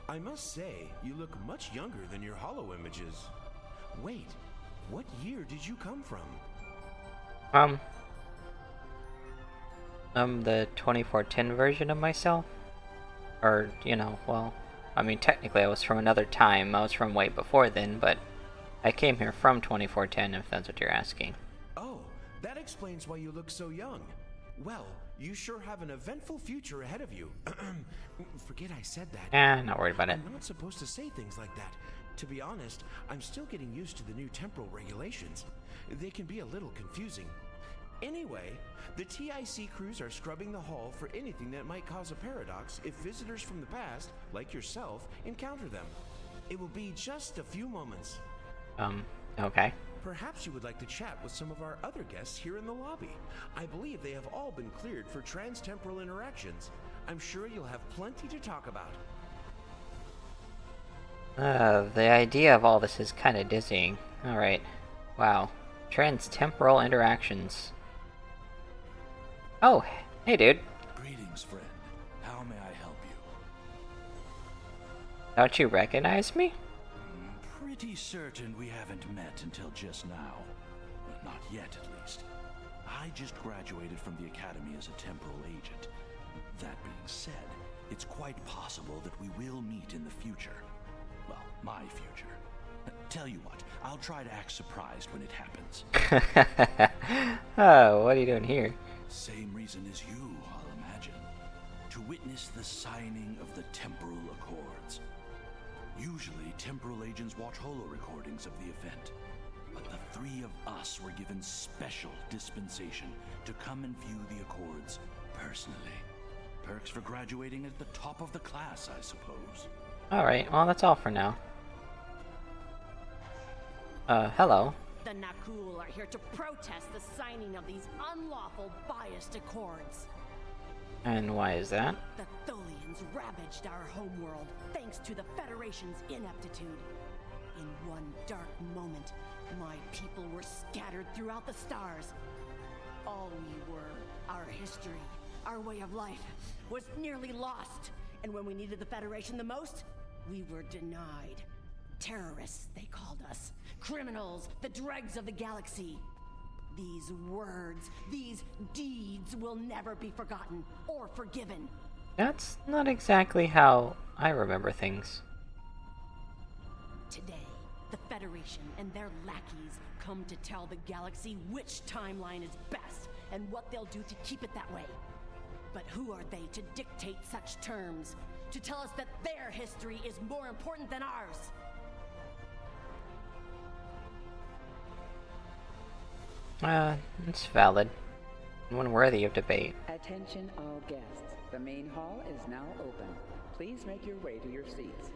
I must say, you look much younger than your holo images. Wait, what year did you come from? The 2410 version of myself? Or, you know, well, I mean, technically I was from another time. I was from way before then, but I came here from 2410, if that's what you're asking. Oh, that explains why you look so young. Well, you sure have an eventful future ahead of you. Forget I said that. Not worried about it. I'm not supposed to say things like that. To be honest, I'm still getting used to the new temporal regulations. They can be a little confusing. Anyway, the TIC crews are scrubbing the hall for anything that might cause a paradox if visitors from the past, like yourself, encounter them. It will be just a few moments. Okay. Perhaps you would like to chat with some of our other guests here in the lobby. I believe they have all been cleared for trans-temporal interactions. I'm sure you'll have plenty to talk about. The idea of all this is kind of dizzying. Alright. Wow. Trans-temporal interactions. Oh, hey dude. Greetings, friend. How may I help you? Don't you recognize me? Pretty certain we haven't met until just now. But not yet, at least. I just graduated from the academy as a temporal agent. That being said, it's quite possible that we will meet in the future. Well, my future. Tell you what, I'll try to act surprised when it happens. Oh, what are you doing here? Same reason as you, I'll imagine. To witness the signing of the Temporal Accords. Usually, temporal agents watch holo recordings of the event. But the three of us were given special dispensation to come and view the Accords personally. Perks for graduating at the top of the class, I suppose. Alright, well that's all for now. Hello. The Nakul are here to protest the signing of these unlawful biased accords. And why is that? The Tholians ravaged our homeworld thanks to the Federation's ineptitude. In one dark moment, my people were scattered throughout the stars. All we were, our history, our way of life, was nearly lost. And when we needed the Federation the most, we were denied. Terrorists, they called us. Criminals, the dregs of the galaxy. These words, these deeds will never be forgotten or forgiven. That's not exactly how I remember things. Today, the Federation and their lackeys come to tell the galaxy which timeline is best and what they'll do to keep it that way. But who are they to dictate such terms? To tell us that their history is more important than ours? It's valid. One worthy of debate. Attention all guests. The main hall is now open. Please make your way to your seats.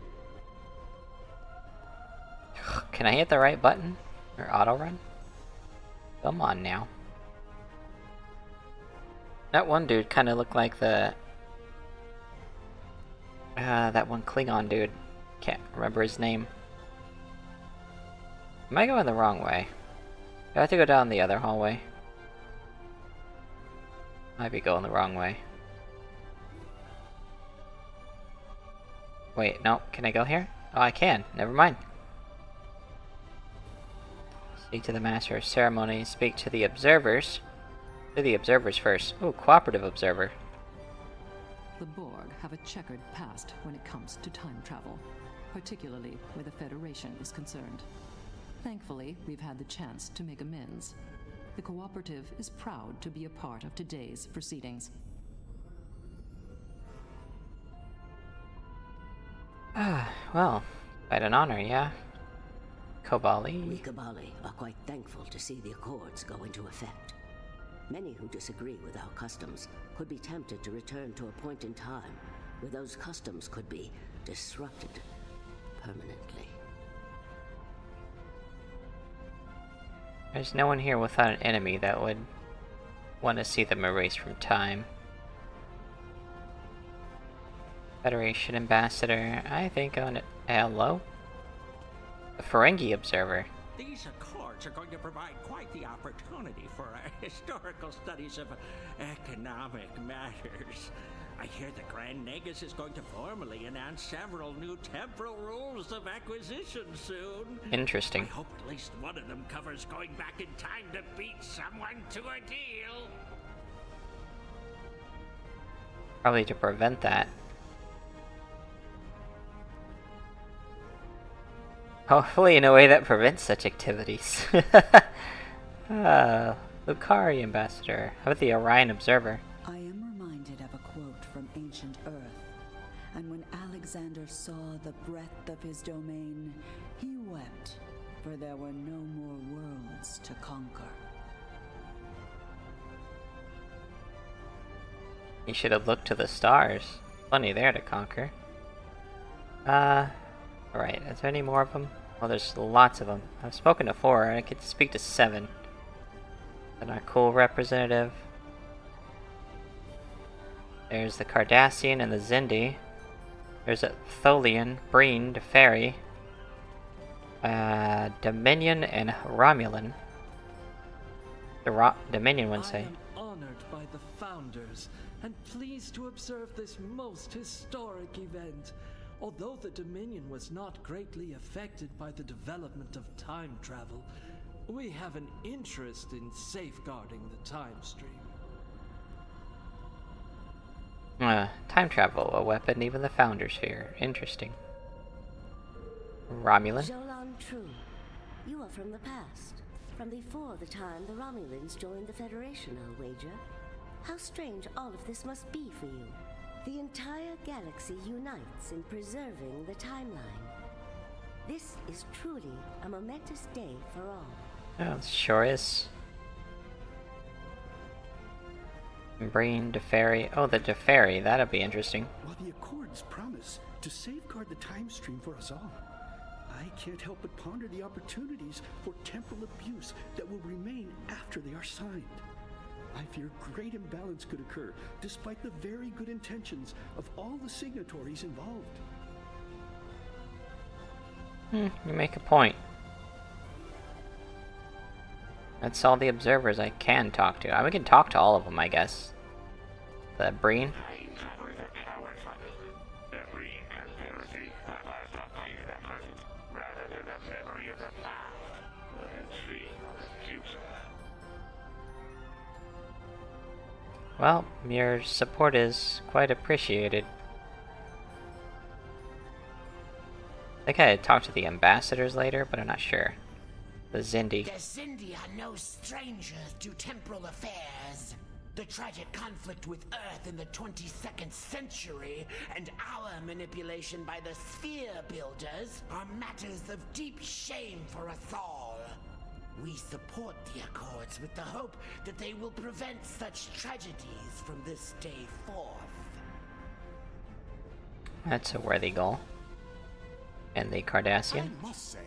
Can I hit the right button? Or auto run? Come on now. That one dude kinda looked like the... that one Klingon dude. Can't remember his name. Am I going the wrong way? Do I have to go down the other hallway? Might be going the wrong way. Wait, no, can I go here? Oh, I can. Never mind. Speak to the Master of Ceremonies. Speak to the observers. Do the observers first. Ooh, cooperative observer. The Borg have a checkered past when it comes to time travel, particularly where the Federation is concerned. Thankfully, we've had the chance to make amends. The Cooperative is proud to be a part of today's proceedings. Well, quite an honor, yeah? Kobali? We Kobali are quite thankful to see the Accords go into effect. Many who disagree with our customs could be tempted to return to a point in time where those customs could be disrupted permanently. There's no one here without an enemy that would want to see them erased from time. Federation Ambassador, I think on it. Hello? A Ferengi Observer. These Accords are going to provide quite the opportunity for historical studies of economic matters. I hear the Grand Nagus is going to formally announce several new temporal rules of acquisition soon. Interesting. I hope at least one of them covers going back in time to beat someone to a deal. Probably to prevent that. Hopefully in a way that prevents such activities. Lucari Ambassador. How about the Orion Observer? I am reminded of a quote from ancient Earth. And when Alexander saw the breadth of his domain, he wept, for there were no more worlds to conquer. He should have looked to the stars. Plenty there to conquer. Alright, is there any more of them? Well, there's lots of them. I've spoken to 4, and I could speak to 7. Then our cool representative. There's the Cardassian and the Zindi. There's a Tholian, Breen, Deferi, Dominion, and Romulan. The Dominion one say. I am honored by the Founders, and pleased to observe this most historic event. Although the Dominion was not greatly affected by the development of time travel, we have an interest in safeguarding the time stream. Time travel, a weapon even the Founders fear. Interesting. Romulan? Jolan True, you are from the past. From before the time the Romulans joined the Federation, I'll wager. How strange all of this must be for you. The entire galaxy unites in preserving the timeline. This is truly a momentous day for all. Oh, it sure is. Breen, Deferi. Oh, the Deferi. That'll be interesting. While the Accords promise to safeguard the time stream for us all. I can't help but ponder the opportunities for temporal abuse that will remain after they are signed. I fear great imbalance could occur, despite the very good intentions of all the signatories involved. You make a point. That's all the observers I can talk to. We can talk to all of them, I guess. That Breen? Well, your support is quite appreciated. I think I talk to the ambassadors later, but I'm not sure. The Zindi. The Zindi are no strangers to temporal affairs. The tragic conflict with Earth in the 22nd century and our manipulation by the Sphere Builders are matters of deep shame for us all. We support the Accords with the hope that they will prevent such tragedies from this day forth. That's a worthy goal. And the Cardassian? I must say,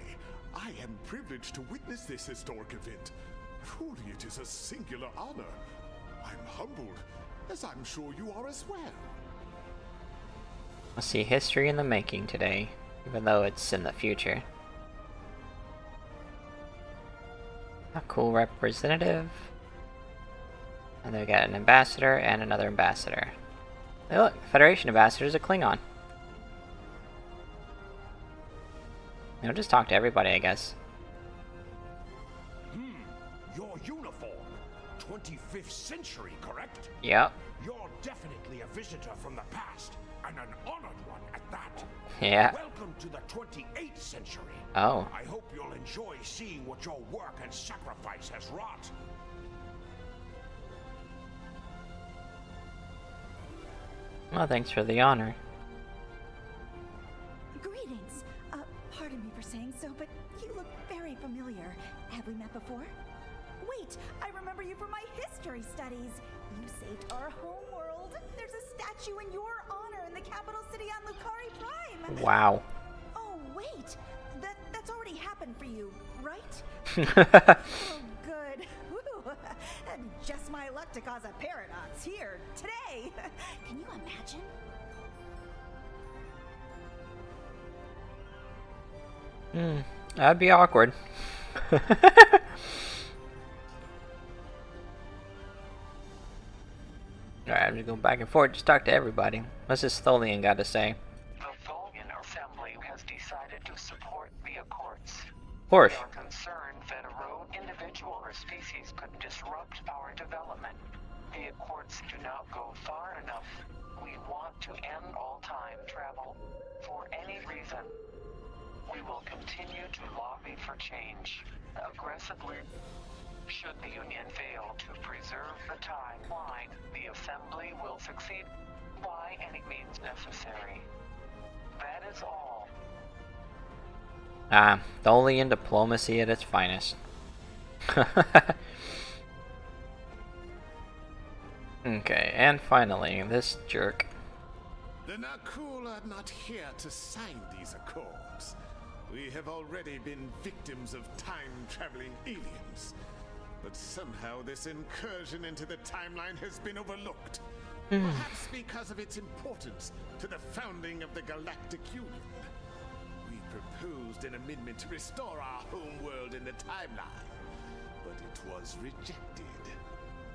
I am privileged to witness this historic event. Truly, it is a singular honor. I'm humbled, as I'm sure you are as well. We'll see history in the making today, even though it's in the future. A cool representative. And then we got an ambassador and another ambassador. Hey look, Federation ambassador is a Klingon. I'll just talk to everybody, I guess. Your uniform. 25th century, correct? Yep. You're definitely a visitor from the past, and an honored one at that. Yeah. Welcome to the 28th century. Oh. I hope you'll enjoy seeing what your work and sacrifice has wrought. Well, thanks for the honor. Greetings. Pardon me for saying so, but you look very familiar. Have we met before? Wait, I remember you from my history studies. You saved our home world. There's a statue in your honor in the capital city on Lucari Prime. Wow. Oh, wait. That's already happened for you, right? Oh, good. Woo. Just my luck to cause a paradox here, today. Can you imagine? That'd be awkward. Alright, I'm just going back and forth, just talk to everybody. What's this Tholian got to say? The Tholian Assembly has decided to support the Accords. Of course. We are concerned that a rogue individual or species could disrupt our development. The Accords do not go far enough. We want to end all time travel for any reason. We will continue to lobby for change aggressively. Should the Union fail to preserve the timeline, the Assembly will succeed by any means necessary. That is all. Tholian diplomacy at its finest. Okay, and finally, this jerk. The Nakul are not here to sign these accords. We have already been victims of time-traveling aliens. But somehow this incursion into the timeline has been overlooked. Perhaps because of its importance to the founding of the Galactic Union. We proposed an amendment to restore our home world in the timeline, but it was rejected.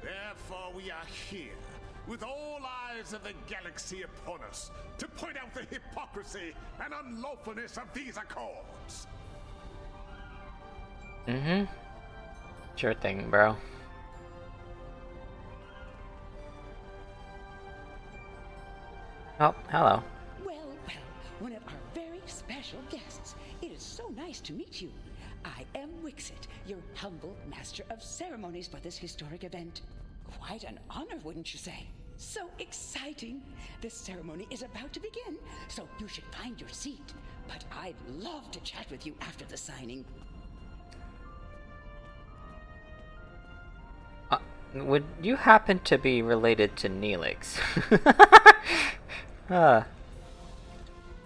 Therefore we are here, with all eyes of the galaxy upon us, to point out the hypocrisy and unlawfulness of these accords. Sure thing, bro. Oh, hello. Well, one of our very special guests. It is so nice to meet you. I am Wixit, your humble master of ceremonies for this historic event. Quite an honor, wouldn't you say? So exciting! This ceremony is about to begin, so you should find your seat. But I'd love to chat with you after the signing. Would you happen to be related to Neelix?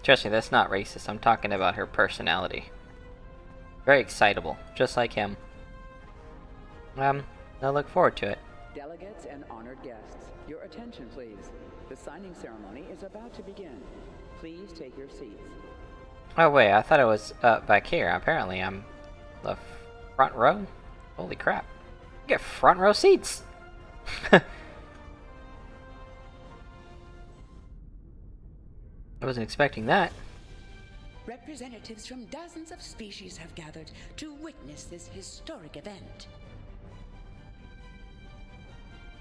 Trust me, that's not racist. I'm talking about her personality. Very excitable, just like him. I look forward to it. Delegates and honored guests, your attention please. The signing ceremony is about to begin. Please take your seats. Oh wait, I thought it was back here. Apparently I'm the front row? Holy crap. You get front row seats! I wasn't expecting that. Representatives from dozens of species have gathered to witness this historic event.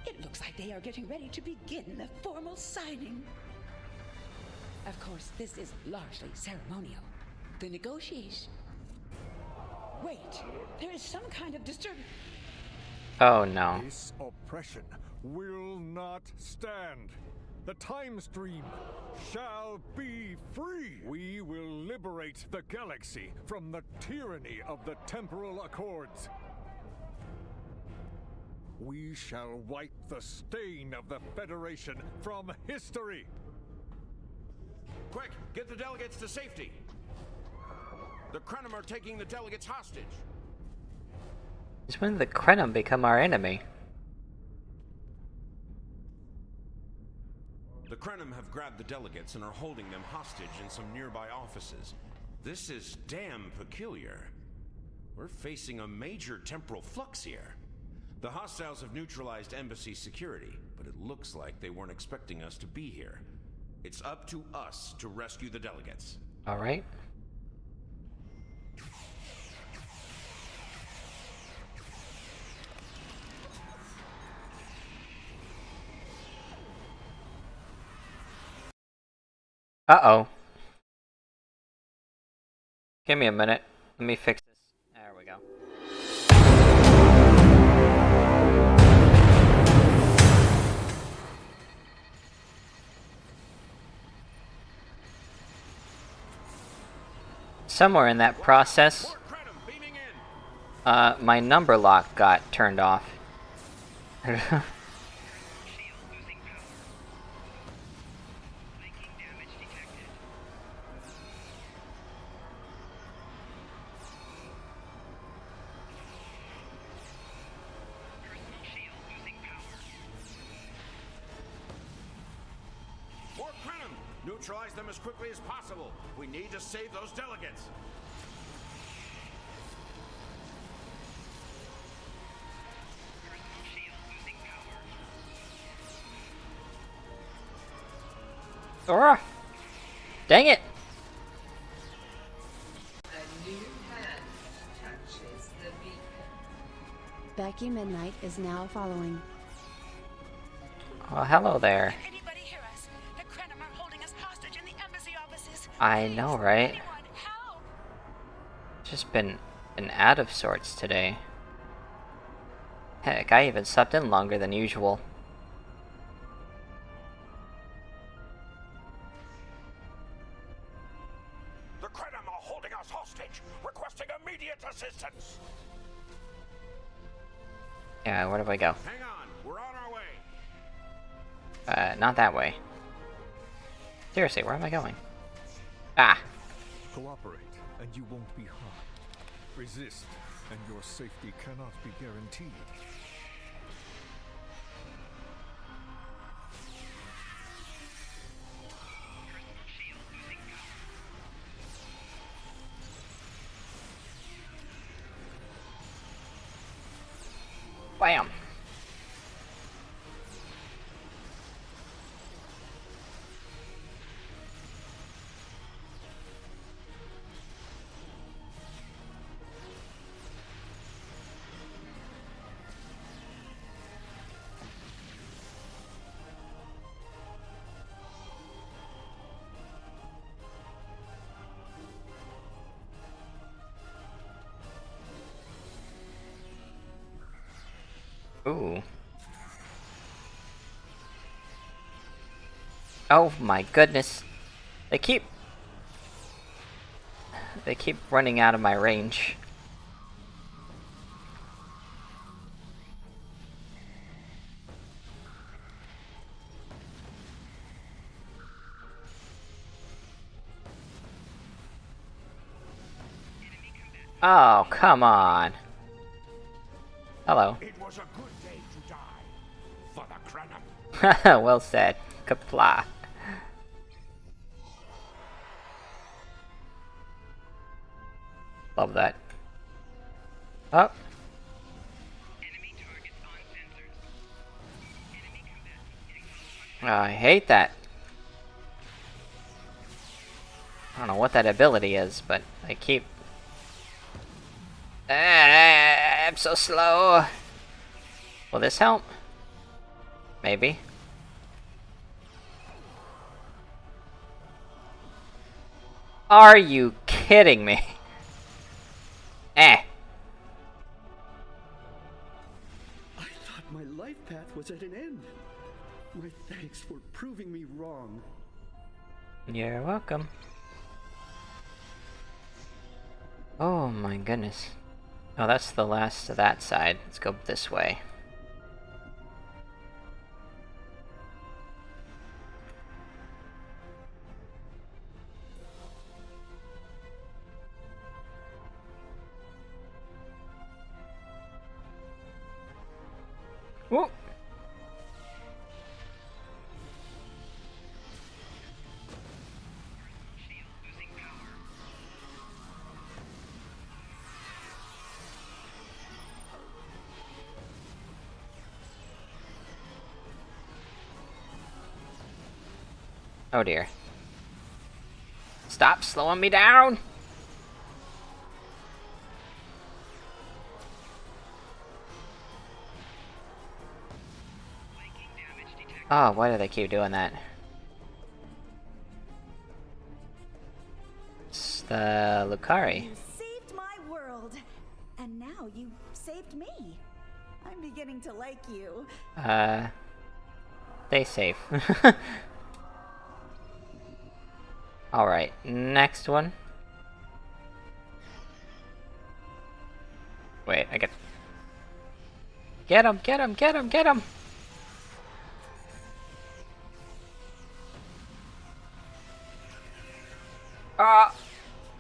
It looks like they are getting ready to begin the formal signing. Of course, this is largely ceremonial. The negotiation... Wait, there is some kind of disturbance. Oh no. This oppression will not stand. The time stream shall be free. We will liberate the galaxy from the tyranny of the temporal accords. We shall wipe the stain of the Federation from history. Quick, get the delegates to safety. The Krenim are taking the delegates hostage. Since when did the Krenim become our enemy? The Krenim have grabbed the delegates and are holding them hostage in some nearby offices. This is damn peculiar. We're facing a major temporal flux here. The hostiles have neutralized embassy security, but it looks like they weren't expecting us to be here. It's up to us to rescue the delegates. Alright. Uh-oh. Give me a minute. Let me fix this. There we go. Somewhere in that process, my number lock got turned off. Neutralize them as quickly as possible. We need to save those delegates. Sora! Dang it! A new hand touches the beacon. Becky Midnight is now following. Oh, hello there. I know, right? Just been out of sorts today. Heck, I even slept in longer than usual. The Krenim are holding us hostage, requesting immediate assistance. Yeah, where do I go? Hang on, we're on our way. Not that way. Seriously, where am I going? Ah! Cooperate, and you won't be harmed. Resist, and your safety cannot be guaranteed. Bam! Ooh. Oh my goodness. They keep running out of my range. Oh, come on. Hello. It was a good day to die. For the Krenim. Well said. Kapla. Love that. Oh. I hate that. I don't know what that ability is, but I keep... I'm so slow. Will this help? Maybe. Are you kidding me? Eh. I thought my life path was at an end. My thanks for proving me wrong. You're welcome. Oh my goodness. Oh, that's the last of that side. Let's go this way. Whoa. Oh dear. Stop slowing me down! Oh, why do they keep doing that? It's the Lucari. You saved my world, and now you saved me. I'm beginning to like you. Stay safe. Alright, next one. Wait, I get... Get him, get him, get him, get him!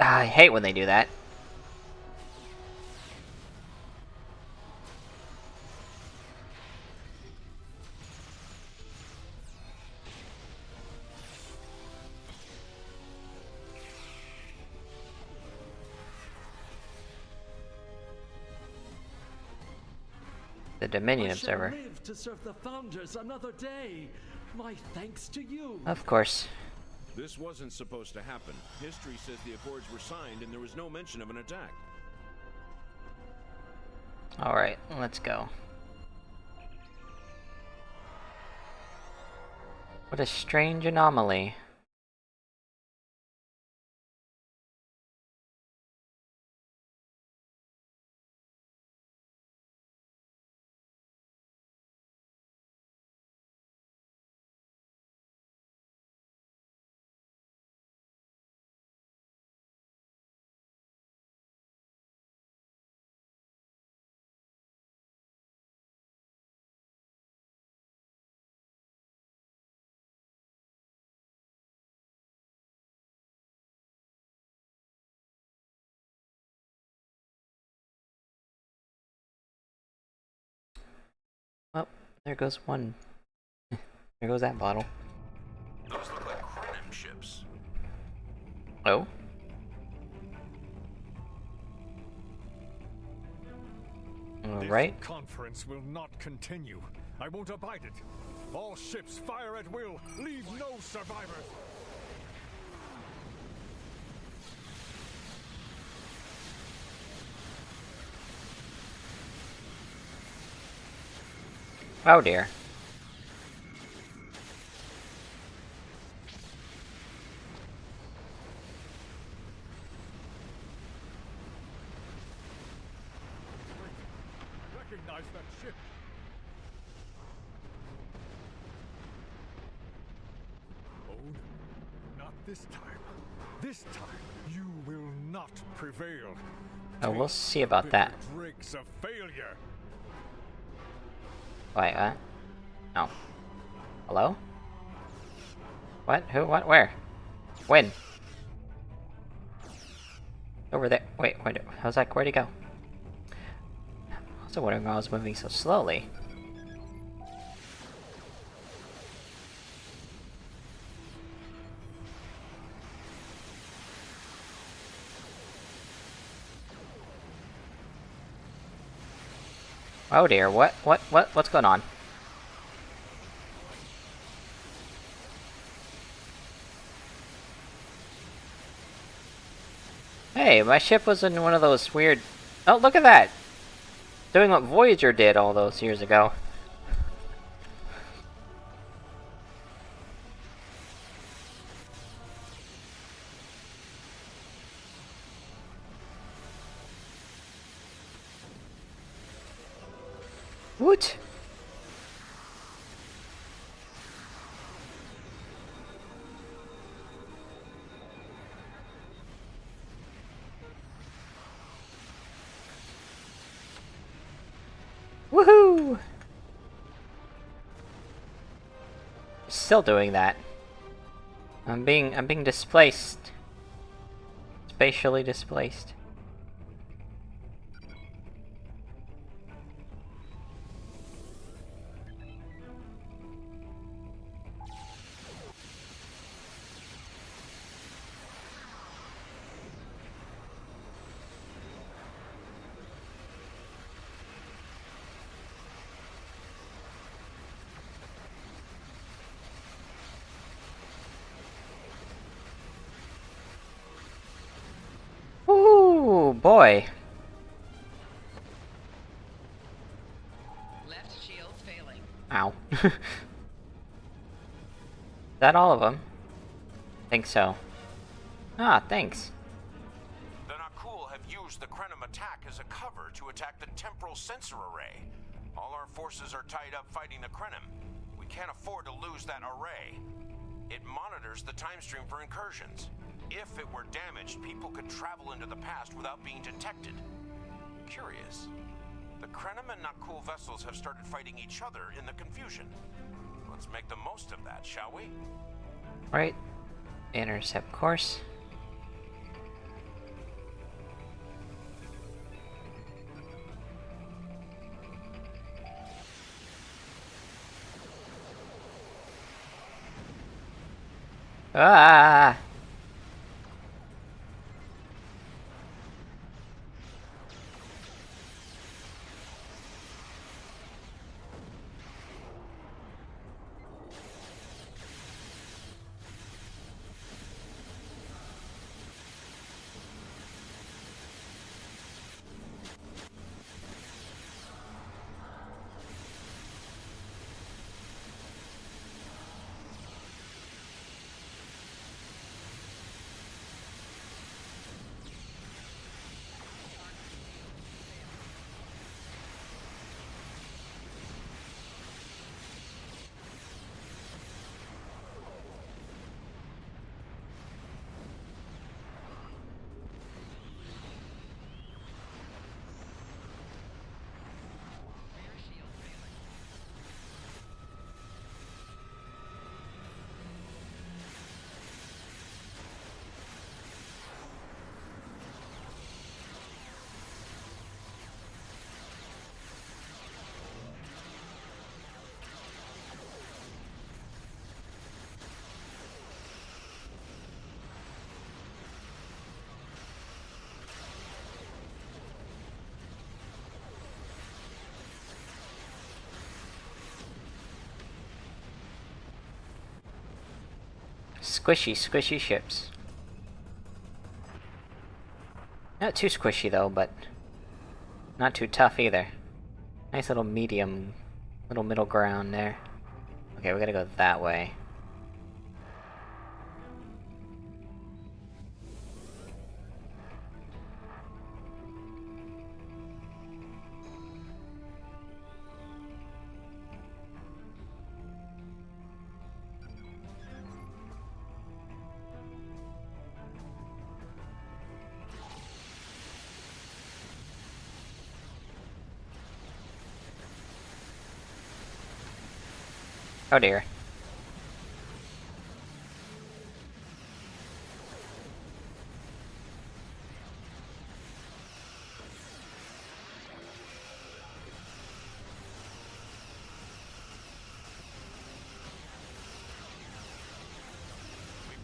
I hate when they do that. The Dominion Observer. I shall live to serve the Founders another day. My thanks to you. Of course. This wasn't supposed to happen. History says the Accords were signed and there was no mention of an attack. Alright, let's go. What a strange anomaly. Well, there goes one. There goes that bottle. Those look like Krenim ships. Oh? Alright. This conference will not continue. I won't abide it. All ships fire at will. Leave no survivors. Oh dear. Recognize that ship. Oh, not this time. This time, you will not prevail. Oh, we'll see about that. Dregs of failure. Wait, no. Hello? What? Who? What? Where? When? Over there. Wait, how's that? Where'd he go? I was wondering why I was moving so slowly. Oh dear, what's going on? Hey, my ship was in one of those weird... Oh, look at that! Doing what Voyager did all those years ago. What? Woohoo! Still doing that. I'm being displaced. Spatially displaced. Ooh, boy. Left shield's failing. Ow. Is that all of them? Think so. Ah, thanks. The Nakul have used the Krenim attack as a cover to attack the temporal sensor array. All our forces are tied up fighting the Krenim. We can't afford to lose that array. It monitors the time stream for incursions. If it were damaged, people could travel into the past without being detected. Curious. The Krenim and Nakul vessels have started fighting each other in the confusion. Let's make the most of that, shall we? Right. Intercept course. Ah! Squishy, squishy ships. Not too squishy though, but not too tough either. Nice little medium, little middle ground there. Okay, we gotta go that way. Oh dear.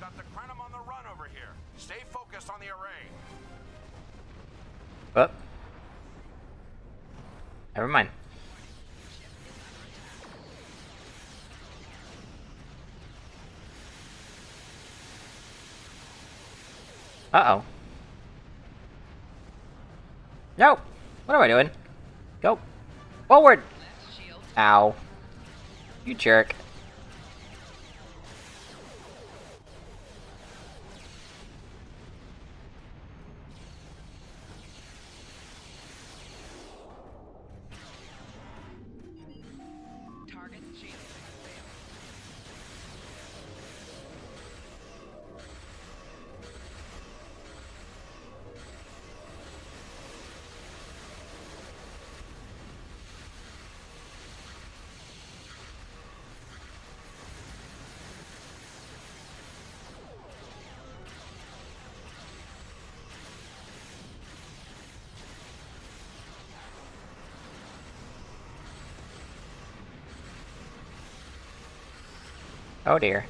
got the Krenim on the run over here. Stay focused on the array. Oh. Never mind. Uh-oh. No! What am I doing? Go! Forward! Ow. You jerk. Oh dear.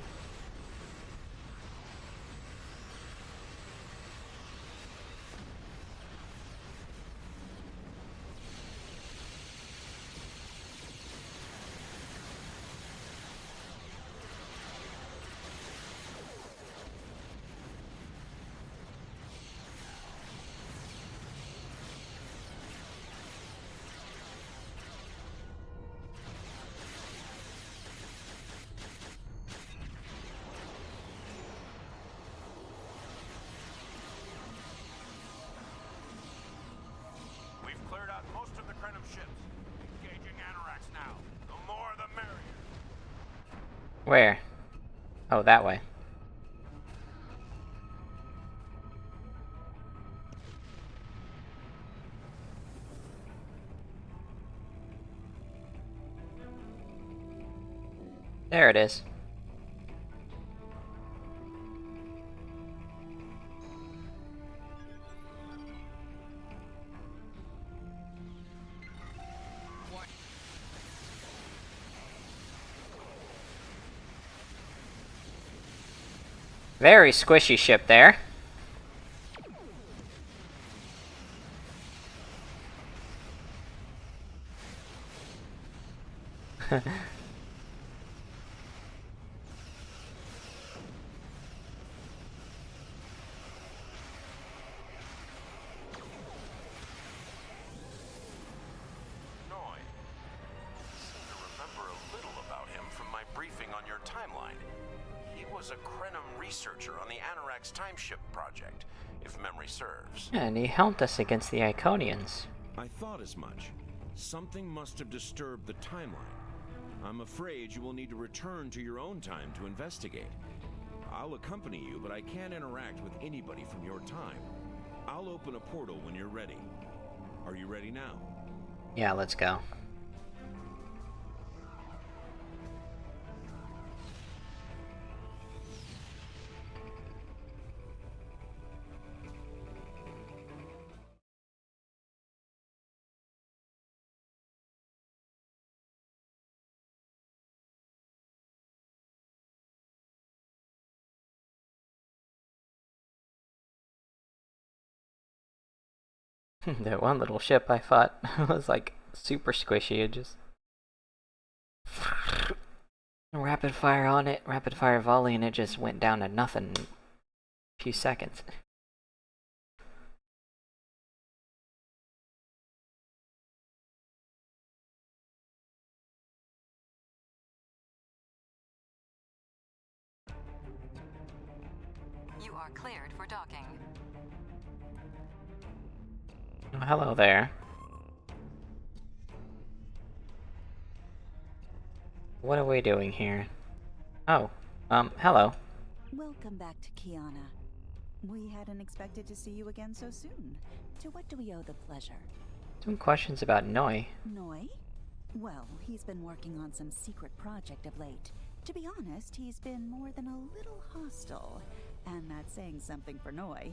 Where? Oh, that way. There it is. Very squishy ship there. Was a Krenim researcher on the Anorak's timeship project, if memory serves. Yeah, and he helped us against the Iconians. I thought as much. Something must have disturbed the timeline. I'm afraid you will need to return to your own time to investigate. I'll accompany you, but I can't interact with anybody from your time. I'll open a portal when you're ready. Are you ready now? Yeah, let's go. That one little ship I thought was like super squishy. It just rapid fire on it, rapid fire volley, and it just went down to nothing in a few seconds. You are cleared for docking. Oh, hello there. What are we doing here? Oh, hello. Welcome back to Kiana. We hadn't expected to see you again so soon. To what do we owe the pleasure? Some questions about Noi. Noi? Well, he's been working on some secret project of late. To be honest, he's been more than a little hostile. And that's saying something for Noi.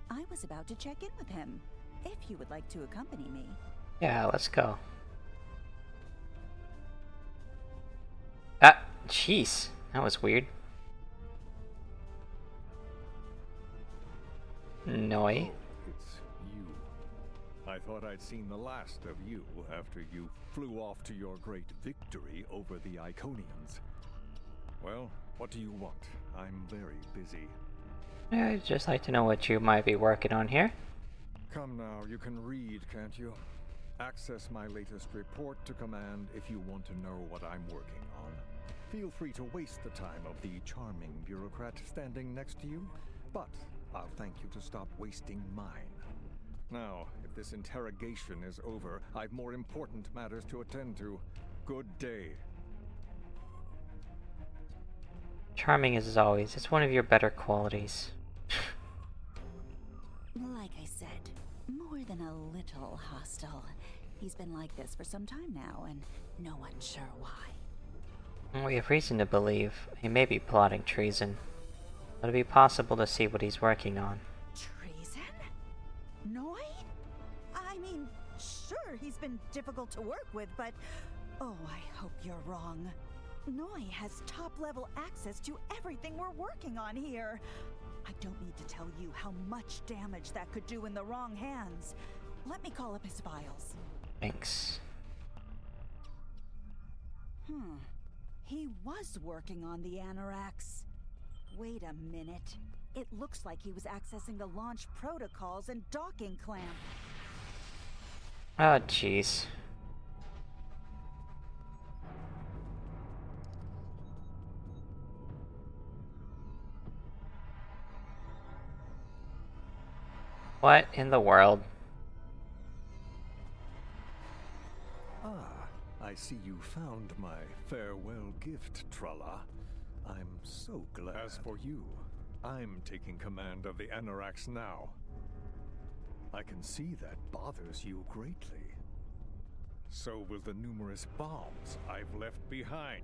I was about to check in with him. If you would like to accompany me. Yeah, let's go. Ah, jeez. That was weird. Noi. It's you. I thought I'd seen the last of you after you flew off to your great victory over the Iconians. Well, what do you want? I'm very busy. I'd just like to know what you might be working on here. Come now, you can read, can't you? Access my latest report to command if you want to know what I'm working on. Feel free to waste the time of the charming bureaucrat standing next to you, but I'll thank you to stop wasting mine. Now, if this interrogation is over, I've more important matters to attend to. Good day. Charming as always. It's one of your better qualities. Like I said, more than a little hostile. He's been like this for some time now, and no one's sure why. We have reason to believe he may be plotting treason. Would it be possible to see what he's working on? Treason? Noi? I mean, sure, he's been difficult to work with, but... Oh, I hope you're wrong. Noi has top-level access to everything we're working on here. I don't need to tell you how much damage that could do in the wrong hands. Let me call up his files. Thanks. He was working on the Anoraks. Wait a minute. It looks like he was accessing the launch protocols and docking clamp. Oh, jeez. What in the world? I see you found my farewell gift, Tralla. I'm so glad. As for you, I'm taking command of the Anoraks now. I can see that bothers you greatly. So will the numerous bombs I've left behind.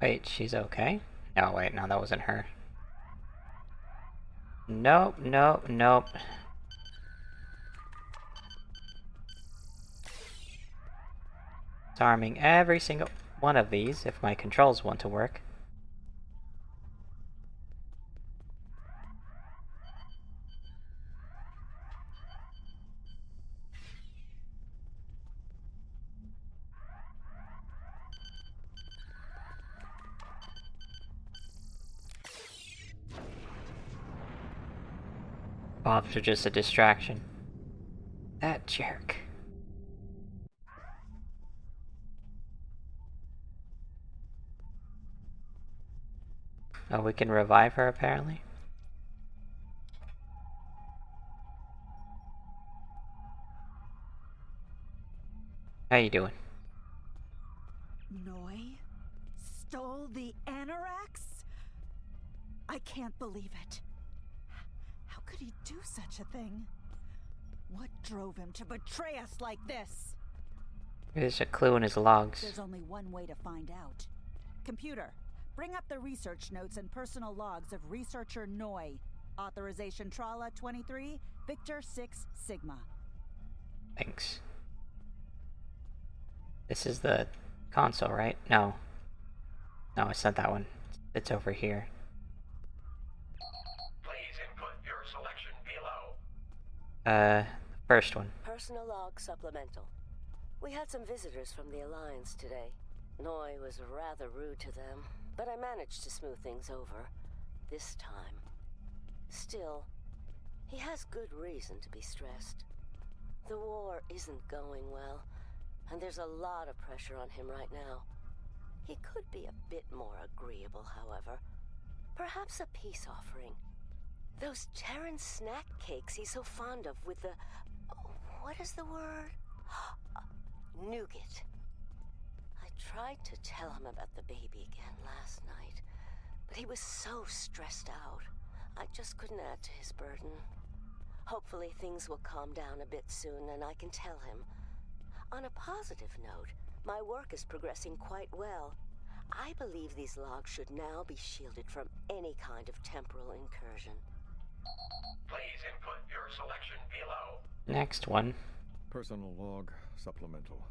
Wait, she's okay? No, wait, no, that wasn't her. Nope, nope, nope. Arming every single one of these if my controls want to work. Bombs are just a distraction. That jerk. Oh, we can revive her apparently. How you doing? Noi stole the Anoraks? I can't believe it. How could he do such a thing? What drove him to betray us like this? There's a clue in his logs. There's only one way to find out. Computer, bring up the research notes and personal logs of researcher Noi. Authorization Tralla 23, Victor 6 Sigma. Thanks. This is the console, right? No. No, it's not that one. It's over here. Please input your selection below. First one. Personal log supplemental. We had some visitors from the Alliance today. Noi was rather rude to them, but I managed to smooth things over. This time. Still, he has good reason to be stressed. The war isn't going well, and there's a lot of pressure on him right now. He could be a bit more agreeable, however. Perhaps a peace offering. Those Terran snack cakes he's so fond of with the... what is the word? Nougat. I tried to tell him about the baby again last night, but he was so stressed out. I just couldn't add to his burden. Hopefully things will calm down a bit soon and I can tell him. On a positive note, my work is progressing quite well. I believe these logs should now be shielded from any kind of temporal incursion. Please input your selection below. Next one. Personal log supplemental.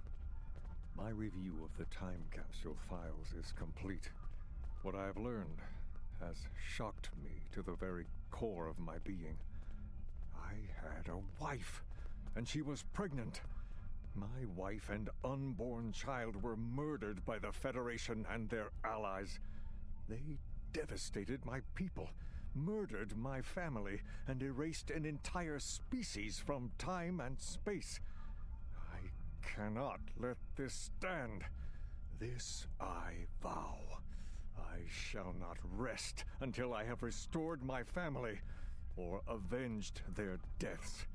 My review of the time capsule files is complete. What I have learned has shocked me to the very core of my being. I had a wife, and she was pregnant. My wife and unborn child were murdered by the Federation and their allies. They devastated my people, murdered my family, and erased an entire species from time and space. I cannot let this stand. This I vow. I shall not rest until I have restored my family or avenged their deaths.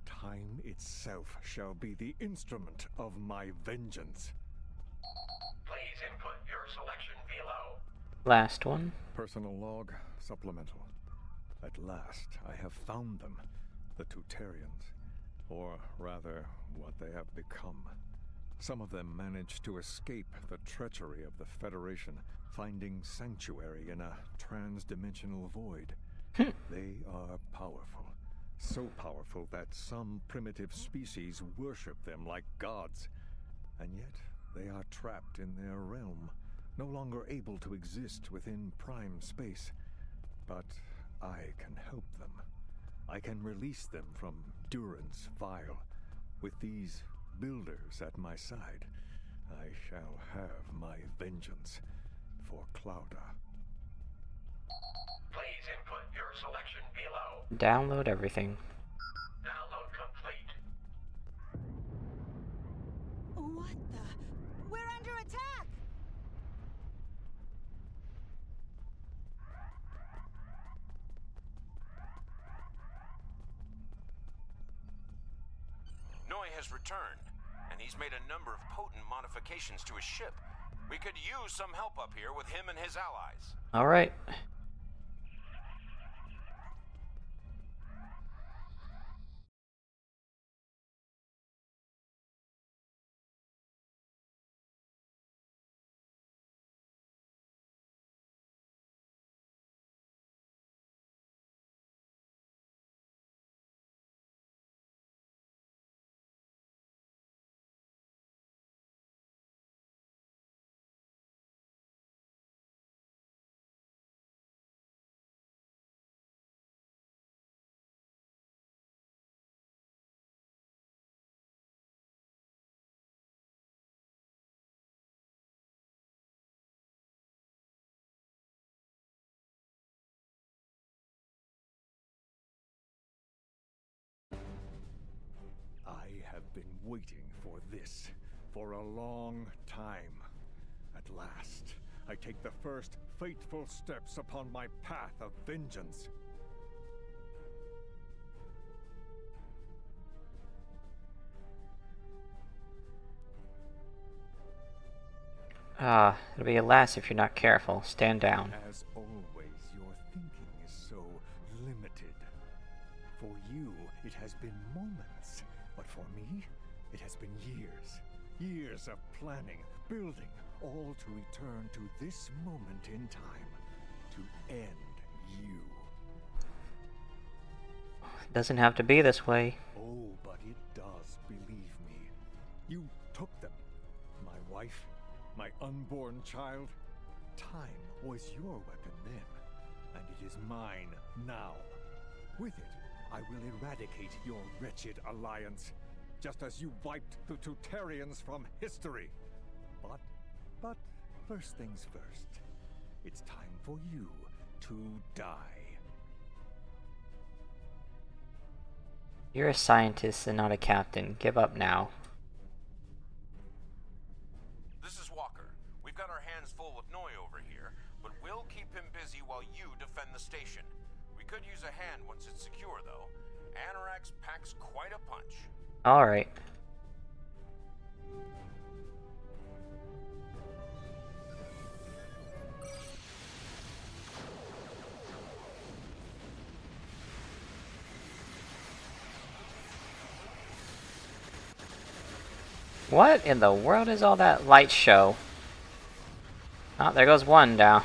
Time itself shall be the instrument of my vengeance. Please input your selection below. Last one. Personal log, supplemental. At last, I have found them, the Tutarians. Or rather, what they have become. Some of them managed to escape the treachery of the Federation, finding sanctuary in a trans-dimensional void. They are powerful. So powerful that some primitive species worship them like gods. And yet, they are trapped in their realm, no longer able to exist within prime space. But I can help them. I can release them from Duran's vial. With these builders at my side, I shall have my vengeance for Clouda. Please input your selection below. Download everything. Download complete. What the? We're under attack! Noi has returned, and he's made a number of potent modifications to his ship. We could use some help up here with him and his allies. Alright. I have been waiting for this for a long time. At last, I take the first fateful steps upon my path of vengeance. It'll be a lass if you're not careful. Stand down. As always, your thinking is so limited. For you, it has been moments. But for me, it has been years. Years of planning, building, all to return to this moment in time. To end you. Doesn't have to be this way. Oh, but it does, believe me. You took them. My wife, my unborn child. Time was your weapon then, and it is mine now. With it, I will eradicate your wretched alliance, just as you wiped the Tutarians from history. But first things first. It's time for you to die. You're a scientist and not a captain. Give up now. This is Walker. We've got our hands full with Noi over here, but we'll keep him busy while you defend the station. We could use a hand once it's secure, though. Anorax packs quite a punch. Alright. What in the world is all that light show? Oh, there goes one down.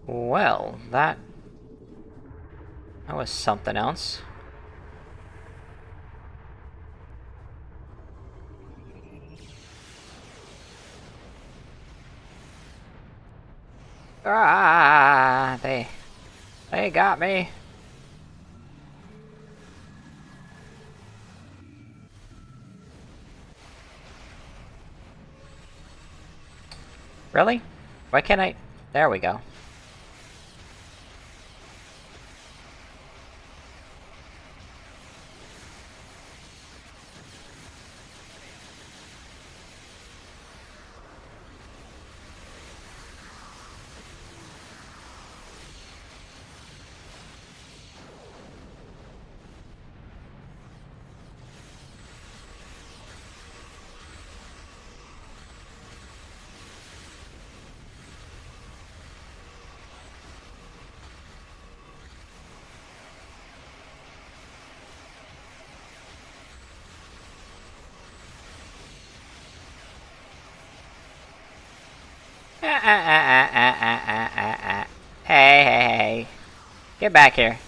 Well, that was something else. Ah, they got me. Really? Why can't I? There we go. Hey. Get back here.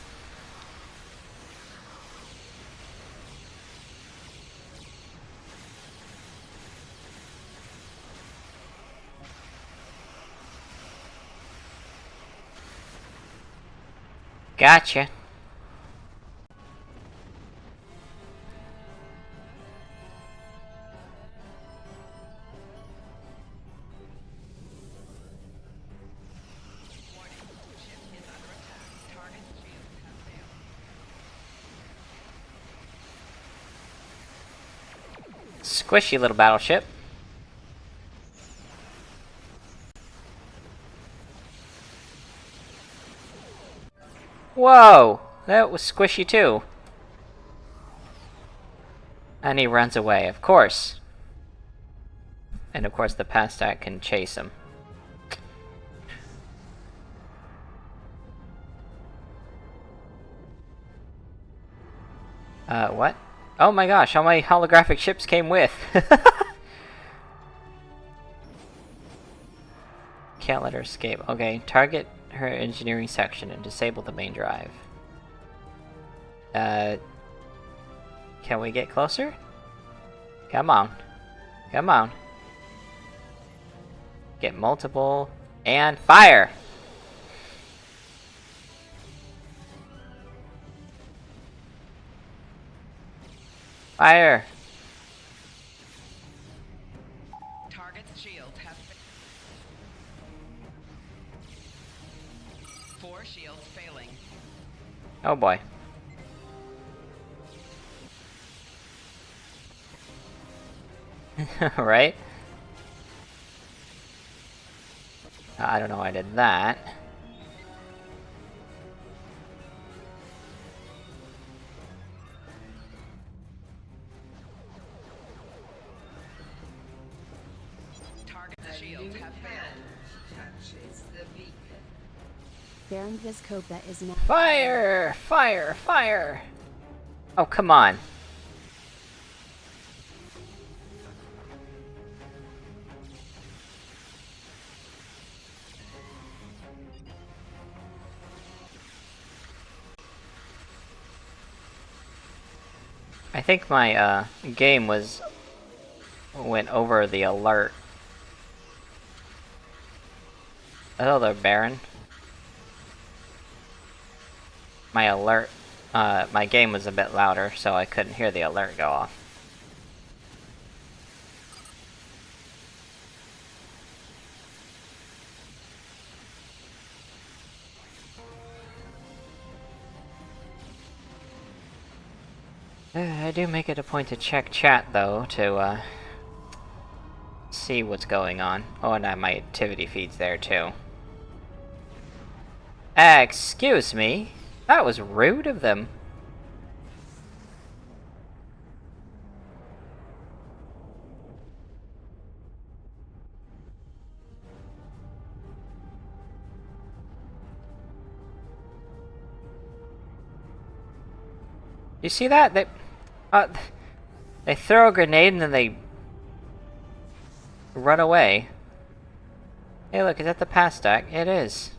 Gotcha. Squishy little battleship. Whoa! That was squishy too. And he runs away, of course. And of course the Pastak can chase him. What? Oh my gosh, all my holographic ships came with! Can't let her escape. Okay, target her engineering section and disable the main drive. Can we get closer? Come on. Come on. Get multiple, and fire! Fire! Target's shields have been... 4 shields failing. Oh boy. Right? I don't know why I did that. Target's shields have failed. Touches the beacon. Baron Vizkopa is now... Fire! Fire! Fire! Oh, come on. I think my game went over the alert. Hello there, Baron. My alert, my game was a bit louder, so I couldn't hear the alert go off. I do make it a point to check chat, though, to see what's going on. Oh, and my activity feed's there, too. Excuse me? That was rude of them. You see that? They throw a grenade and then they run away. Hey look, is that the Pastak? It is.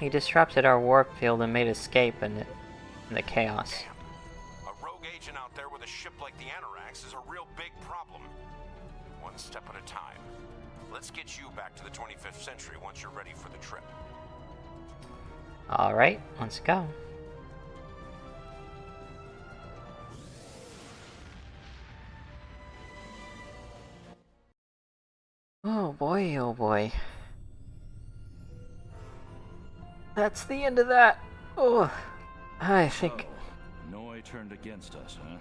He disrupted our warp field and made escape in the chaos. A rogue agent out there with a ship like the Anorax is a real big problem. One step at a time. Let's get you back to the 25th century once you're ready for the trip. Alright, let's go. Oh boy, oh boy. That's the end of that. Oh, I think... So, Noi turned against us, huh?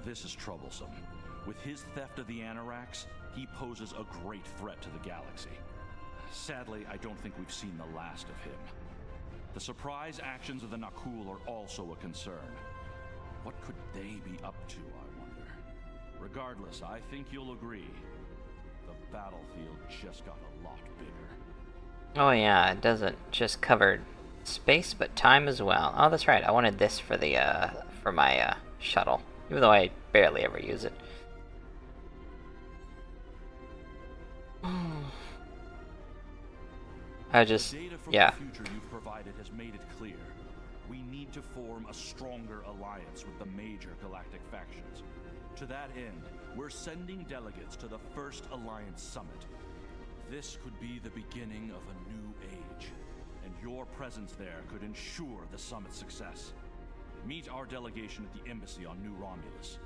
This is troublesome. With his theft of the Anorax, he poses a great threat to the galaxy. Sadly, I don't think we've seen the last of him. The surprise actions of the Nakul are also a concern. What could they be up to, I wonder? Regardless, I think you'll agree. The battlefield just got a lot bigger. Oh yeah, it doesn't just cover space, but time as well. Oh, that's right. I wanted this for the for my shuttle, even though I barely ever use it. I just, the data from yeah. the future you've provided has made it clear. We need to form a stronger alliance with the major galactic factions. To that end, we're sending delegates to the First Alliance Summit. This could be the beginning of a new age, and your presence there could ensure the summit's success. Meet our delegation at the embassy on New Romulus.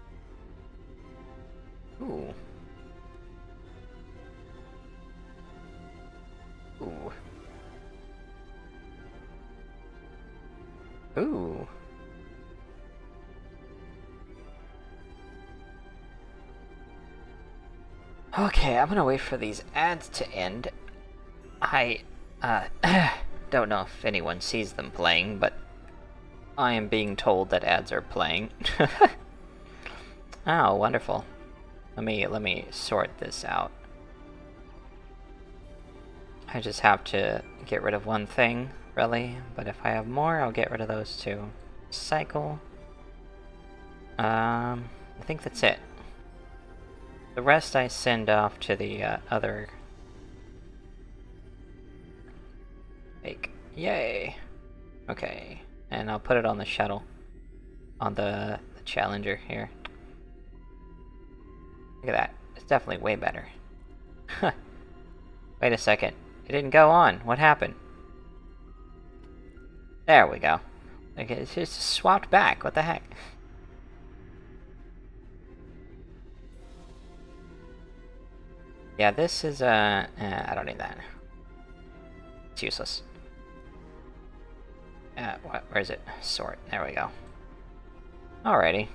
Ooh. Ooh. Ooh. Okay, I'm gonna wait for these ads to end. I, don't know if anyone sees them playing, but I am being told that ads are playing. Oh, wonderful. Let me sort this out. I just have to get rid of one thing, really, but if I have more, I'll get rid of those two. Cycle. I think that's it. The rest I send off to the other... Fake. Yay! Okay, and I'll put it on the shuttle. On the Challenger here. Look at that. It's definitely way better. Wait a second. It didn't go on. What happened? There we go. Okay, it's just swapped back. What the heck? Yeah, this is, I don't need that. It's useless. Where is it? Sort. There we go. Alrighty.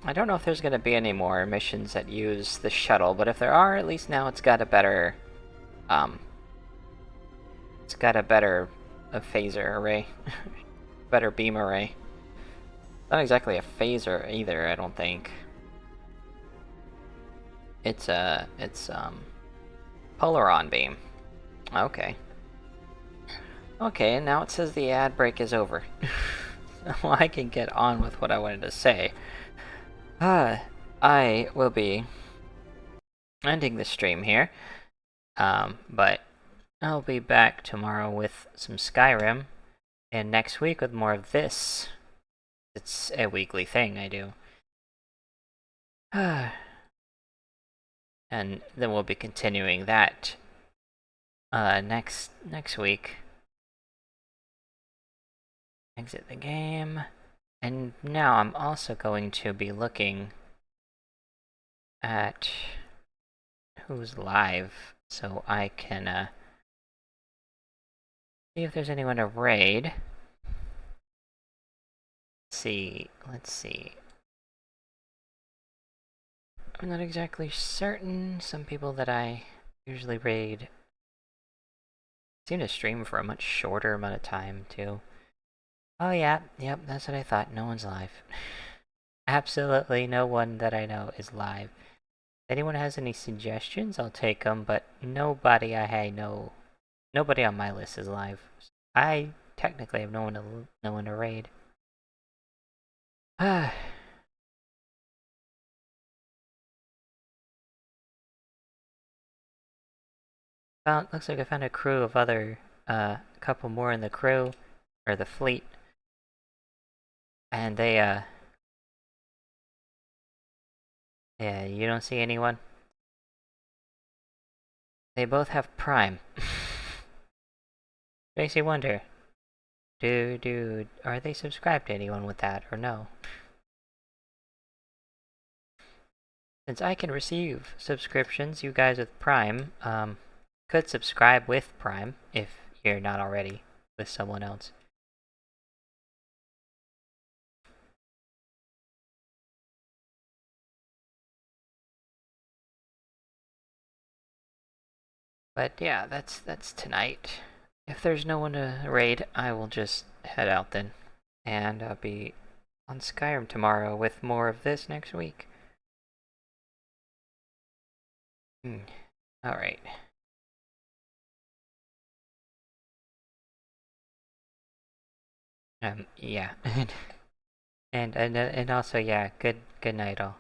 I don't know if there's gonna be any more missions that use the shuttle, but if there are, at least now it's got a better, it's got a better phaser array. Better beam array. Not exactly a phaser either, I don't think. It's Polaron beam. Okay. Okay, now it says the ad break is over. So I can get on with what I wanted to say. I will be ending the stream here. But I'll be back tomorrow with some Skyrim, and next week with more of this. It's a weekly thing I do. And then we'll be continuing that next week. Exit the game. And now I'm also going to be looking at who's live, so I can see if there's anyone to raid. Let's see. I'm not exactly certain. Some people that I usually raid seem to stream for a much shorter amount of time, too. Oh yeah, yep, that's what I thought. No one's live. Absolutely no one that I know is live. If anyone has any suggestions, I'll take them, but nobody nobody on my list is live. I technically have no one to raid. Looks like I found a crew of other, couple more in the crew, or the fleet. And they, yeah, you don't see anyone? They both have Prime. Makes you wonder, are they subscribed to anyone with that, or no? Since I can receive subscriptions, you guys with Prime, could subscribe with Prime, if you're not already with someone else. But yeah, that's tonight. If there's no one to raid, I will just head out then. And I'll be on Skyrim tomorrow with more of this next week. Alright. Yeah. and also, yeah, good night all.